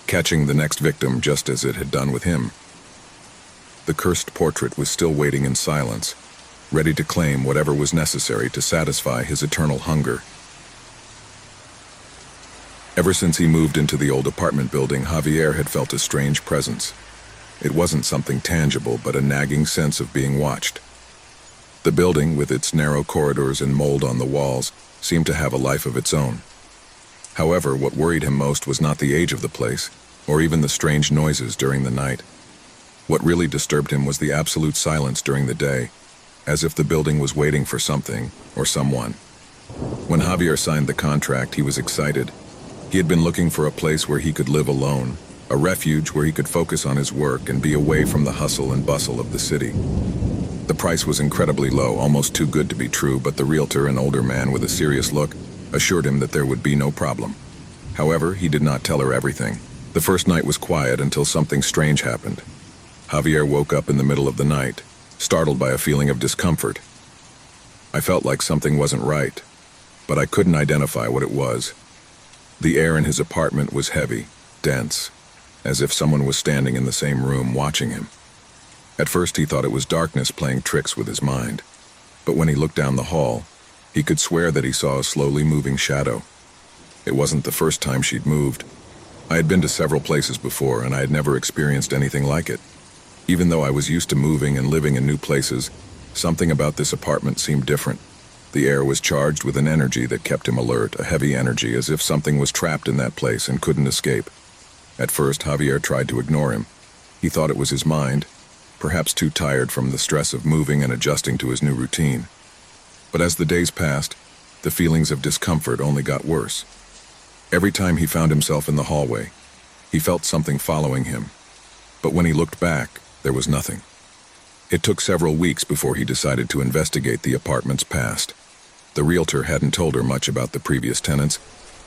catching the next victim just as it had done with him. The cursed portrait was still waiting in silence, ready to claim whatever was necessary to satisfy his eternal hunger. Ever since he moved into the old apartment building, Javier had felt a strange presence. It wasn't something tangible, but a nagging sense of being watched. The building, with its narrow corridors and mold on the walls, seemed to have a life of its own. However, what worried him most was not the age of the place, or even the strange noises during the night. What really disturbed him was the absolute silence during the day, as if the building was waiting for something or someone. When Javier signed the contract, he was excited. He had been looking for a place where he could live alone, a refuge where he could focus on his work and be away from the hustle and bustle of the city. The price was incredibly low, almost too good to be true, but the realtor, an older man with a serious look, assured him that there would be no problem. However, he did not tell her everything. The first night was quiet until something strange happened. Javier woke up in the middle of the night, startled by a feeling of discomfort. I felt like something wasn't right, but I couldn't identify what it was. The air in his apartment was heavy, dense, as if someone was standing in the same room watching him. At first he thought it was darkness playing tricks with his mind, but when he looked down the hall, he could swear that he saw a slowly moving shadow. It wasn't the first time she'd moved. I had been to several places before, and I had never experienced anything like it. Even though I was used to moving and living in new places, something about this apartment seemed different. The air was charged with an energy that kept him alert, a heavy energy, as if something was trapped in that place and couldn't escape. At first, Javier tried to ignore him. He thought it was his mind, perhaps too tired from the stress of moving and adjusting to his new routine. But as the days passed, the feelings of discomfort only got worse. Every time he found himself in the hallway, he felt something following him. But when he looked back, there was nothing. It took several weeks before he decided to investigate the apartment's past. The realtor hadn't told her much about the previous tenants,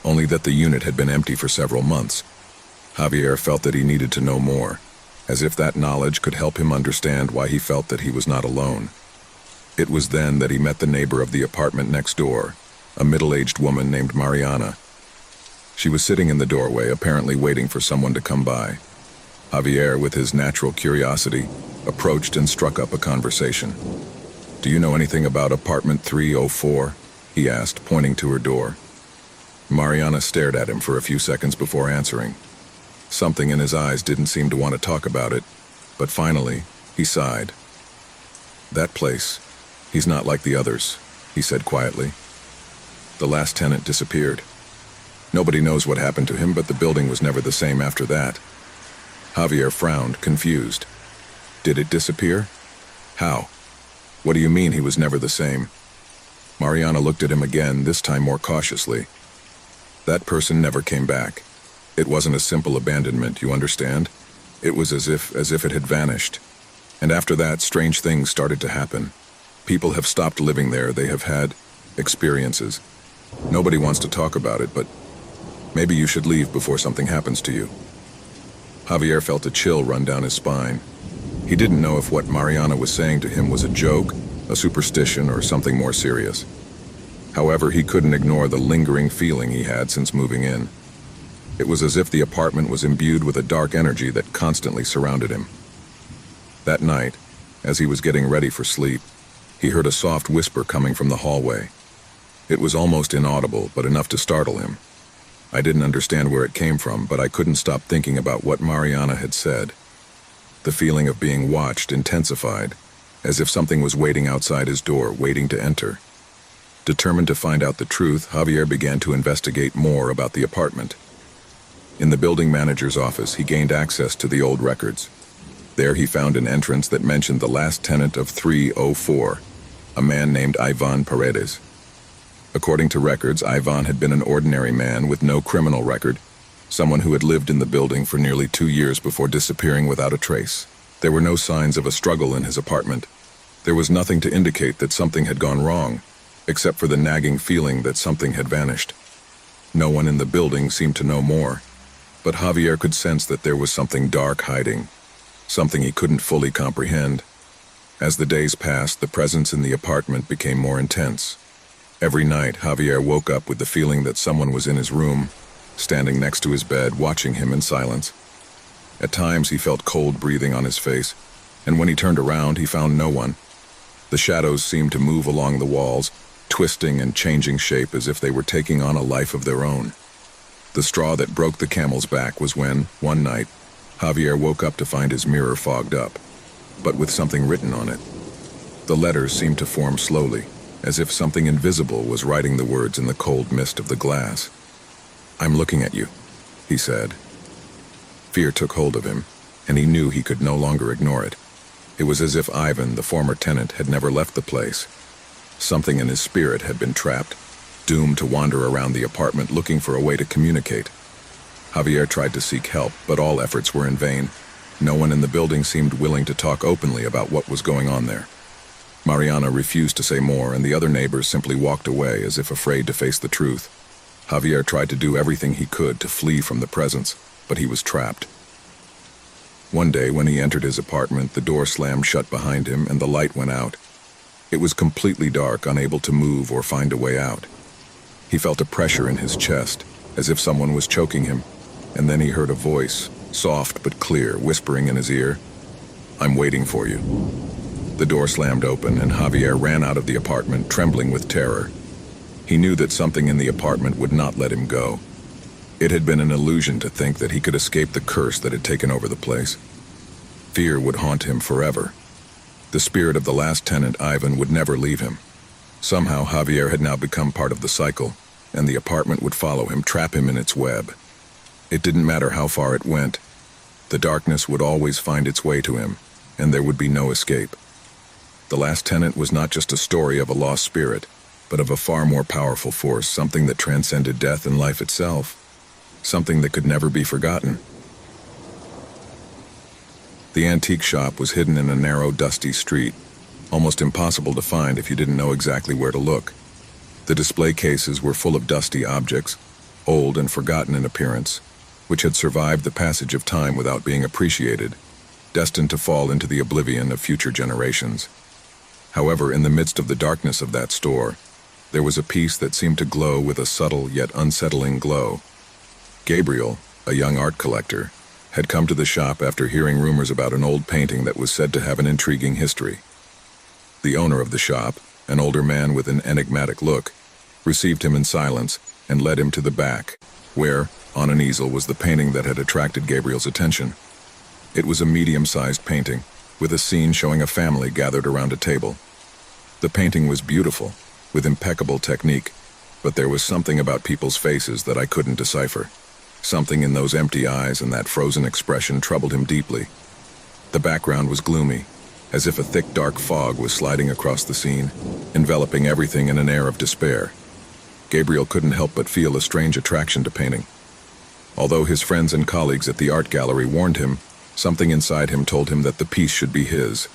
only that the unit had been empty for several months. Javier felt that he needed to know more, as if that knowledge could help him understand why he felt that he was not alone. It was then that he met the neighbor of the apartment next door, a middle-aged woman named Mariana. She was sitting in the doorway, apparently waiting for someone to come by. Javier, with his natural curiosity, approached and struck up a conversation. "Do you know anything about apartment 304?" he asked, pointing to her door. Mariana stared at him for a few seconds before answering. Something in his eyes didn't seem to want to talk about it, but finally, he sighed. "That place, he's not like the others," he said quietly. "The last tenant disappeared. Nobody knows what happened to him, but the building was never the same after that." Javier frowned, confused. "Did it disappear? How? What do you mean he was never the same?" Mariana looked at him again, this time more cautiously. That person never came back. It wasn't a simple abandonment, you understand? It was as if it had vanished. And after that, strange things started to happen. People have stopped living there. They have had experiences. Nobody wants to talk about it, but maybe you should leave before something happens to you. Javier felt a chill run down his spine. He didn't know if what Mariana was saying to him was a joke, a superstition, or something more serious. However, he couldn't ignore the lingering feeling he had since moving in. It was as if the apartment was imbued with a dark energy that constantly surrounded him. That night, as he was getting ready for sleep, he heard a soft whisper coming from the hallway. It was almost inaudible, but enough to startle him. I didn't understand where it came from, but I couldn't stop thinking about what Mariana had said. The feeling of being watched intensified, as if something was waiting outside his door, waiting to enter. Determined to find out the truth, Javier began to investigate more about the apartment. In the building manager's office, he gained access to the old records. There he found an entrance that mentioned the last tenant of 304, a man named Ivan Paredes. According to records, Ivan had been an ordinary man with no criminal record, someone who had lived in the building for nearly 2 years before disappearing without a trace. There were no signs of a struggle in his apartment. There was nothing to indicate that something had gone wrong, except for the nagging feeling that something had vanished. No one in the building seemed to know more, but Javier could sense that there was something dark hiding, something he couldn't fully comprehend. As the days passed, the presence in the apartment became more intense. Every night, Javier woke up with the feeling that someone was in his room, standing next to his bed, watching him in silence. At times, he felt cold breathing on his face, and when he turned around, he found no one. The shadows seemed to move along the walls, twisting and changing shape as if they were taking on a life of their own. The straw that broke the camel's back was when, one night, Javier woke up to find his mirror fogged up, but with something written on it. The letters seemed to form slowly, as if something invisible was writing the words in the cold mist of the glass. "I'm looking at you," he said. Fear took hold of him, and he knew he could no longer ignore it. It was as if Ivan, the former tenant, had never left the place. Something in his spirit had been trapped, doomed to wander around the apartment looking for a way to communicate. Javier tried to seek help, but all efforts were in vain. No one in the building seemed willing to talk openly about what was going on there. Mariana refused to say more, and the other neighbors simply walked away as if afraid to face the truth. Javier tried to do everything he could to flee from the presence, but he was trapped. One day, when he entered his apartment, the door slammed shut behind him and the light went out. It was completely dark, unable to move or find a way out. He felt a pressure in his chest, as if someone was choking him, and then he heard a voice, soft but clear, whispering in his ear, "I'm waiting for you." The door slammed open, and Javier ran out of the apartment, trembling with terror. He knew that something in the apartment would not let him go. It had been an illusion to think that he could escape the curse that had taken over the place. Fear would haunt him forever. The spirit of the last tenant, Ivan, would never leave him. Somehow, Javier had now become part of the cycle, and the apartment would follow him, trap him in its web. It didn't matter how far it went. The darkness would always find its way to him, and there would be no escape. The last tenant was not just a story of a lost spirit, but of a far more powerful force, something that transcended death and life itself, something that could never be forgotten. The antique shop was hidden in a narrow, dusty street, almost impossible to find if you didn't know exactly where to look. The display cases were full of dusty objects, old and forgotten in appearance, which had survived the passage of time without being appreciated, destined to fall into the oblivion of future generations. However, in the midst of the darkness of that store, there was a piece that seemed to glow with a subtle yet unsettling glow. Gabriel, a young art collector, had come to the shop after hearing rumors about an old painting that was said to have an intriguing history. The owner of the shop, an older man with an enigmatic look, received him in silence and led him to the back, where, on an easel, was the painting that had attracted Gabriel's attention. It was a medium-sized painting, with a scene showing a family gathered around a table. The painting was beautiful, with impeccable technique, but there was something about people's faces that I couldn't decipher. Something in those empty eyes and that frozen expression troubled him deeply. The background was gloomy, as if a thick dark fog was sliding across the scene, enveloping everything in an air of despair. Gabriel couldn't help but feel a strange attraction to painting. Although his friends and colleagues at the art gallery warned him, something inside him told him that the piece should be his.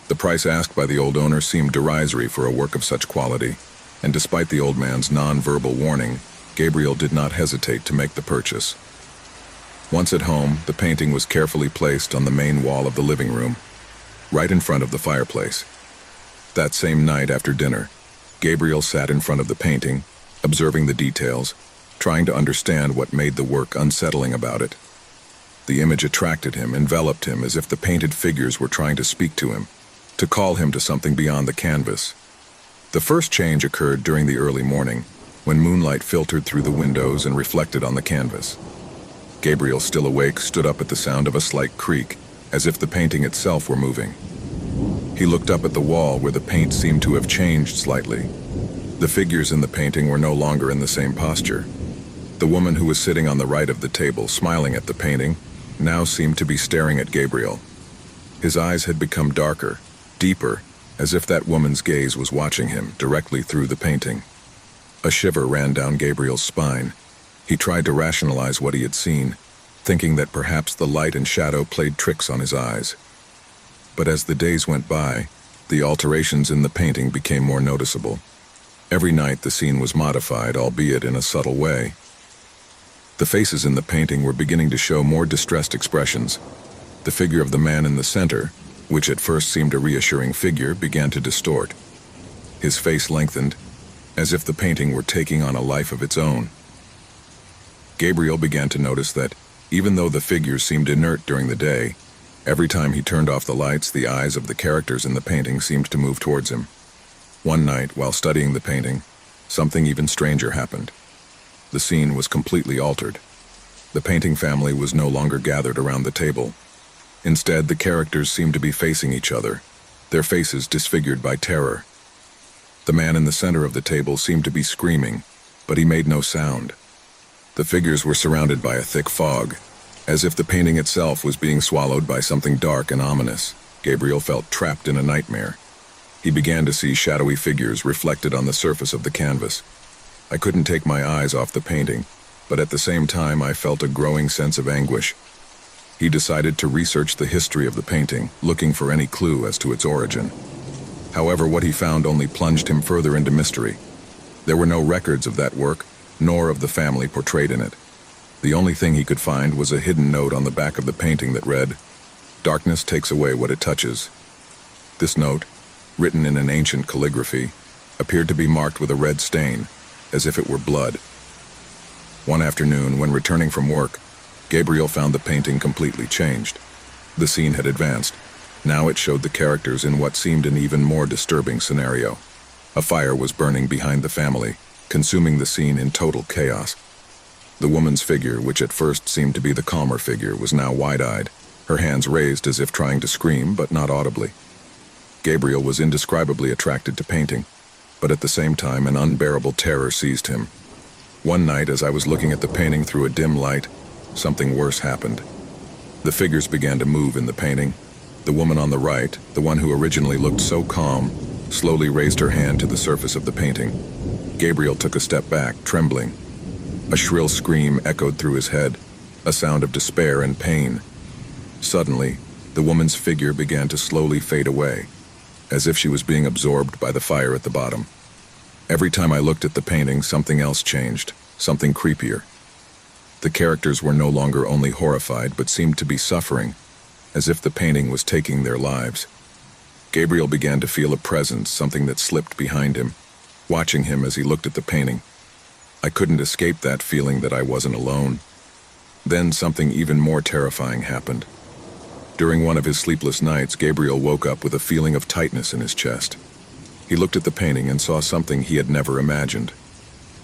The price asked by the old owner seemed derisory for a work of such quality, and despite the old man's non-verbal warning, Gabriel did not hesitate to make the purchase. Once at home, the painting was carefully placed on the main wall of the living room, right in front of the fireplace. That same night after dinner, Gabriel sat in front of the painting, observing the details, trying to understand what made the work unsettling about it. The image attracted him, enveloped him as if the painted figures were trying to speak to him, to call him to something beyond the canvas. The first change occurred during the early morning, when moonlight filtered through the windows and reflected on the canvas. Gabriel, still awake, stood up at the sound of a slight creak, as if the painting itself were moving. He looked up at the wall where the paint seemed to have changed slightly. The figures in the painting were no longer in the same posture. The woman who was sitting on the right of the table, smiling at the painting, now seemed to be staring at Gabriel. His eyes had become darker, deeper, as if that woman's gaze was watching him directly through the painting. A shiver ran down Gabriel's spine. He tried to rationalize what he had seen, thinking that perhaps the light and shadow played tricks on his eyes. But as the days went by, the alterations in the painting became more noticeable. Every night the scene was modified, albeit in a subtle way. The faces in the painting were beginning to show more distressed expressions. The figure of the man in the center, which at first seemed a reassuring figure, began to distort. His face lengthened, as if the painting were taking on a life of its own. Gabriel began to notice that, even though the figures seemed inert during the day, every time he turned off the lights, the eyes of the characters in the painting seemed to move towards him. One night, while studying the painting, something even stranger happened. The scene was completely altered. The painting family was no longer gathered around the table. Instead, the characters seemed to be facing each other, their faces disfigured by terror. The man in the center of the table seemed to be screaming, but he made no sound. The figures were surrounded by a thick fog, as if the painting itself was being swallowed by something dark and ominous. Gabriel felt trapped in a nightmare. He began to see shadowy figures reflected on the surface of the canvas. I couldn't take my eyes off the painting, but at the same time I felt a growing sense of anguish. He decided to research the history of the painting, looking for any clue as to its origin. However, what he found only plunged him further into mystery. There were no records of that work, nor of the family portrayed in it. The only thing he could find was a hidden note on the back of the painting that read, "Darkness takes away what it touches." This note, written in an ancient calligraphy, appeared to be marked with a red stain, as if it were blood. One afternoon, when returning from work, Gabriel found the painting completely changed. The scene had advanced. Now it showed the characters in what seemed an even more disturbing scenario. A fire was burning behind the family, consuming the scene in total chaos. The woman's figure, which at first seemed to be the calmer figure, was now wide-eyed, her hands raised as if trying to scream, but not audibly. Gabriel was indescribably attracted to painting, but at the same time an unbearable terror seized him. One night, as I was looking at the painting through a dim light, something worse happened. The figures began to move in the painting. The woman on the right, the one who originally looked so calm, slowly raised her hand to the surface of the painting. Gabriel took a step back, trembling. A shrill scream echoed through his head, a sound of despair and pain. Suddenly, the woman's figure began to slowly fade away, as if she was being absorbed by the fire at the bottom. Every time I looked at the painting, something else changed, something creepier. The characters were no longer only horrified, but seemed to be suffering, as if the painting was taking their lives. Gabriel began to feel a presence, something that slipped behind him, watching him as he looked at the painting. I couldn't escape that feeling that I wasn't alone. Then something even more terrifying happened. During one of his sleepless nights, Gabriel woke up with a feeling of tightness in his chest. He looked at the painting and saw something he had never imagined.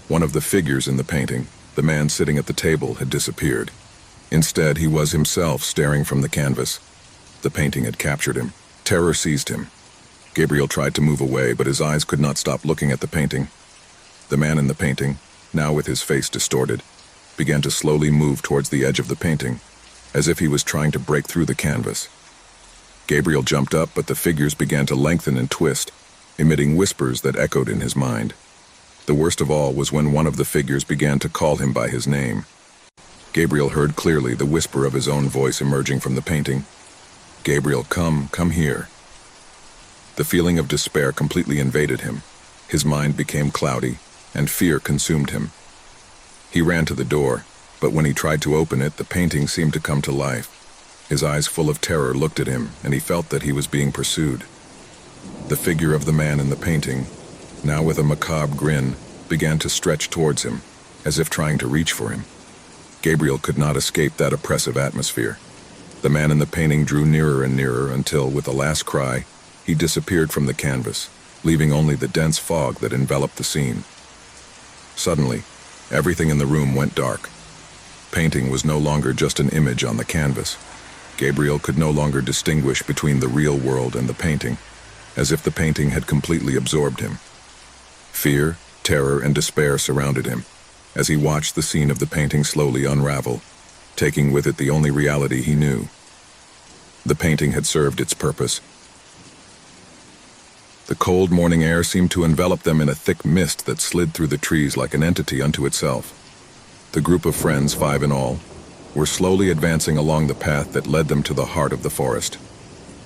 One of the figures in the painting, the man sitting at the table, had disappeared. Instead, he was himself staring from the canvas. The painting had captured him. Terror seized him. Gabriel tried to move away, but his eyes could not stop looking at the painting. The man in the painting, now with his face distorted, began to slowly move towards the edge of the painting, as if he was trying to break through the canvas. Gabriel jumped up, but the figures began to lengthen and twist, emitting whispers that echoed in his mind. The worst of all was when one of the figures began to call him by his name. Gabriel heard clearly the whisper of his own voice emerging from the painting. "Gabriel, come here." The feeling of despair completely invaded him. His mind became cloudy, and fear consumed him. He ran to the door, but when he tried to open it, the painting seemed to come to life. His eyes full of terror looked at him, and he felt that he was being pursued. The figure of the man in the painting, now with a macabre grin, began to stretch towards him, as if trying to reach for him. Gabriel could not escape that oppressive atmosphere. The man in the painting drew nearer and nearer until, with a last cry, he disappeared from the canvas, leaving only the dense fog that enveloped the scene. Suddenly, everything in the room went dark. Painting was no longer just an image on the canvas. Gabriel could no longer distinguish between the real world and the painting, as if the painting had completely absorbed him. Fear, terror, and despair surrounded him, as he watched the scene of the painting slowly unravel, taking with it the only reality he knew. The painting had served its purpose. The cold morning air seemed to envelop them in a thick mist that slid through the trees like an entity unto itself. The group of friends, 5 in all, were slowly advancing along the path that led them to the heart of the forest.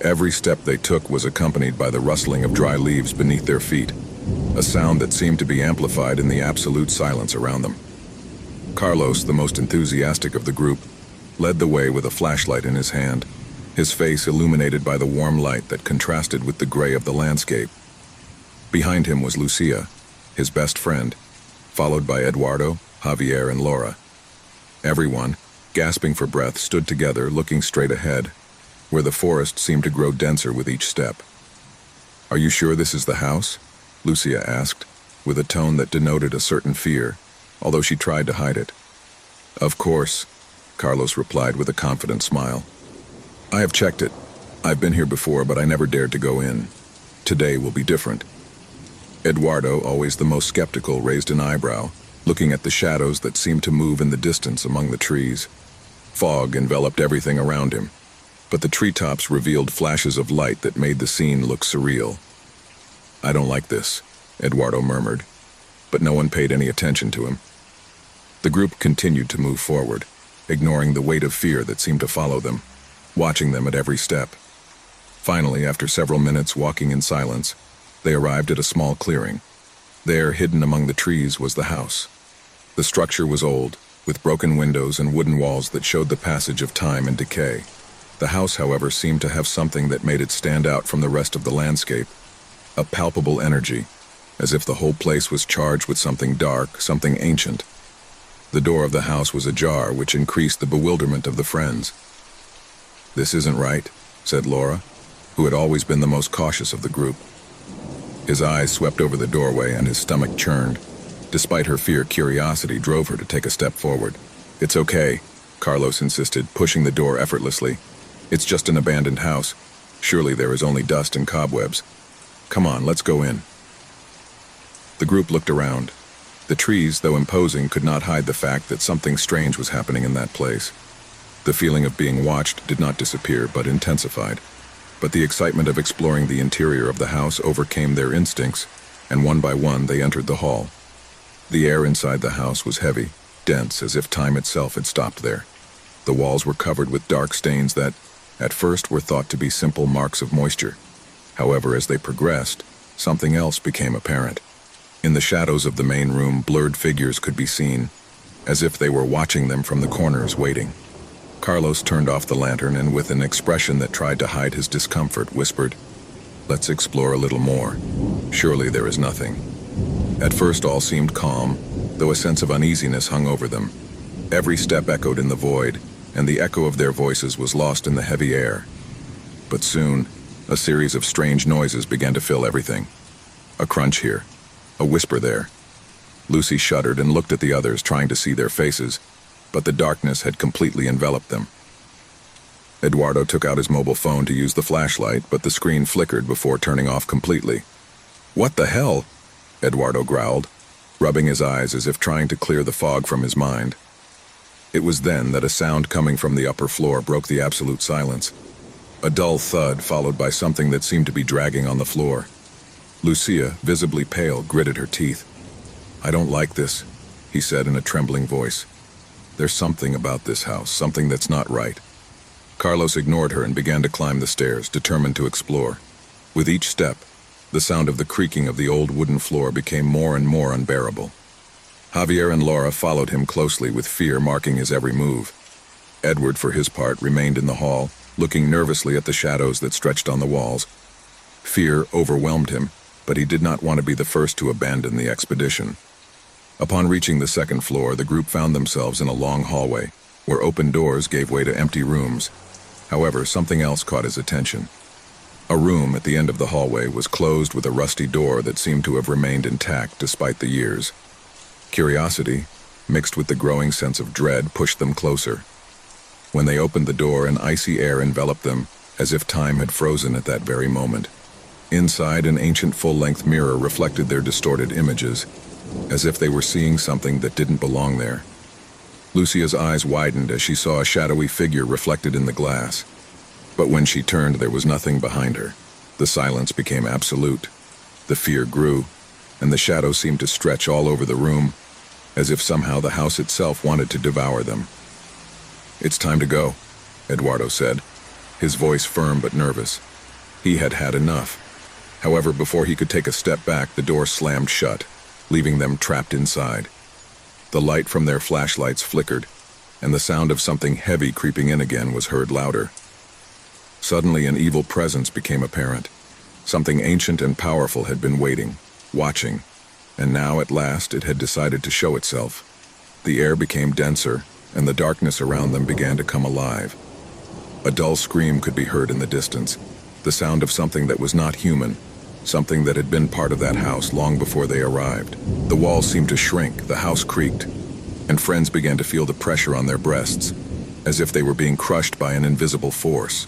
Every step they took was accompanied by the rustling of dry leaves beneath their feet, a sound that seemed to be amplified in the absolute silence around them. Carlos, the most enthusiastic of the group, led the way with a flashlight in his hand, his face illuminated by the warm light that contrasted with the gray of the landscape. Behind him was Lucia, his best friend, followed by Eduardo, Javier, and Laura. Everyone, gasping for breath, stood together, looking straight ahead, where the forest seemed to grow denser with each step. "Are you sure this is the house?" Lucia asked, with a tone that denoted a certain fear, although she tried to hide it. "Of course," Carlos replied with a confident smile. "I have checked it. I've been here before, but I never dared to go in. Today will be different." Eduardo, always the most skeptical, raised an eyebrow, looking at the shadows that seemed to move in the distance among the trees. Fog enveloped everything around him, but the treetops revealed flashes of light that made the scene look surreal. "I don't like this," Eduardo murmured, but no one paid any attention to him. The group continued to move forward, ignoring the weight of fear that seemed to follow them, watching them at every step. Finally, after several minutes walking in silence, they arrived at a small clearing. There, hidden among the trees, was the house. The structure was old, with broken windows and wooden walls that showed the passage of time and decay. The house, however, seemed to have something that made it stand out from the rest of the landscape, a palpable energy, as if the whole place was charged with something dark, something ancient. The door of the house was ajar, which increased the bewilderment of the friends. "This isn't right," said Laura, who had always been the most cautious of the group. His eyes swept over the doorway and his stomach churned. Despite her fear, curiosity drove her to take a step forward. "It's okay," Carlos insisted, pushing the door effortlessly. "It's just an abandoned house. Surely there is only dust and cobwebs. Come on, let's go in." The group looked around. The trees, though imposing, could not hide the fact that something strange was happening in that place. The feeling of being watched did not disappear, but intensified. But the excitement of exploring the interior of the house overcame their instincts, and one by one they entered the hall. The air inside the house was heavy, dense, as if time itself had stopped there. The walls were covered with dark stains that, at first, were thought to be simple marks of moisture. However, as they progressed, something else became apparent. In the shadows of the main room, blurred figures could be seen, as if they were watching them from the corners, waiting. Carlos turned off the lantern and, with an expression that tried to hide his discomfort, whispered, "Let's explore a little more. Surely there is nothing." At first all seemed calm, though a sense of uneasiness hung over them. Every step echoed in the void, and the echo of their voices was lost in the heavy air. But soon, a series of strange noises began to fill everything. A crunch here, a whisper there. Lucy shuddered and looked at the others, trying to see their faces, but the darkness had completely enveloped them. Eduardo took out his mobile phone to use the flashlight, but the screen flickered before turning off completely. "What the hell?" Eduardo growled, rubbing his eyes as if trying to clear the fog from his mind. It was then that a sound coming from the upper floor broke the absolute silence. A dull thud followed by something that seemed to be dragging on the floor. Lucia, visibly pale, gritted her teeth. "I don't like this," he said in a trembling voice. "There's something about this house, something that's not right." Carlos ignored her and began to climb the stairs, determined to explore. With each step, the sound of the creaking of the old wooden floor became more and more unbearable. Javier and Laura followed him closely, with fear marking his every move. Edward, for his part, remained in the hall, looking nervously at the shadows that stretched on the walls. Fear overwhelmed him, but he did not want to be the first to abandon the expedition. Upon reaching the second floor, the group found themselves in a long hallway, where open doors gave way to empty rooms. However, something else caught his attention. A room at the end of the hallway was closed with a rusty door that seemed to have remained intact despite the years. Curiosity, mixed with the growing sense of dread, pushed them closer. When they opened the door, an icy air enveloped them, as if time had frozen at that very moment. Inside, an ancient full-length mirror reflected their distorted images, as if they were seeing something that didn't belong there. Lucia's eyes widened as she saw a shadowy figure reflected in the glass. But when she turned, there was nothing behind her. The silence became absolute. The fear grew, and the shadow seemed to stretch all over the room, as if somehow the house itself wanted to devour them. "It's time to go," Eduardo said, his voice firm but nervous. He had had enough. However, before he could take a step back, the door slammed shut, leaving them trapped inside. The light from their flashlights flickered, and the sound of something heavy creeping in again was heard louder. Suddenly, an evil presence became apparent. Something ancient and powerful had been waiting, watching, and now at last it had decided to show itself. The air became denser, and the darkness around them began to come alive. A dull scream could be heard in the distance, the sound of something that was not human, something that had been part of that house long before they arrived. The walls seemed to shrink, the house creaked, and friends began to feel the pressure on their breasts, as if they were being crushed by an invisible force.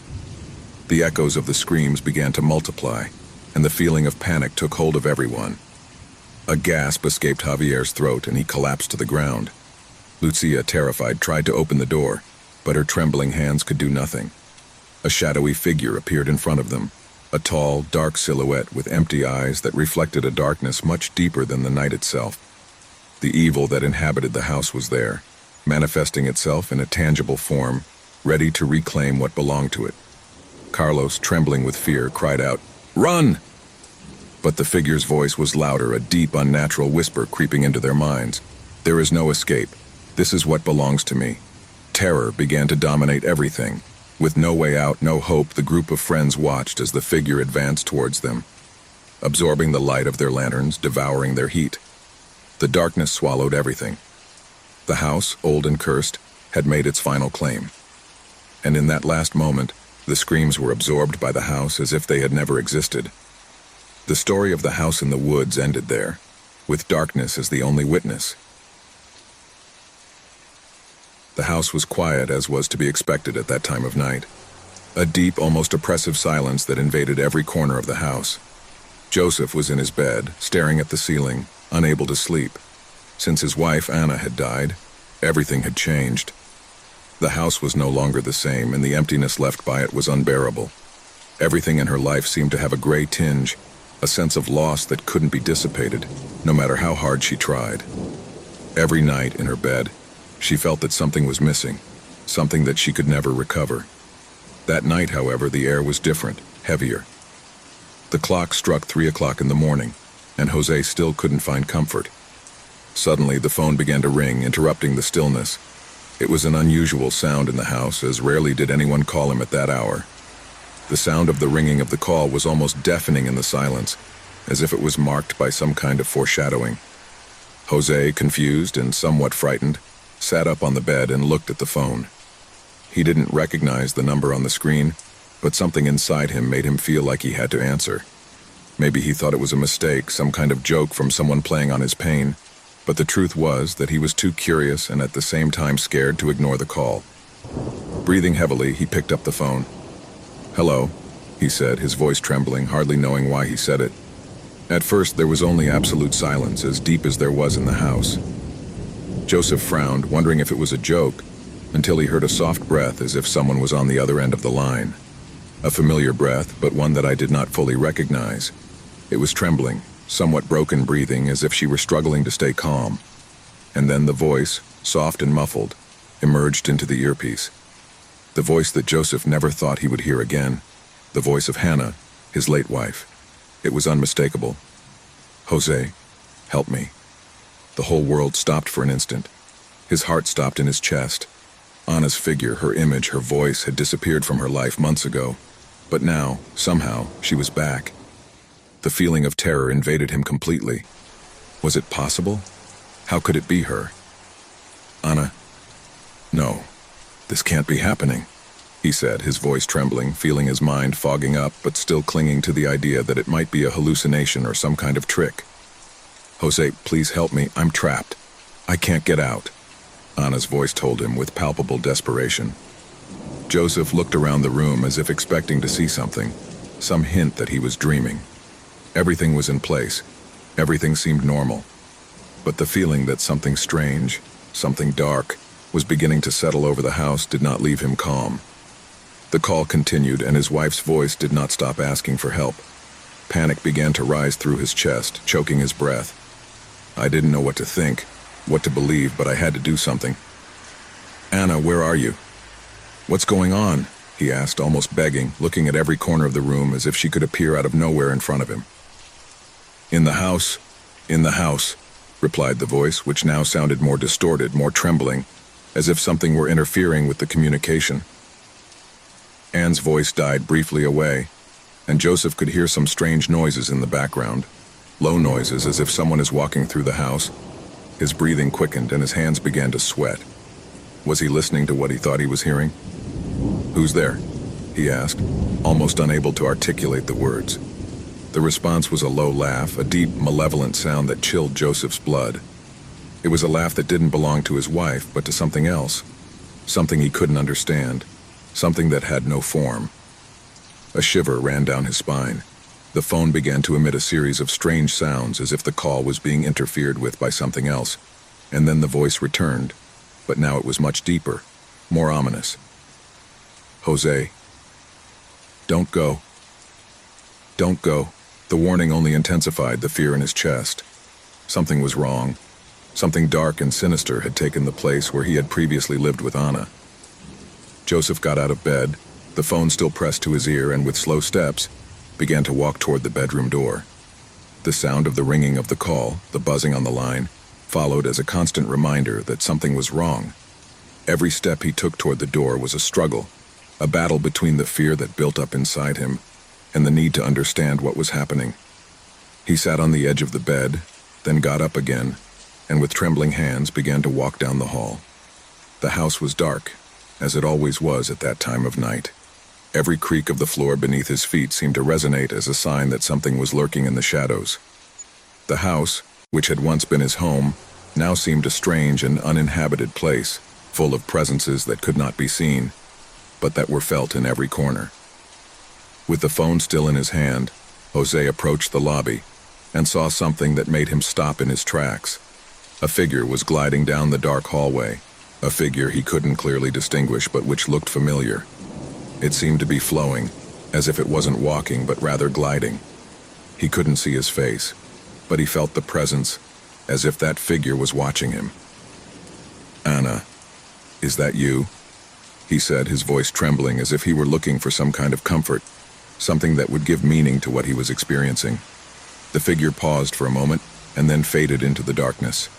The echoes of the screams began to multiply, and the feeling of panic took hold of everyone. A gasp escaped Javier's throat, and he collapsed to the ground. Lucia, terrified, tried to open the door, but her trembling hands could do nothing. A shadowy figure appeared in front of them, a tall, dark silhouette with empty eyes that reflected a darkness much deeper than the night itself. The evil that inhabited the house was there, manifesting itself in a tangible form, ready to reclaim what belonged to it. Carlos, trembling with fear, cried out, "Run!" But the figure's voice was louder, a deep, unnatural whisper creeping into their minds. "There is no escape. This is what belongs to me." Terror began to dominate everything. With no way out, no hope, the group of friends watched as the figure advanced towards them, absorbing the light of their lanterns, devouring their heat. The darkness swallowed everything. The house, old and cursed, had made its final claim. And in that last moment, the screams were absorbed by the house as if they had never existed. The story of the house in the woods ended there, with darkness as the only witness. The house was quiet, as was to be expected at that time of night. A deep, almost oppressive silence that invaded every corner of the house. Joseph was in his bed, staring at the ceiling, unable to sleep. Since his wife, Anna, had died, everything had changed. The house was no longer the same, and the emptiness left by it was unbearable. Everything in her life seemed to have a gray tinge, a sense of loss that couldn't be dissipated, no matter how hard she tried. Every night in her bed, she felt that something was missing, something that she could never recover. That night, however, the air was different, heavier. The clock struck 3 o'clock in the morning, and Jose still couldn't find comfort. Suddenly, the phone began to ring, interrupting the stillness. It was an unusual sound in the house, as rarely did anyone call him at that hour. The sound of the ringing of the call was almost deafening in the silence, as if it was marked by some kind of foreshadowing. Jose, confused and somewhat frightened, sat up on the bed and looked at the phone. He didn't recognize the number on the screen, but something inside him made him feel like he had to answer. Maybe he thought it was a mistake, some kind of joke from someone playing on his pain, but the truth was that he was too curious and at the same time scared to ignore the call. Breathing heavily, he picked up the phone. "Hello," he said, his voice trembling, hardly knowing why he said it. At first, there was only absolute silence, as deep as there was in the house. Joseph frowned, wondering if it was a joke, until he heard a soft breath as if someone was on the other end of the line. A familiar breath, but one that I did not fully recognize. It was trembling, somewhat broken breathing as if she were struggling to stay calm. And then the voice, soft and muffled, emerged into the earpiece. The voice that Joseph never thought he would hear again. The voice of Hannah, his late wife. It was unmistakable. "Jose, help me." The whole world stopped for an instant. His heart stopped in his chest. Anna's figure, her image, her voice had disappeared from her life months ago. But now, somehow, she was back. The feeling of terror invaded him completely. Was it possible? How could it be her? "Anna? No, this can't be happening," he said, his voice trembling, feeling his mind fogging up, but still clinging to the idea that it might be a hallucination or some kind of trick. "Jose, please help me. I'm trapped. I can't get out," Anna's voice told him with palpable desperation. Joseph looked around the room as if expecting to see something, some hint that he was dreaming. Everything was in place. Everything seemed normal. But the feeling that something strange, something dark, was beginning to settle over the house did not leave him calm. The call continued, and his wife's voice did not stop asking for help. Panic began to rise through his chest, choking his breath. I didn't know what to think, what to believe, but I had to do something. "Anna, where are you? What's going on?" he asked, almost begging, looking at every corner of the room as if she could appear out of nowhere in front of him. In the house, replied the voice, which now sounded more distorted, more trembling, as if something were interfering with the communication. Anne's voice died briefly away, and Joseph could hear some strange noises in the background, low noises as if someone is walking through the house. His breathing quickened and his hands began to sweat. Was he listening to what he thought he was hearing? "Who's there?" he asked, almost unable to articulate the words. The response was a low laugh, a deep, malevolent sound that chilled Joseph's blood. It was a laugh that didn't belong to his wife, but to something else, something he couldn't understand, something that had no form. A shiver ran down his spine. The phone began to emit a series of strange sounds as if the call was being interfered with by something else, and then the voice returned, but now it was much deeper, more ominous. "Jose, don't go. Don't go." The warning only intensified the fear in his chest. Something was wrong. Something dark and sinister had taken the place where he had previously lived with Anna. Joseph got out of bed, the phone still pressed to his ear, and with slow steps, began to walk toward the bedroom door. The sound of the ringing of the call, the buzzing on the line, followed as a constant reminder that something was wrong. Every step he took toward the door was a struggle, a battle between the fear that built up inside him and the need to understand what was happening. He sat on the edge of the bed, then got up again, and with trembling hands began to walk down the hall. The house was dark, as it always was at that time of night. Every creak of the floor beneath his feet seemed to resonate as a sign that something was lurking in the shadows. The house, which had once been his home, now seemed a strange and uninhabited place, full of presences that could not be seen, but that were felt in every corner. With the phone still in his hand, Jose approached the lobby and saw something that made him stop in his tracks. A figure was gliding down the dark hallway, a figure he couldn't clearly distinguish but which looked familiar. It seemed to be flowing, as if it wasn't walking but rather gliding. He couldn't see his face, but he felt the presence, as if that figure was watching him. "Anna, is that you?" he said, his voice trembling as if he were looking for some kind of comfort, something that would give meaning to what he was experiencing. The figure paused for a moment and then faded into the darkness.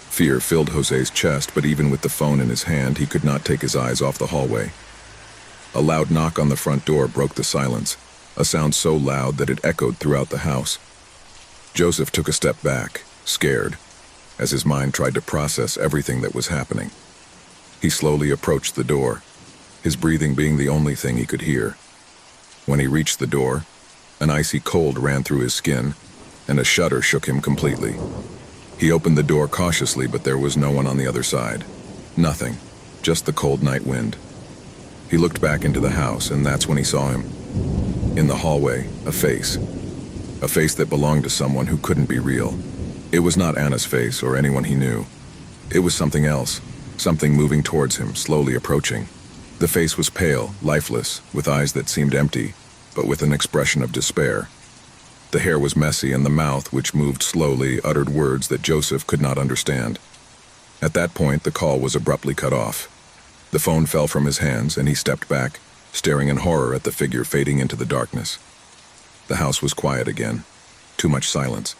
Fear filled Jose's chest, but even with the phone in his hand, he could not take his eyes off the hallway. A loud knock on the front door broke the silence, a sound so loud that it echoed throughout the house. Joseph took a step back, scared, as his mind tried to process everything that was happening. He slowly approached the door, his breathing being the only thing he could hear. When he reached the door, an icy cold ran through his skin, and a shudder shook him completely. He opened the door cautiously, but there was no one on the other side. Nothing, just the cold night wind. He looked back into the house, and that's when he saw him. In the hallway, a face that belonged to someone who couldn't be real. It was not Anna's face or anyone he knew. It was something else, something moving towards him, slowly approaching. The face was pale, lifeless, with eyes that seemed empty, but with an expression of despair. The hair was messy, and the mouth, which moved slowly, uttered words that Joseph could not understand. At that point, the call was abruptly cut off. The phone fell from his hands, and he stepped back, staring in horror at the figure fading into the darkness. The house was quiet again. Too much silence.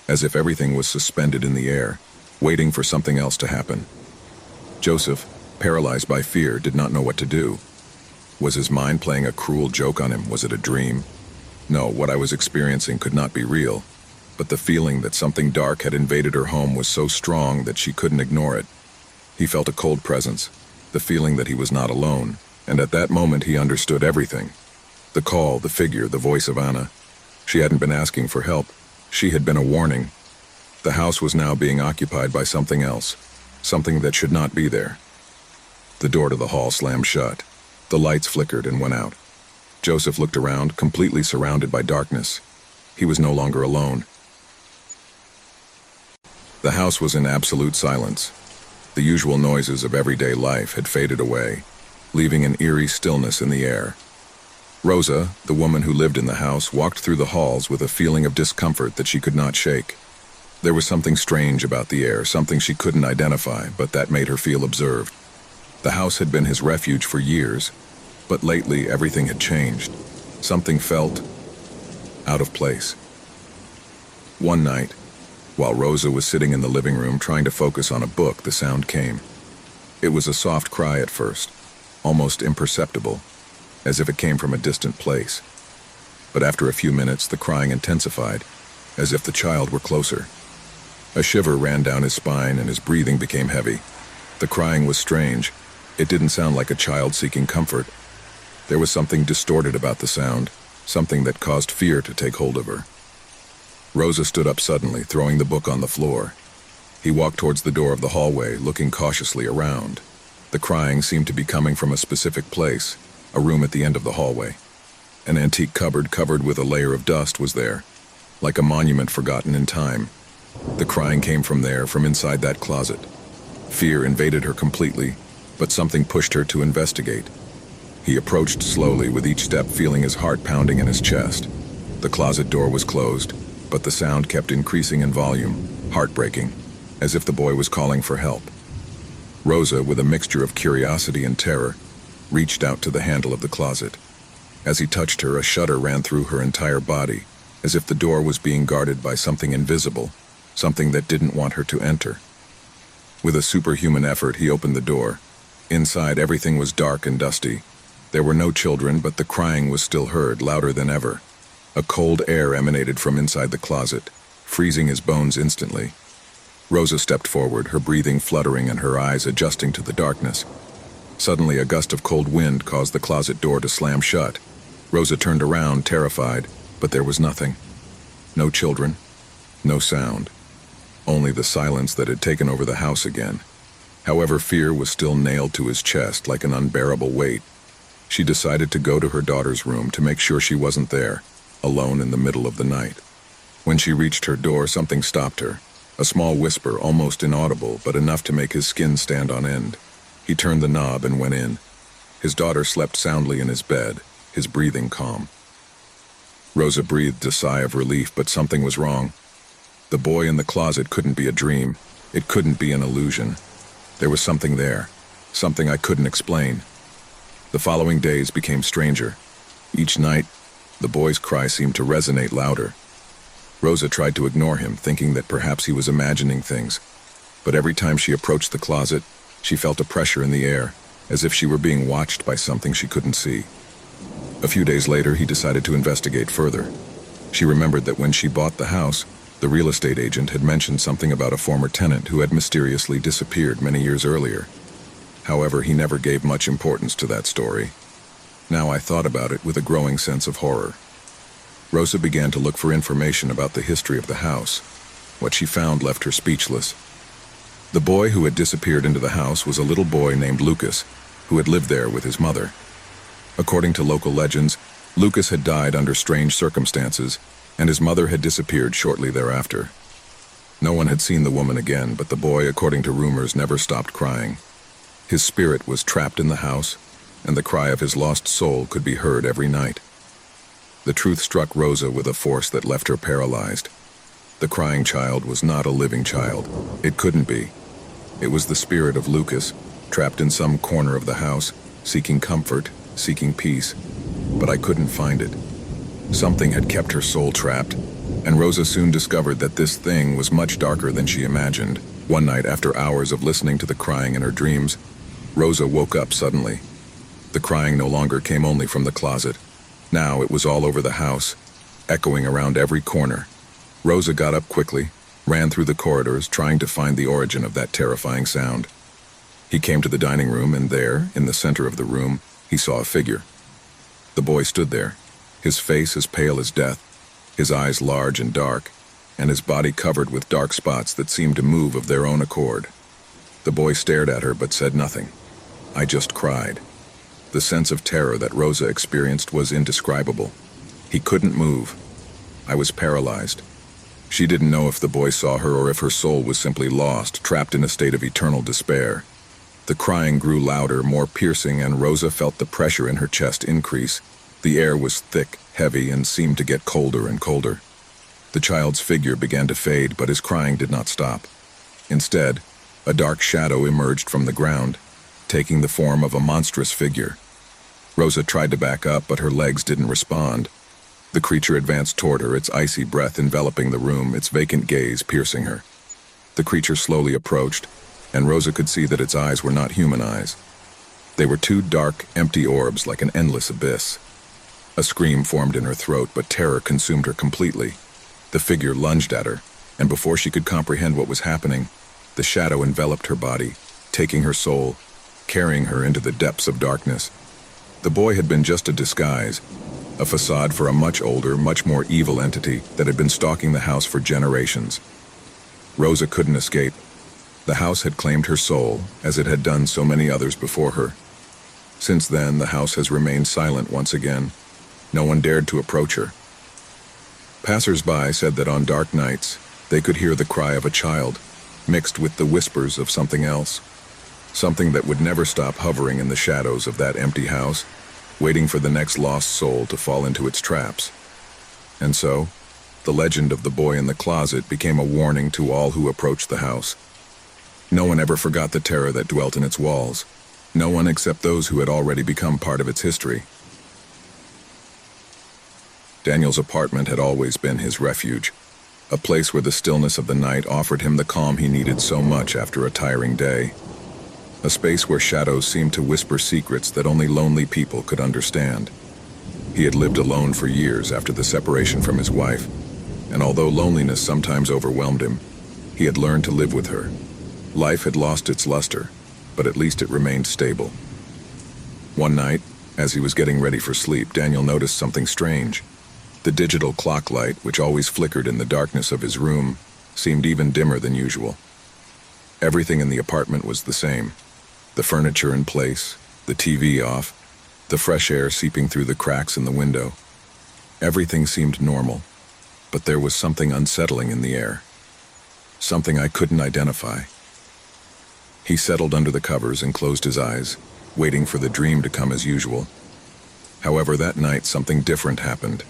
As if everything was suspended in the air, waiting for something else to happen. Joseph, paralyzed by fear, did not know what to do. Was his mind playing a cruel joke on him? Was it a dream? No, what I was experiencing could not be real, but the feeling that something dark had invaded her home was so strong that she couldn't ignore it. He felt a cold presence, the feeling that he was not alone, and at that moment he understood everything. The call, the figure, the voice of Anna. She hadn't been asking for help. She had been a warning. The house was now being occupied by something else, something that should not be there. The door to the hall slammed shut. The lights flickered and went out. Joseph looked around, completely surrounded by darkness. He was no longer alone. The house was in absolute silence. The usual noises of everyday life had faded away, leaving an eerie stillness in the air. Rosa, the woman who lived in the house, walked through the halls with a feeling of discomfort that she could not shake. There was something strange about the air, something she couldn't identify, but that made her feel observed. The house had been his refuge for years, but lately everything had changed. Something felt out of place. One night, while Rosa was sitting in the living room trying to focus on a book, the sound came. It was a soft cry at first, almost imperceptible, as if it came from a distant place. But after a few minutes, the crying intensified, as if the child were closer. A shiver ran down his spine and his breathing became heavy. The crying was strange. It didn't sound like a child seeking comfort. There was something distorted about the sound, something that caused fear to take hold of her. Rosa stood up suddenly, throwing the book on the floor. He walked towards the door of the hallway, looking cautiously around. The crying seemed to be coming from a specific place, a room at the end of the hallway. An antique cupboard covered with a layer of dust was there, like a monument forgotten in time. The crying came from there, from inside that closet. Fear invaded her completely, but something pushed her to investigate. He approached slowly, with each step feeling his heart pounding in his chest. The closet door was closed, but the sound kept increasing in volume, heartbreaking, as if the boy was calling for help. Rosa, with a mixture of curiosity and terror, reached out to the handle of the closet. As he touched her, a shudder ran through her entire body, as if the door was being guarded by something invisible, something that didn't want her to enter. With a superhuman effort, he opened the door. Inside, everything was dark and dusty. There were no children, but the crying was still heard, louder than ever. A cold air emanated from inside the closet, freezing his bones instantly. Rosa stepped forward, her breathing fluttering and her eyes adjusting to the darkness. Suddenly, a gust of cold wind caused the closet door to slam shut. Rosa turned around, terrified, but there was nothing. No children, no sound. Only the silence that had taken over the house again. However, fear was still nailed to his chest like an unbearable weight. She decided to go to her daughter's room to make sure she wasn't there, alone in the middle of the night. When she reached her door, something stopped her. A small whisper, almost inaudible, but enough to make his skin stand on end. He turned the knob and went in. His daughter slept soundly in his bed, his breathing calm. Rosa breathed a sigh of relief, but something was wrong. The boy in the closet couldn't be a dream. It couldn't be an illusion. There was something there, something I couldn't explain. The following days became stranger. Each night, the boy's cry seemed to resonate louder. Rosa tried to ignore him, thinking that perhaps he was imagining things. But every time she approached the closet, she felt a pressure in the air, as if she were being watched by something she couldn't see. A few days later, he decided to investigate further. She remembered that when she bought the house, the real estate agent had mentioned something about a former tenant who had mysteriously disappeared many years earlier. However, he never gave much importance to that story. Now I thought about it with a growing sense of horror. Rosa began to look for information about the history of the house. What she found left her speechless. The boy who had disappeared into the house was a little boy named Lucas, who had lived there with his mother. According to local legends, Lucas had died under strange circumstances, and his mother had disappeared shortly thereafter. No one had seen the woman again, but the boy, according to rumors, never stopped crying. His spirit was trapped in the house, and the cry of his lost soul could be heard every night. The truth struck Rosa with a force that left her paralyzed. The crying child was not a living child. It couldn't be. It was the spirit of Lucas, trapped in some corner of the house, seeking comfort, seeking peace. But I couldn't find it. Something had kept her soul trapped, and Rosa soon discovered that this thing was much darker than she imagined. One night, after hours of listening to the crying in her dreams, Rosa woke up suddenly. The crying no longer came only from the closet. Now it was all over the house, echoing around every corner. Rosa got up quickly, ran through the corridors, trying to find the origin of that terrifying sound. He came to the dining room, and there, in the center of the room, he saw a figure. The boy stood there, his face as pale as death, his eyes large and dark, and his body covered with dark spots that seemed to move of their own accord. The boy stared at her but said nothing. I just cried. The sense of terror that Rosa experienced was indescribable. He couldn't move. I was paralyzed. She didn't know if the boy saw her or if her soul was simply lost, trapped in a state of eternal despair. The crying grew louder, more piercing, and Rosa felt the pressure in her chest increase. The air was thick, heavy, and seemed to get colder and colder. The child's figure began to fade, but his crying did not stop. Instead, a dark shadow emerged from the ground, taking the form of a monstrous figure. Rosa tried to back up, but her legs didn't respond. The creature advanced toward her, its icy breath enveloping the room, its vacant gaze piercing her. The creature slowly approached, and Rosa could see that its eyes were not human eyes. They were two dark, empty orbs like an endless abyss. A scream formed in her throat, but terror consumed her completely. The figure lunged at her, and before she could comprehend what was happening, the shadow enveloped her body, taking her soul, carrying her into the depths of darkness. The boy had been just a disguise, a facade for a much older, much more evil entity that had been stalking the house for generations. Rosa couldn't escape. The house had claimed her soul, as it had done so many others before her. Since then, the house has remained silent once again. No one dared to approach her. Passers-by said that on dark nights, they could hear the cry of a child, mixed with the whispers of something else. Something that would never stop hovering in the shadows of that empty house, waiting for the next lost soul to fall into its traps. And so, the legend of the boy in the closet became a warning to all who approached the house. No one ever forgot the terror that dwelt in its walls. No one except those who had already become part of its history. Daniel's apartment had always been his refuge, a place where the stillness of the night offered him the calm he needed so much after a tiring day. A space where shadows seemed to whisper secrets that only lonely people could understand. He had lived alone for years after the separation from his wife, and although loneliness sometimes overwhelmed him, he had learned to live with her. Life had lost its luster, but at least it remained stable. One night, as he was getting ready for sleep, Daniel noticed something strange. The digital clock light, which always flickered in the darkness of his room, seemed even dimmer than usual. Everything in the apartment was the same. The furniture in place, the TV off, the fresh air seeping through the cracks in the window. Everything seemed normal, but there was something unsettling in the air. Something I couldn't identify. He settled under the covers and closed his eyes, waiting for the dream to come as usual. However, that night something different happened.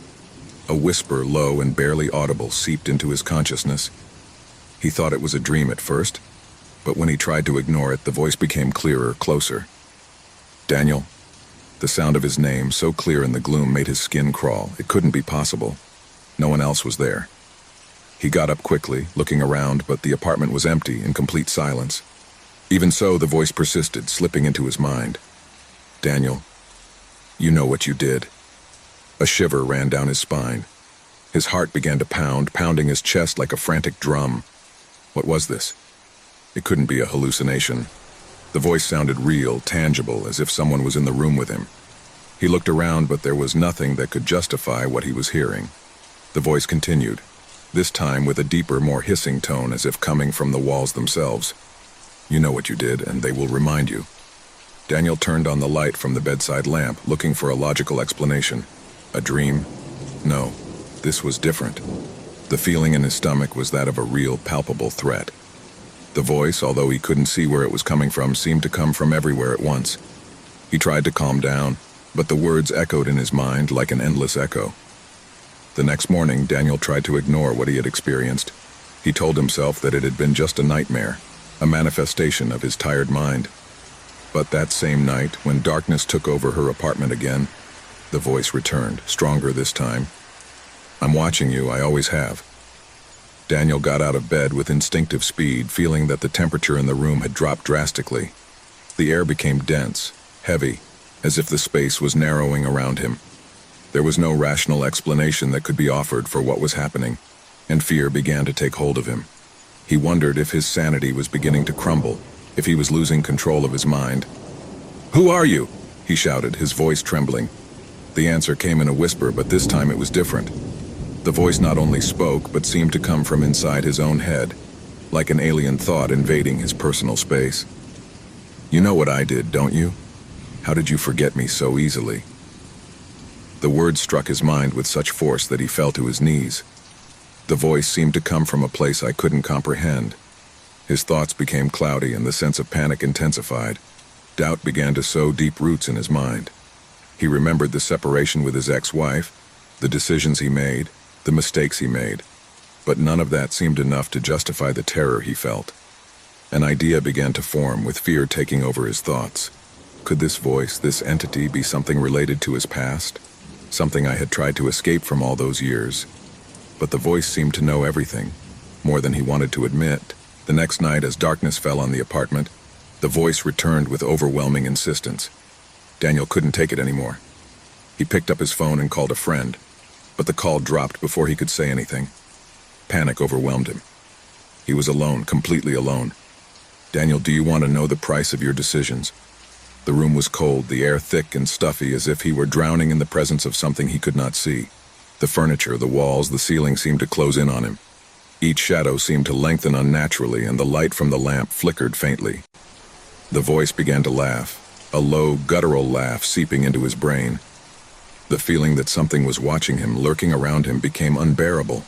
A whisper, low and barely audible, seeped into his consciousness. He thought it was a dream at first, but when he tried to ignore it, the voice became clearer, closer. Daniel. The sound of his name, so clear in the gloom, made his skin crawl. It couldn't be possible. No one else was there. He got up quickly, looking around, but the apartment was empty, in complete silence. Even so, the voice persisted, slipping into his mind. Daniel, you know what you did. A shiver ran down his spine. His heart began to pound, pounding his chest like a frantic drum. What was this? It couldn't be a hallucination. The voice sounded real, tangible, as if someone was in the room with him. He looked around, but there was nothing that could justify what he was hearing. The voice continued, this time with a deeper, more hissing tone, as if coming from the walls themselves. You know what you did, and they will remind you. Daniel turned on the light from the bedside lamp, looking for a logical explanation. A dream? No, this was different. The feeling in his stomach was that of a real, palpable threat. The voice, although he couldn't see where it was coming from, seemed to come from everywhere at once. He tried to calm down, but the words echoed in his mind like an endless echo. The next morning, Daniel tried to ignore what he had experienced. He told himself that it had been just a nightmare, a manifestation of his tired mind. But that same night, when darkness took over her apartment again, the voice returned, stronger this time. "I'm watching you, I always have." Daniel got out of bed with instinctive speed, feeling that the temperature in the room had dropped drastically. The air became dense, heavy, as if the space was narrowing around him. There was no rational explanation that could be offered for what was happening, and fear began to take hold of him. He wondered if his sanity was beginning to crumble, if he was losing control of his mind. "Who are you?" he shouted, his voice trembling. The answer came in a whisper, but this time it was different. The voice not only spoke, but seemed to come from inside his own head, like an alien thought invading his personal space. "You know what I did, don't you? How did you forget me so easily?" The words struck his mind with such force that he fell to his knees. The voice seemed to come from a place I couldn't comprehend. His thoughts became cloudy and the sense of panic intensified. Doubt began to sow deep roots in his mind. He remembered the separation with his ex-wife, the decisions he made, the mistakes he made. But none of that seemed enough to justify the terror he felt. An idea began to form, with fear taking over his thoughts. Could this voice, this entity, be something related to his past? Something I had tried to escape from all those years? But the voice seemed to know everything, more than he wanted to admit. The next night, as darkness fell on the apartment, the voice returned with overwhelming insistence. Daniel couldn't take it anymore. He picked up his phone and called a friend, but the call dropped before he could say anything. Panic overwhelmed him. He was alone, completely alone. "Daniel, do you want to know the price of your decisions?" The room was cold, the air thick and stuffy, as if he were drowning in the presence of something he could not see. The furniture, the walls, the ceiling seemed to close in on him. Each shadow seemed to lengthen unnaturally, and the light from the lamp flickered faintly. The voice began to laugh, a low, guttural laugh seeping into his brain. The feeling that something was watching him, lurking around him, became unbearable.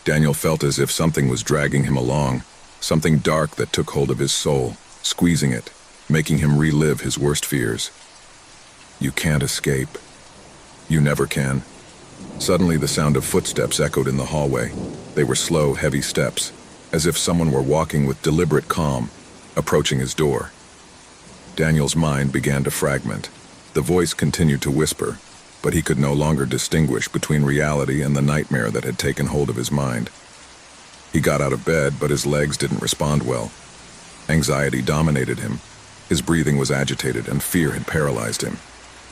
Daniel felt as if something was dragging him along, something dark that took hold of his soul, squeezing it, making him relive his worst fears. "You can't escape. You never can." Suddenly the sound of footsteps echoed in the hallway. They were slow, heavy steps, as if someone were walking with deliberate calm, approaching his door. Daniel's mind began to fragment. The voice continued to whisper, but he could no longer distinguish between reality and the nightmare that had taken hold of his mind. He got out of bed, but his legs didn't respond well. Anxiety dominated him. His breathing was agitated, and fear had paralyzed him.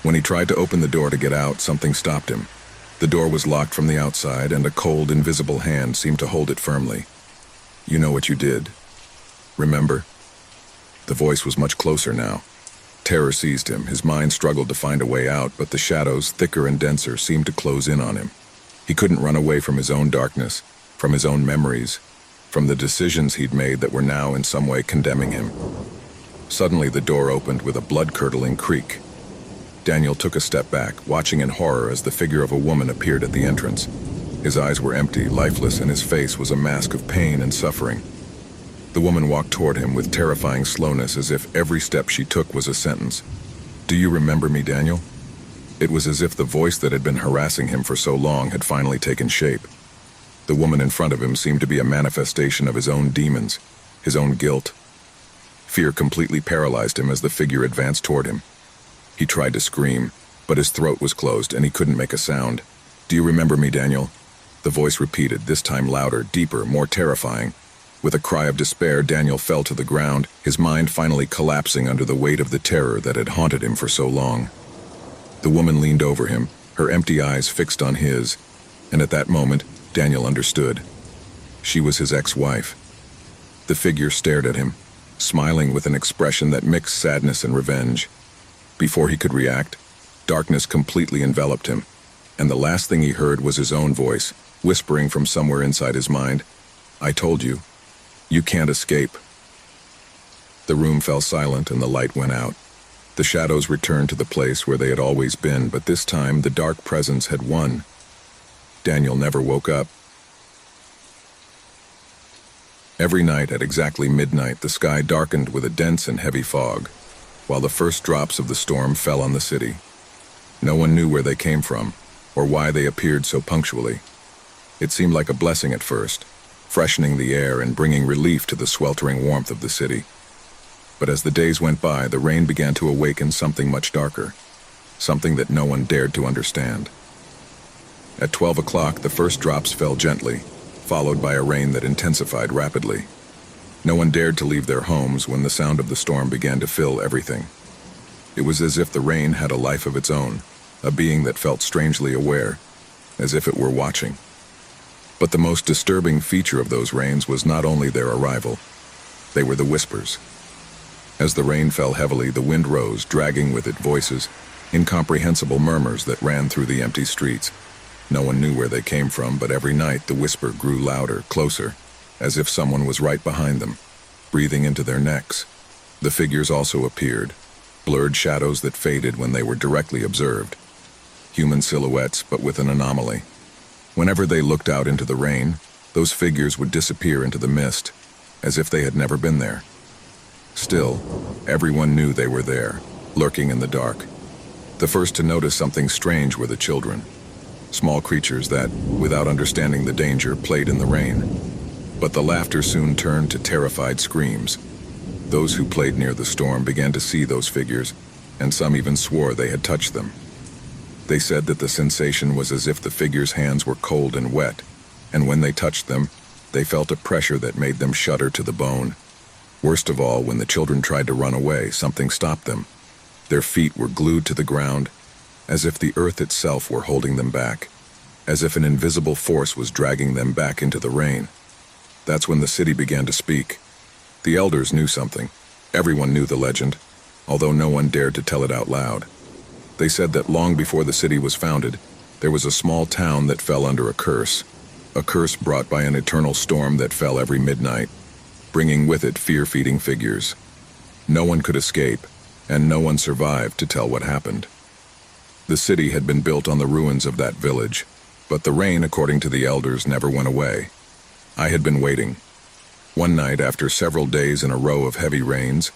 When he tried to open the door to get out, something stopped him. The door was locked from the outside, and a cold, invisible hand seemed to hold it firmly. "You know what you did. Remember?" The voice was much closer now. Terror seized him. His mind struggled to find a way out, but the shadows, thicker and denser, seemed to close in on him. He couldn't run away from his own darkness, from his own memories, from the decisions he'd made that were now in some way condemning him. Suddenly the door opened with a blood-curdling creak. Daniel took a step back, watching in horror as the figure of a woman appeared at the entrance. His eyes were empty, lifeless, and his face was a mask of pain and suffering. The woman walked toward him with terrifying slowness, as if every step she took was a sentence. "Do you remember me, Daniel?" It was as if the voice that had been harassing him for so long had finally taken shape. The woman in front of him seemed to be a manifestation of his own demons, his own guilt. Fear completely paralyzed him as the figure advanced toward him. He tried to scream, but his throat was closed and he couldn't make a sound. "Do you remember me, Daniel?" The voice repeated, this time louder, deeper, more terrifying. With a cry of despair, Daniel fell to the ground, his mind finally collapsing under the weight of the terror that had haunted him for so long. The woman leaned over him, her empty eyes fixed on his, and at that moment, Daniel understood. She was his ex-wife. The figure stared at him, smiling with an expression that mixed sadness and revenge. Before he could react, darkness completely enveloped him, and the last thing he heard was his own voice, whispering from somewhere inside his mind, "I told you, you can't escape." The room fell silent and the light went out. The shadows returned to the place where they had always been, but this time the dark presence had won. Daniel never woke up. Every night at exactly midnight, the sky darkened with a dense and heavy fog, while the first drops of the storm fell on the city. No one knew where they came from, or why they appeared so punctually. It seemed like a blessing at first, freshening the air and bringing relief to the sweltering warmth of the city. But as the days went by, the rain began to awaken something much darker, something that no one dared to understand. At 12 o'clock, the first drops fell gently, followed by a rain that intensified rapidly. No one dared to leave their homes when the sound of the storm began to fill everything. It was as if the rain had a life of its own, a being that felt strangely aware, as if it were watching. But the most disturbing feature of those rains was not only their arrival, they were the whispers. As the rain fell heavily, the wind rose, dragging with it voices, incomprehensible murmurs that ran through the empty streets. No one knew where they came from, but every night the whisper grew louder, closer, as if someone was right behind them, breathing into their necks. The figures also appeared, blurred shadows that faded when they were directly observed. Human silhouettes, but with an anomaly. Whenever they looked out into the rain, those figures would disappear into the mist, as if they had never been there. Still, everyone knew they were there, lurking in the dark. The first to notice something strange were the children, small creatures that, without understanding the danger, played in the rain. But the laughter soon turned to terrified screams. Those who played near the storm began to see those figures, and some even swore they had touched them. They said that the sensation was as if the figures' hands were cold and wet, and when they touched them, they felt a pressure that made them shudder to the bone. Worst of all, when the children tried to run away, something stopped them. Their feet were glued to the ground, as if the earth itself were holding them back, as if an invisible force was dragging them back into the rain. That's when the city began to speak. The elders knew something. Everyone knew the legend, although no one dared to tell it out loud. They said that long before the city was founded, there was a small town that fell under a curse brought by an eternal storm that fell every midnight, bringing with it fear-feeding figures. No one could escape, and no one survived to tell what happened. The city had been built on the ruins of that village, but the rain, according to the elders, never went away. I had been waiting. One night, after several days in a row of heavy rains,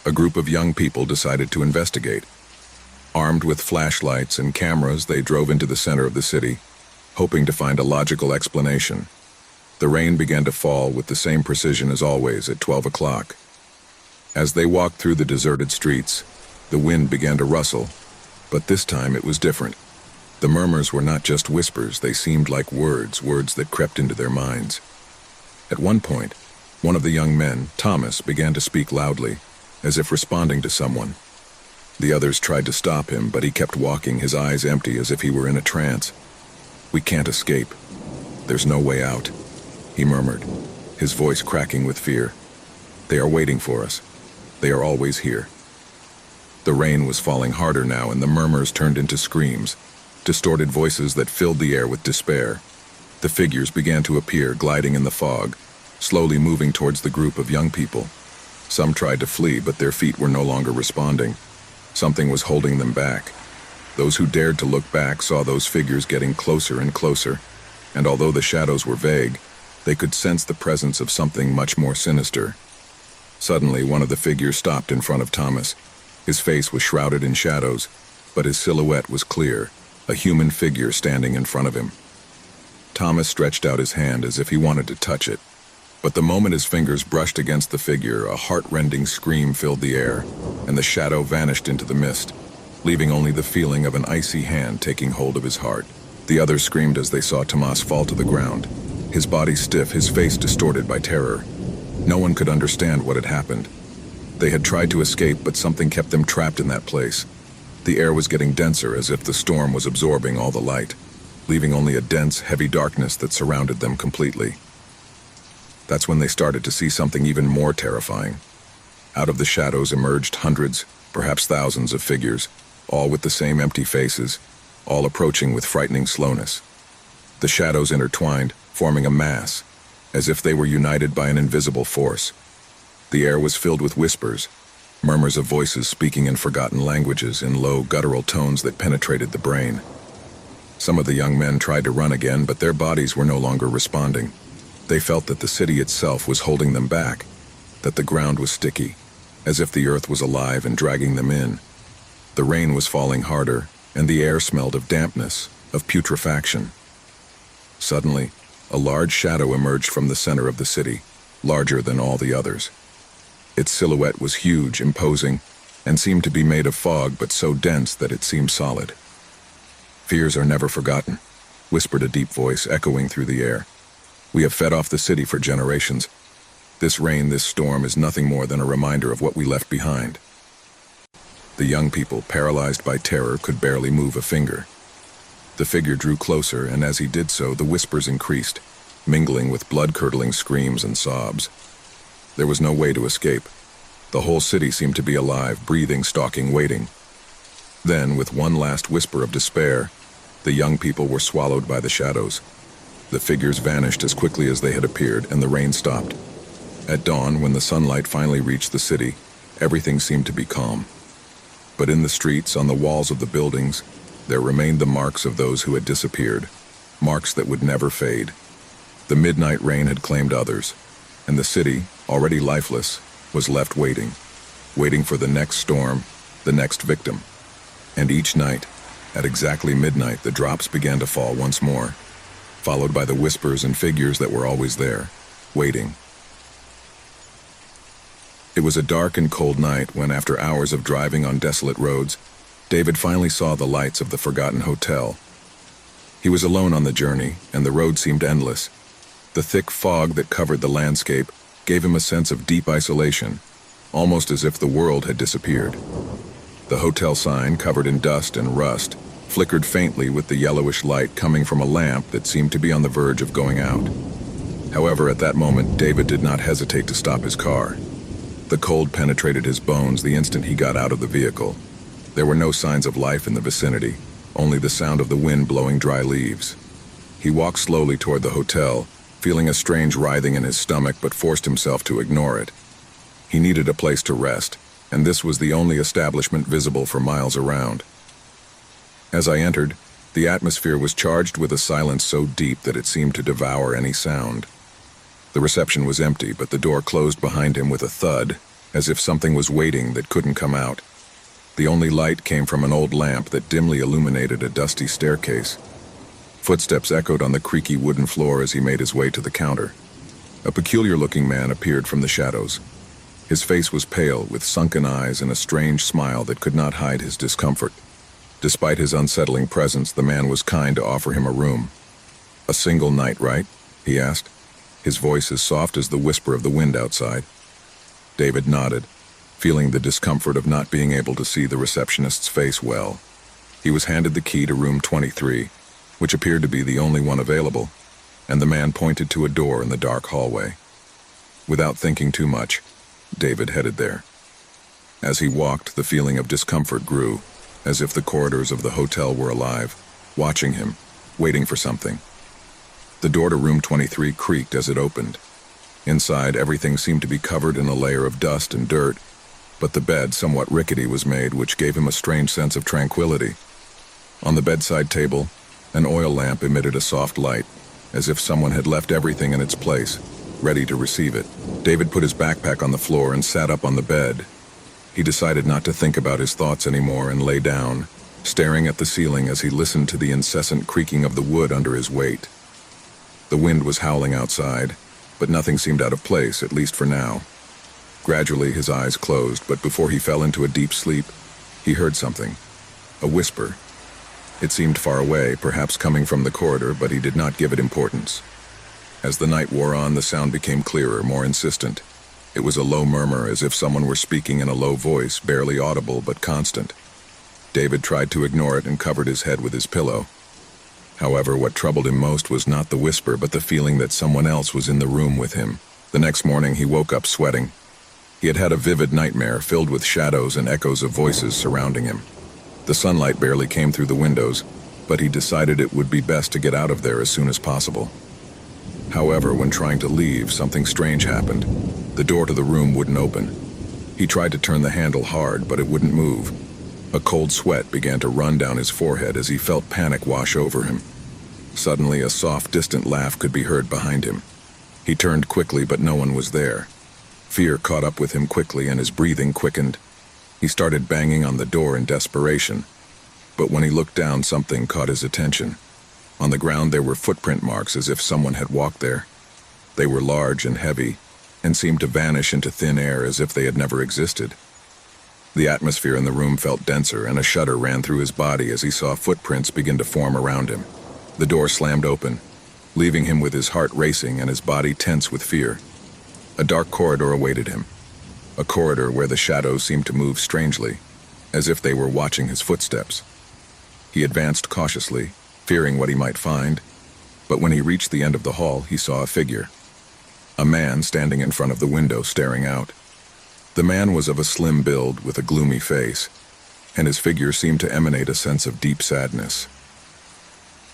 a group of young people decided to investigate. Armed with flashlights and cameras, they drove into the center of the city, hoping to find a logical explanation. The rain began to fall with the same precision as always at 12 o'clock. As they walked through the deserted streets, the wind began to rustle, but this time it was different. The murmurs were not just whispers, they seemed like words that crept into their minds. At one point, one of the young men, Thomas, began to speak loudly, as if responding to someone. The others tried to stop him, but he kept walking, his eyes empty as if he were in a trance. "We can't escape. There's no way out," he murmured, his voice cracking with fear. "They are waiting for us. They are always here." The rain was falling harder now, and the murmurs turned into screams, distorted voices that filled the air with despair. The figures began to appear, gliding in the fog, slowly moving towards the group of young people. Some tried to flee, but their feet were no longer responding. Something was holding them back. Those who dared to look back saw those figures getting closer and closer, and although the shadows were vague, they could sense the presence of something much more sinister. Suddenly, one of the figures stopped in front of Thomas. His face was shrouded in shadows, but his silhouette was clear, a human figure standing in front of him. Thomas stretched out his hand as if he wanted to touch it, but the moment his fingers brushed against the figure, a heart-rending scream filled the air, and the shadow vanished into the mist, leaving only the feeling of an icy hand taking hold of his heart. The others screamed as they saw Thomas fall to the ground, his body stiff, his face distorted by terror. No one could understand what had happened. They had tried to escape, but something kept them trapped in that place. The air was getting denser, as if the storm was absorbing all the light, leaving only a dense, heavy darkness that surrounded them completely. That's when they started to see something even more terrifying. Out of the shadows emerged hundreds, perhaps thousands of figures, all with the same empty faces, all approaching with frightening slowness. The shadows intertwined, forming a mass, as if they were united by an invisible force. The air was filled with whispers, murmurs of voices speaking in forgotten languages in low, guttural tones that penetrated the brain. Some of the young men tried to run again, but their bodies were no longer responding. They felt that the city itself was holding them back, that the ground was sticky, as if the earth was alive and dragging them in. The rain was falling harder, and the air smelled of dampness, of putrefaction. Suddenly, a large shadow emerged from the center of the city, larger than all the others. Its silhouette was huge, imposing, and seemed to be made of fog but so dense that it seemed solid. "Fears are never forgotten," whispered a deep voice echoing through the air. "We have fed off the city for generations. This rain, this storm, is nothing more than a reminder of what we left behind." The young people, paralyzed by terror, could barely move a finger. The figure drew closer, and as he did so, the whispers increased, mingling with blood-curdling screams and sobs. There was no way to escape. The whole city seemed to be alive, breathing, stalking, waiting. Then, with one last whisper of despair, the young people were swallowed by the shadows. The figures vanished as quickly as they had appeared, and the rain stopped. At dawn, when the sunlight finally reached the city, everything seemed to be calm. But in the streets, on the walls of the buildings, there remained the marks of those who had disappeared, marks that would never fade. The midnight rain had claimed others, and the city, already lifeless, was left waiting for the next storm, the next victim. And each night, at exactly midnight, the drops began to fall once more, followed by the whispers and figures that were always there, waiting. It was a dark and cold night when, after hours of driving on desolate roads, David finally saw the lights of the forgotten hotel. He was alone on the journey, and the road seemed endless. The thick fog that covered the landscape gave him a sense of deep isolation, almost as if the world had disappeared. The hotel sign, covered in dust and rust, flickered faintly with the yellowish light coming from a lamp that seemed to be on the verge of going out. However, at that moment, David did not hesitate to stop his car. The cold penetrated his bones the instant he got out of the vehicle. There were no signs of life in the vicinity, only the sound of the wind blowing dry leaves. He walked slowly toward the hotel, feeling a strange writhing in his stomach, but forced himself to ignore it. He needed a place to rest, and this was the only establishment visible for miles around. As I entered, the atmosphere was charged with a silence so deep that it seemed to devour any sound. The reception was empty, but the door closed behind him with a thud, as if something was waiting that couldn't come out. The only light came from an old lamp that dimly illuminated a dusty staircase. Footsteps echoed on the creaky wooden floor as he made his way to the counter. A peculiar-looking man appeared from the shadows. His face was pale, with sunken eyes and a strange smile that could not hide his discomfort. Despite his unsettling presence, the man was kind to offer him a room. "A single night, right?" he asked, his voice as soft as the whisper of the wind outside. David nodded, feeling the discomfort of not being able to see the receptionist's face well. He was handed the key to room 23, which appeared to be the only one available, and the man pointed to a door in the dark hallway. Without thinking too much, David headed there. As he walked, the feeling of discomfort grew, as if the corridors of the hotel were alive, watching him, waiting for something. The door to room 23 creaked as it opened. Inside, everything seemed to be covered in a layer of dust and dirt, but the bed, somewhat rickety, was made, which gave him a strange sense of tranquility. On the bedside table, an oil lamp emitted a soft light, as if someone had left everything in its place, ready to receive it. David put his backpack on the floor and sat up on the bed. He decided not to think about his thoughts anymore and lay down, staring at the ceiling as he listened to the incessant creaking of the wood under his weight. The wind was howling outside, but nothing seemed out of place, at least for now. Gradually, his eyes closed, but before he fell into a deep sleep, he heard something. A whisper. It seemed far away, perhaps coming from the corridor, but he did not give it importance. As the night wore on, the sound became clearer, more insistent. It was a low murmur, as if someone were speaking in a low voice, barely audible but constant. David tried to ignore it and covered his head with his pillow. However, what troubled him most was not the whisper, but the feeling that someone else was in the room with him. The next morning, he woke up sweating. He had had a vivid nightmare filled with shadows and echoes of voices surrounding him. The sunlight barely came through the windows, but he decided it would be best to get out of there as soon as possible. However, when trying to leave, something strange happened. The door to the room wouldn't open. He tried to turn the handle hard, but it wouldn't move. A cold sweat began to run down his forehead as he felt panic wash over him. Suddenly, a soft, distant laugh could be heard behind him. He turned quickly, but no one was there. Fear caught up with him quickly, and his breathing quickened. He started banging on the door in desperation, But when he looked down, something caught his attention. On the ground there were footprint marks as if someone had walked there. They were large and heavy, and seemed to vanish into thin air as if they had never existed. The atmosphere in the room felt denser, and a shudder ran through his body as he saw footprints begin to form around him. The door slammed open, leaving him with his heart racing and his body tense with fear. A dark corridor awaited him, a corridor where the shadows seemed to move strangely, as if they were watching his footsteps. He advanced cautiously, fearing what he might find, but when he reached the end of the hall, he saw a figure. A man standing in front of the window staring out. The man was of a slim build with a gloomy face, and his figure seemed to emanate a sense of deep sadness.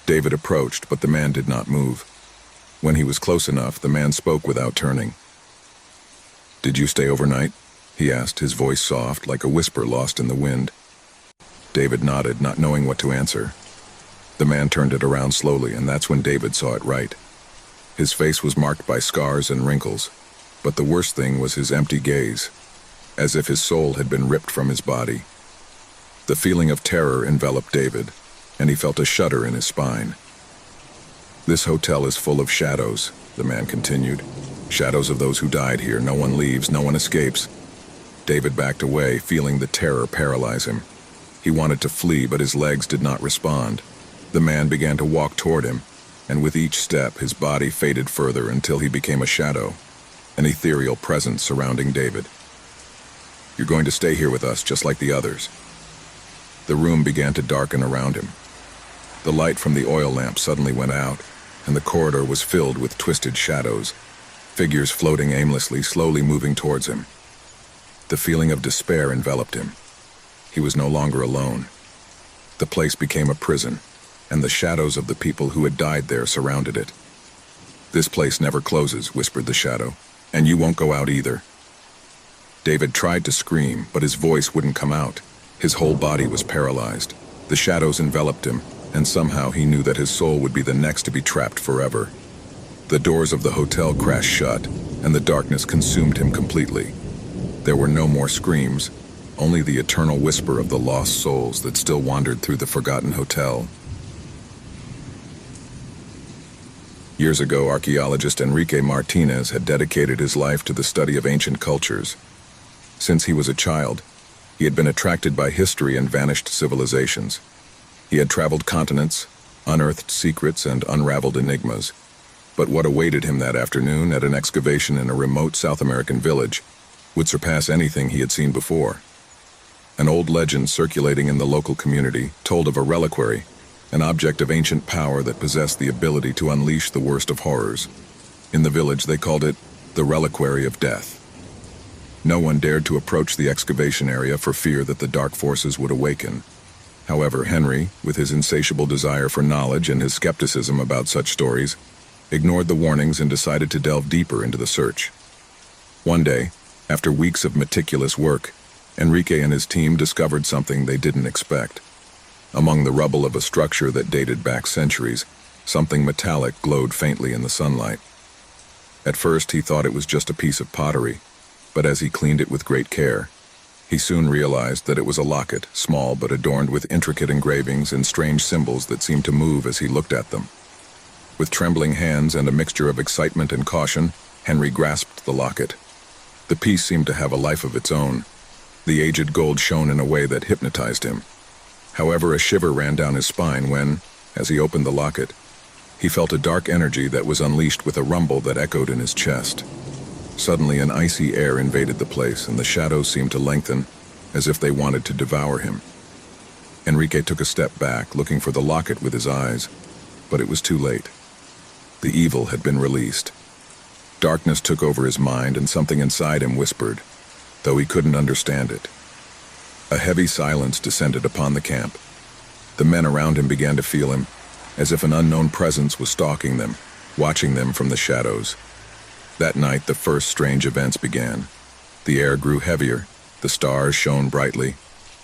David approached, but the man did not move. When he was close enough, the man spoke without turning. "Did you stay overnight?" he asked, his voice soft, like a whisper lost in the wind. David nodded, not knowing what to answer. The man turned it around slowly, and that's when David saw it right. His face was marked by scars and wrinkles, but the worst thing was his empty gaze, as if his soul had been ripped from his body. The feeling of terror enveloped David, and he felt a shudder in his spine. "This hotel is full of shadows," the man continued. "Shadows of those who died here. No one leaves, no one escapes." David backed away, feeling the terror paralyze him. He wanted to flee, but his legs did not respond. The man began to walk toward him, and with each step his body faded further until he became a shadow, an ethereal presence surrounding David. "You're going to stay here with us, just like the others." The room began to darken around him. The light from the oil lamp suddenly went out, and the corridor was filled with twisted shadows, figures floating aimlessly, slowly moving towards him. The feeling of despair enveloped him. He was no longer alone. The place became a prison, and the shadows of the people who had died there surrounded it. "This place never closes," whispered the shadow, "and you won't go out either." David tried to scream, but his voice wouldn't come out. His whole body was paralyzed. The shadows enveloped him, and somehow he knew that his soul would be the next to be trapped forever. The doors of the hotel crashed shut, and the darkness consumed him completely. There were no more screams, only the eternal whisper of the lost souls that still wandered through the forgotten hotel. Years ago, archaeologist Enrique Martinez had dedicated his life to the study of ancient cultures. Since he was a child, he had been attracted by history and vanished civilizations. He had traveled continents, unearthed secrets, and unraveled enigmas. But what awaited him that afternoon at an excavation in a remote South American village would surpass anything he had seen before. An old legend circulating in the local community told of a reliquary, an object of ancient power that possessed the ability to unleash the worst of horrors. In the village, they called it the Reliquary of Death. No one dared to approach the excavation area for fear that the dark forces would awaken. However, Henry, with his insatiable desire for knowledge and his skepticism about such stories, ignored the warnings and decided to delve deeper into the search. One day, after weeks of meticulous work, Enrique and his team discovered something they didn't expect. Among the rubble of a structure that dated back centuries, something metallic glowed faintly in the sunlight. At first, he thought it was just a piece of pottery, but as he cleaned it with great care, he soon realized that it was a locket, small but adorned with intricate engravings and strange symbols that seemed to move as he looked at them. With trembling hands and a mixture of excitement and caution, Henry grasped the locket. The piece seemed to have a life of its own. The aged gold shone in a way that hypnotized him. However, a shiver ran down his spine when, as he opened the locket, he felt a dark energy that was unleashed with a rumble that echoed in his chest. Suddenly, an icy air invaded the place, and the shadows seemed to lengthen, as if they wanted to devour him. Enrique took a step back, looking for the locket with his eyes, but it was too late. The evil had been released. Darkness took over his mind, and something inside him whispered, though he couldn't understand it. A heavy silence descended upon the camp. The men around him began to feel him, as if an unknown presence was stalking them, watching them from the shadows. That night, the first strange events began. The air grew heavier, the stars shone brightly,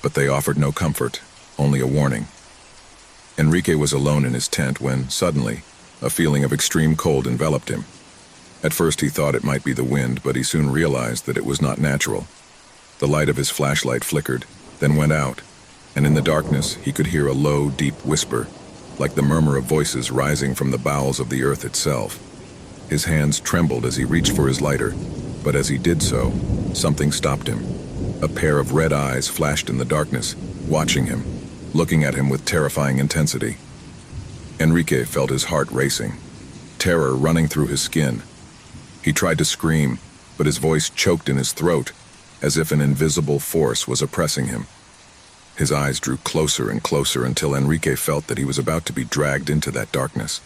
but they offered no comfort, only a warning. Enrique was alone in his tent when, suddenly, a feeling of extreme cold enveloped him. At first he thought it might be the wind, but he soon realized that it was not natural. The light of his flashlight flickered, then went out, and in the darkness he could hear a low, deep whisper, like the murmur of voices rising from the bowels of the earth itself. His hands trembled as he reached for his lighter, but as he did so, something stopped him. A pair of red eyes flashed in the darkness, watching him, looking at him with terrifying intensity. Enrique felt his heart racing, terror running through his skin. He tried to scream, but his voice choked in his throat, as if an invisible force was oppressing him. His eyes drew closer and closer until Enrique felt that he was about to be dragged into that darkness.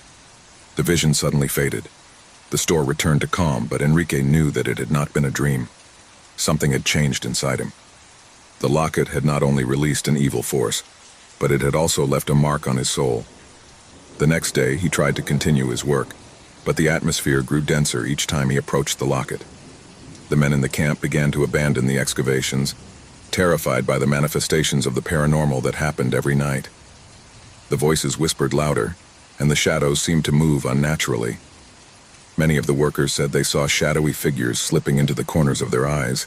The vision suddenly faded. The store returned to calm, but Enrique knew that it had not been a dream. Something had changed inside him. The locket had not only released an evil force, but it had also left a mark on his soul. The next day, he tried to continue his work, but the atmosphere grew denser each time he approached the locket. The men in the camp began to abandon the excavations, terrified by the manifestations of the paranormal that happened every night. The voices whispered louder, and the shadows seemed to move unnaturally. Many of the workers said they saw shadowy figures slipping into the corners of their eyes.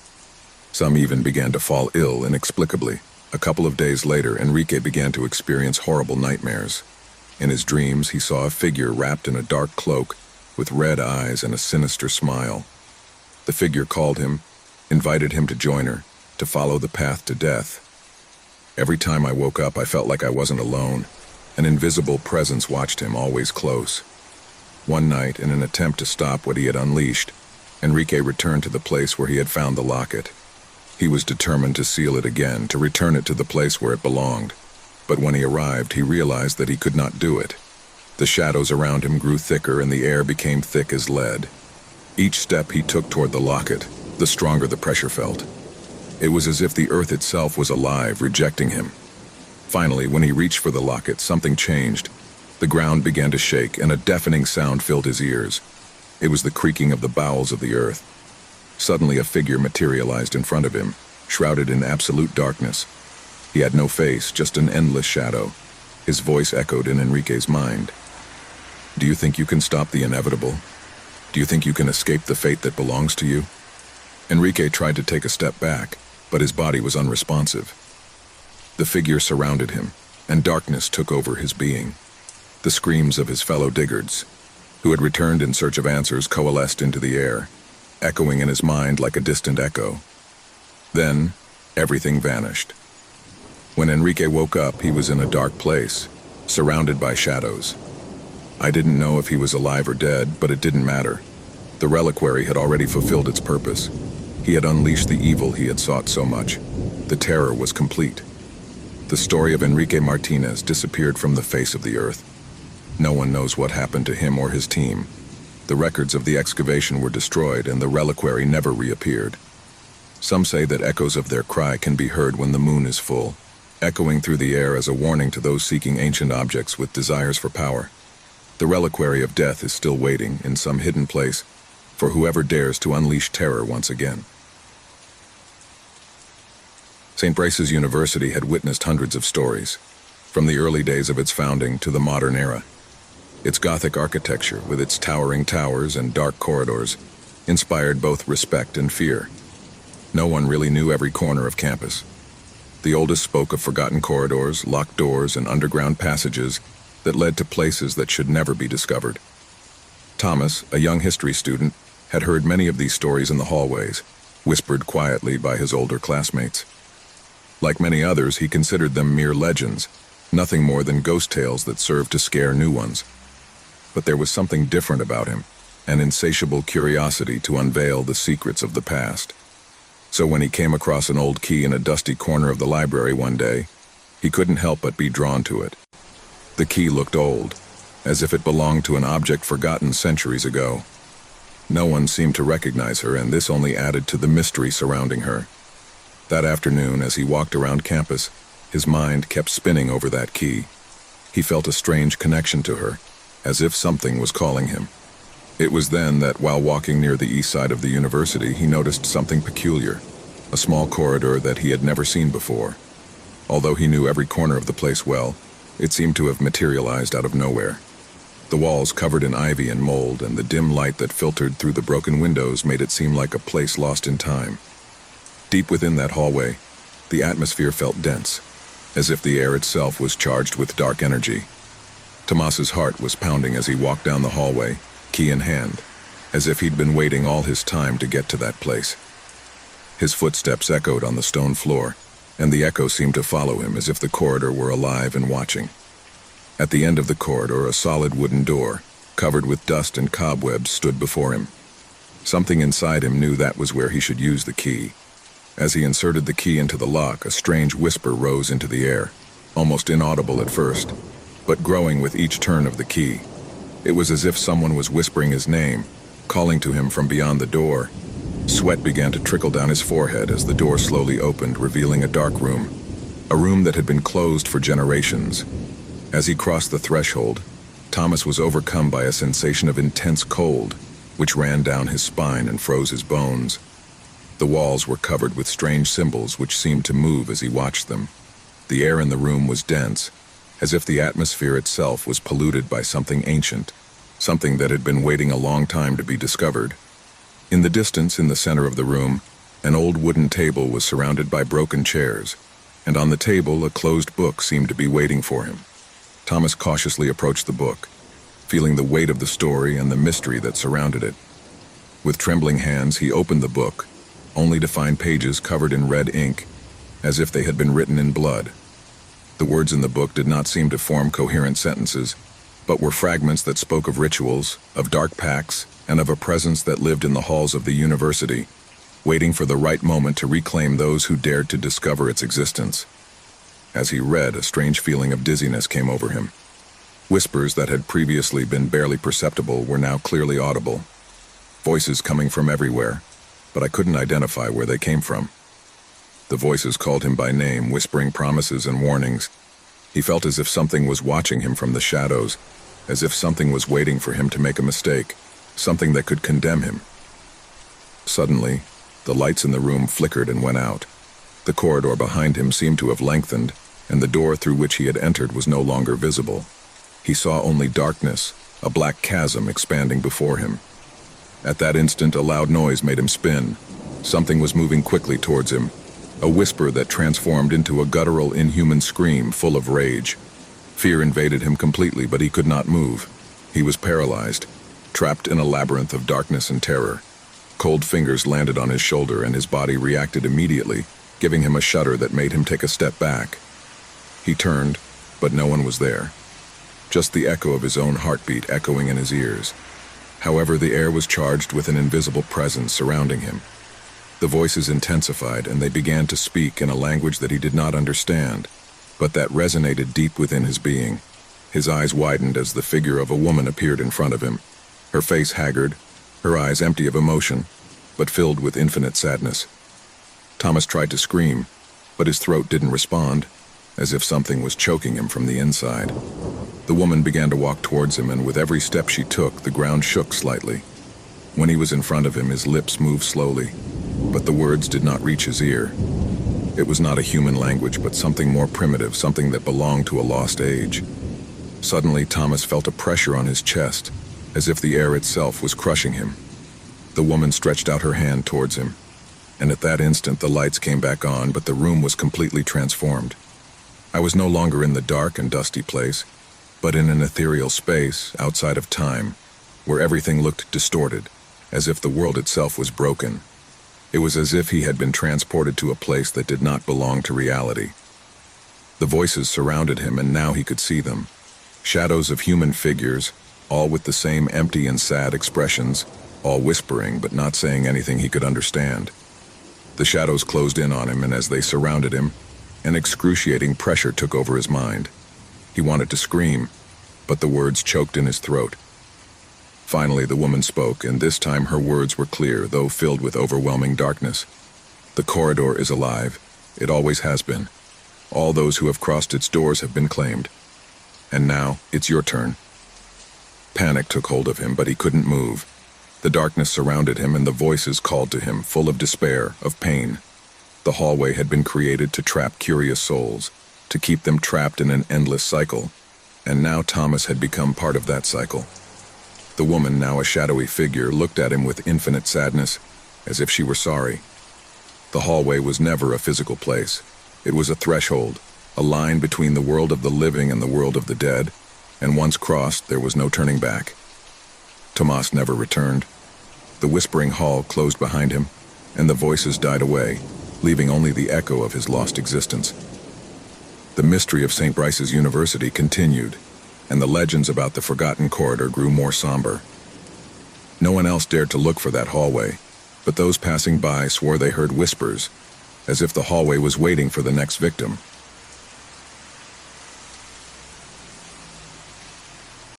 Some even began to fall ill inexplicably. A couple of days later, Enrique began to experience horrible nightmares. In his dreams, he saw a figure wrapped in a dark cloak, with red eyes and a sinister smile. The figure called him, invited him to join her, to follow the path to death. Every time I woke up, I felt like I wasn't alone. An invisible presence watched him, always close. One night, in an attempt to stop what he had unleashed, Enrique returned to the place where he had found the locket. He was determined to seal it again, to return it to the place where it belonged. But when he arrived, he realized that he could not do it. The shadows around him grew thicker and the air became thick as lead. Each step he took toward the locket, the stronger the pressure felt. It was as if the earth itself was alive, rejecting him. Finally, when he reached for the locket, something changed. The ground began to shake, and a deafening sound filled his ears. It was the creaking of the bowels of the earth. Suddenly, a figure materialized in front of him, shrouded in absolute darkness. He had no face, just an endless shadow. His voice echoed in Enrique's mind. "Do you think you can stop the inevitable? Do you think you can escape the fate that belongs to you?" Enrique tried to take a step back, but his body was unresponsive. The figure surrounded him, and darkness took over his being. The screams of his fellow diggers, who had returned in search of answers, coalesced into the air, echoing in his mind like a distant echo. Then, everything vanished. When Enrique woke up, he was in a dark place, surrounded by shadows. I didn't know if he was alive or dead, but it didn't matter. The reliquary had already fulfilled its purpose. He had unleashed the evil he had sought so much. The terror was complete. The story of Enrique Martinez disappeared from the face of the earth. No one knows what happened to him or his team. The records of the excavation were destroyed and the reliquary never reappeared. Some say that echoes of their cry can be heard when the moon is full, echoing through the air as a warning to those seeking ancient objects with desires for power. The reliquary of death is still waiting in some hidden place for whoever dares to unleash terror once again. St. Brace's University had witnessed hundreds of stories, from the early days of its founding to the modern era. Its Gothic architecture, with its towering towers and dark corridors, inspired both respect and fear. No one really knew every corner of campus. The oldest spoke of forgotten corridors, locked doors, and underground passages that led to places that should never be discovered. Thomas, a young history student, had heard many of these stories in the hallways, whispered quietly by his older classmates. Like many others, he considered them mere legends, nothing more than ghost tales that served to scare new ones. But there was something different about him, an insatiable curiosity to unveil the secrets of the past. So when he came across an old key in a dusty corner of the library one day, he couldn't help but be drawn to it. The key looked old, as if it belonged to an object forgotten centuries ago. No one seemed to recognize her, and this only added to the mystery surrounding her. That afternoon, as he walked around campus, his mind kept spinning over that key. He felt a strange connection to her, as if something was calling him. It was then that, while walking near the east side of the university, he noticed something peculiar, a small corridor that he had never seen before. Although he knew every corner of the place well, it seemed to have materialized out of nowhere. The walls covered in ivy and mold, and the dim light that filtered through the broken windows made it seem like a place lost in time. Deep within that hallway, the atmosphere felt dense, as if the air itself was charged with dark energy. Tomas's heart was pounding as he walked down the hallway, key in hand, as if he'd been waiting all his time to get to that place. His footsteps echoed on the stone floor, and the echo seemed to follow him as if the corridor were alive and watching. At the end of the corridor, a solid wooden door, covered with dust and cobwebs, stood before him. Something inside him knew that was where he should use the key. As he inserted the key into the lock, a strange whisper rose into the air, almost inaudible at first, but growing with each turn of the key. It was as if someone was whispering his name, calling to him from beyond the door. Sweat began to trickle down his forehead as the door slowly opened, revealing a dark room, a room that had been closed for generations. As he crossed the threshold, Thomas was overcome by a sensation of intense cold, which ran down his spine and froze his bones. The walls were covered with strange symbols which seemed to move as he watched them. The air in the room was dense, as if the atmosphere itself was polluted by something ancient, something that had been waiting a long time to be discovered. In the distance, in the center of the room, an old wooden table was surrounded by broken chairs, and on the table a closed book seemed to be waiting for him. Thomas cautiously approached the book, feeling the weight of the story and the mystery that surrounded it. With trembling hands, he opened the book, only to find pages covered in red ink, as if they had been written in blood. The words in the book did not seem to form coherent sentences, but were fragments that spoke of rituals, of dark pacts, and of a presence that lived in the halls of the university, waiting for the right moment to reclaim those who dared to discover its existence. As he read, a strange feeling of dizziness came over him. Whispers that had previously been barely perceptible were now clearly audible. Voices coming from everywhere, but I couldn't identify where they came from. The voices called him by name, whispering promises and warnings. He felt as if something was watching him from the shadows, as if something was waiting for him to make a mistake, something that could condemn him. Suddenly, the lights in the room flickered and went out. The corridor behind him seemed to have lengthened, and the door through which he had entered was no longer visible. He saw only darkness, a black chasm expanding before him. At that instant, a loud noise made him spin. Something was moving quickly towards him, a whisper that transformed into a guttural, inhuman scream full of rage. Fear invaded him completely, but he could not move. He was paralyzed, trapped in a labyrinth of darkness and terror. Cold fingers landed on his shoulder, and his body reacted immediately, giving him a shudder that made him take a step back. He turned, but no one was there. Just the echo of his own heartbeat echoing in his ears. However, the air was charged with an invisible presence surrounding him. The voices intensified, and they began to speak in a language that he did not understand, but that resonated deep within his being. His eyes widened as the figure of a woman appeared in front of him, her face haggard, her eyes empty of emotion, but filled with infinite sadness. Thomas tried to scream, but his throat didn't respond, as if something was choking him from the inside. The woman began to walk towards him, and with every step she took, the ground shook slightly. When he was in front of him, his lips moved slowly, but the words did not reach his ear. It was not a human language, but something more primitive, something that belonged to a lost age. Suddenly, Thomas felt a pressure on his chest, as if the air itself was crushing him. The woman stretched out her hand towards him, and at that instant the lights came back on, but the room was completely transformed. I was no longer in the dark and dusty place, but in an ethereal space outside of time, where everything looked distorted, as if the world itself was broken. It was as if he had been transported to a place that did not belong to reality. The voices surrounded him, and now he could see them. Shadows of human figures, all with the same empty and sad expressions, all whispering but not saying anything he could understand. The shadows closed in on him, and as they surrounded him, an excruciating pressure took over his mind. He wanted to scream, but the words choked in his throat. Finally, the woman spoke, and this time her words were clear, though filled with overwhelming darkness. The corridor is alive. It always has been. All those who have crossed its doors have been claimed. And now, it's your turn. Panic took hold of him, but he couldn't move. The darkness surrounded him, and the voices called to him, full of despair, of pain. The hallway had been created to trap curious souls, to keep them trapped in an endless cycle, and now Thomas had become part of that cycle. The woman, now a shadowy figure, looked at him with infinite sadness, as if she were sorry. The hallway was never a physical place. It was a threshold, a line between the world of the living and the world of the dead, and once crossed, there was no turning back. Tomas never returned. The whispering hall closed behind him, and the voices died away, leaving only the echo of his lost existence. The mystery of St. Bryce's University continued, and the legends about the forgotten corridor grew more somber. No one else dared to look for that hallway, but those passing by swore they heard whispers, as if the hallway was waiting for the next victim.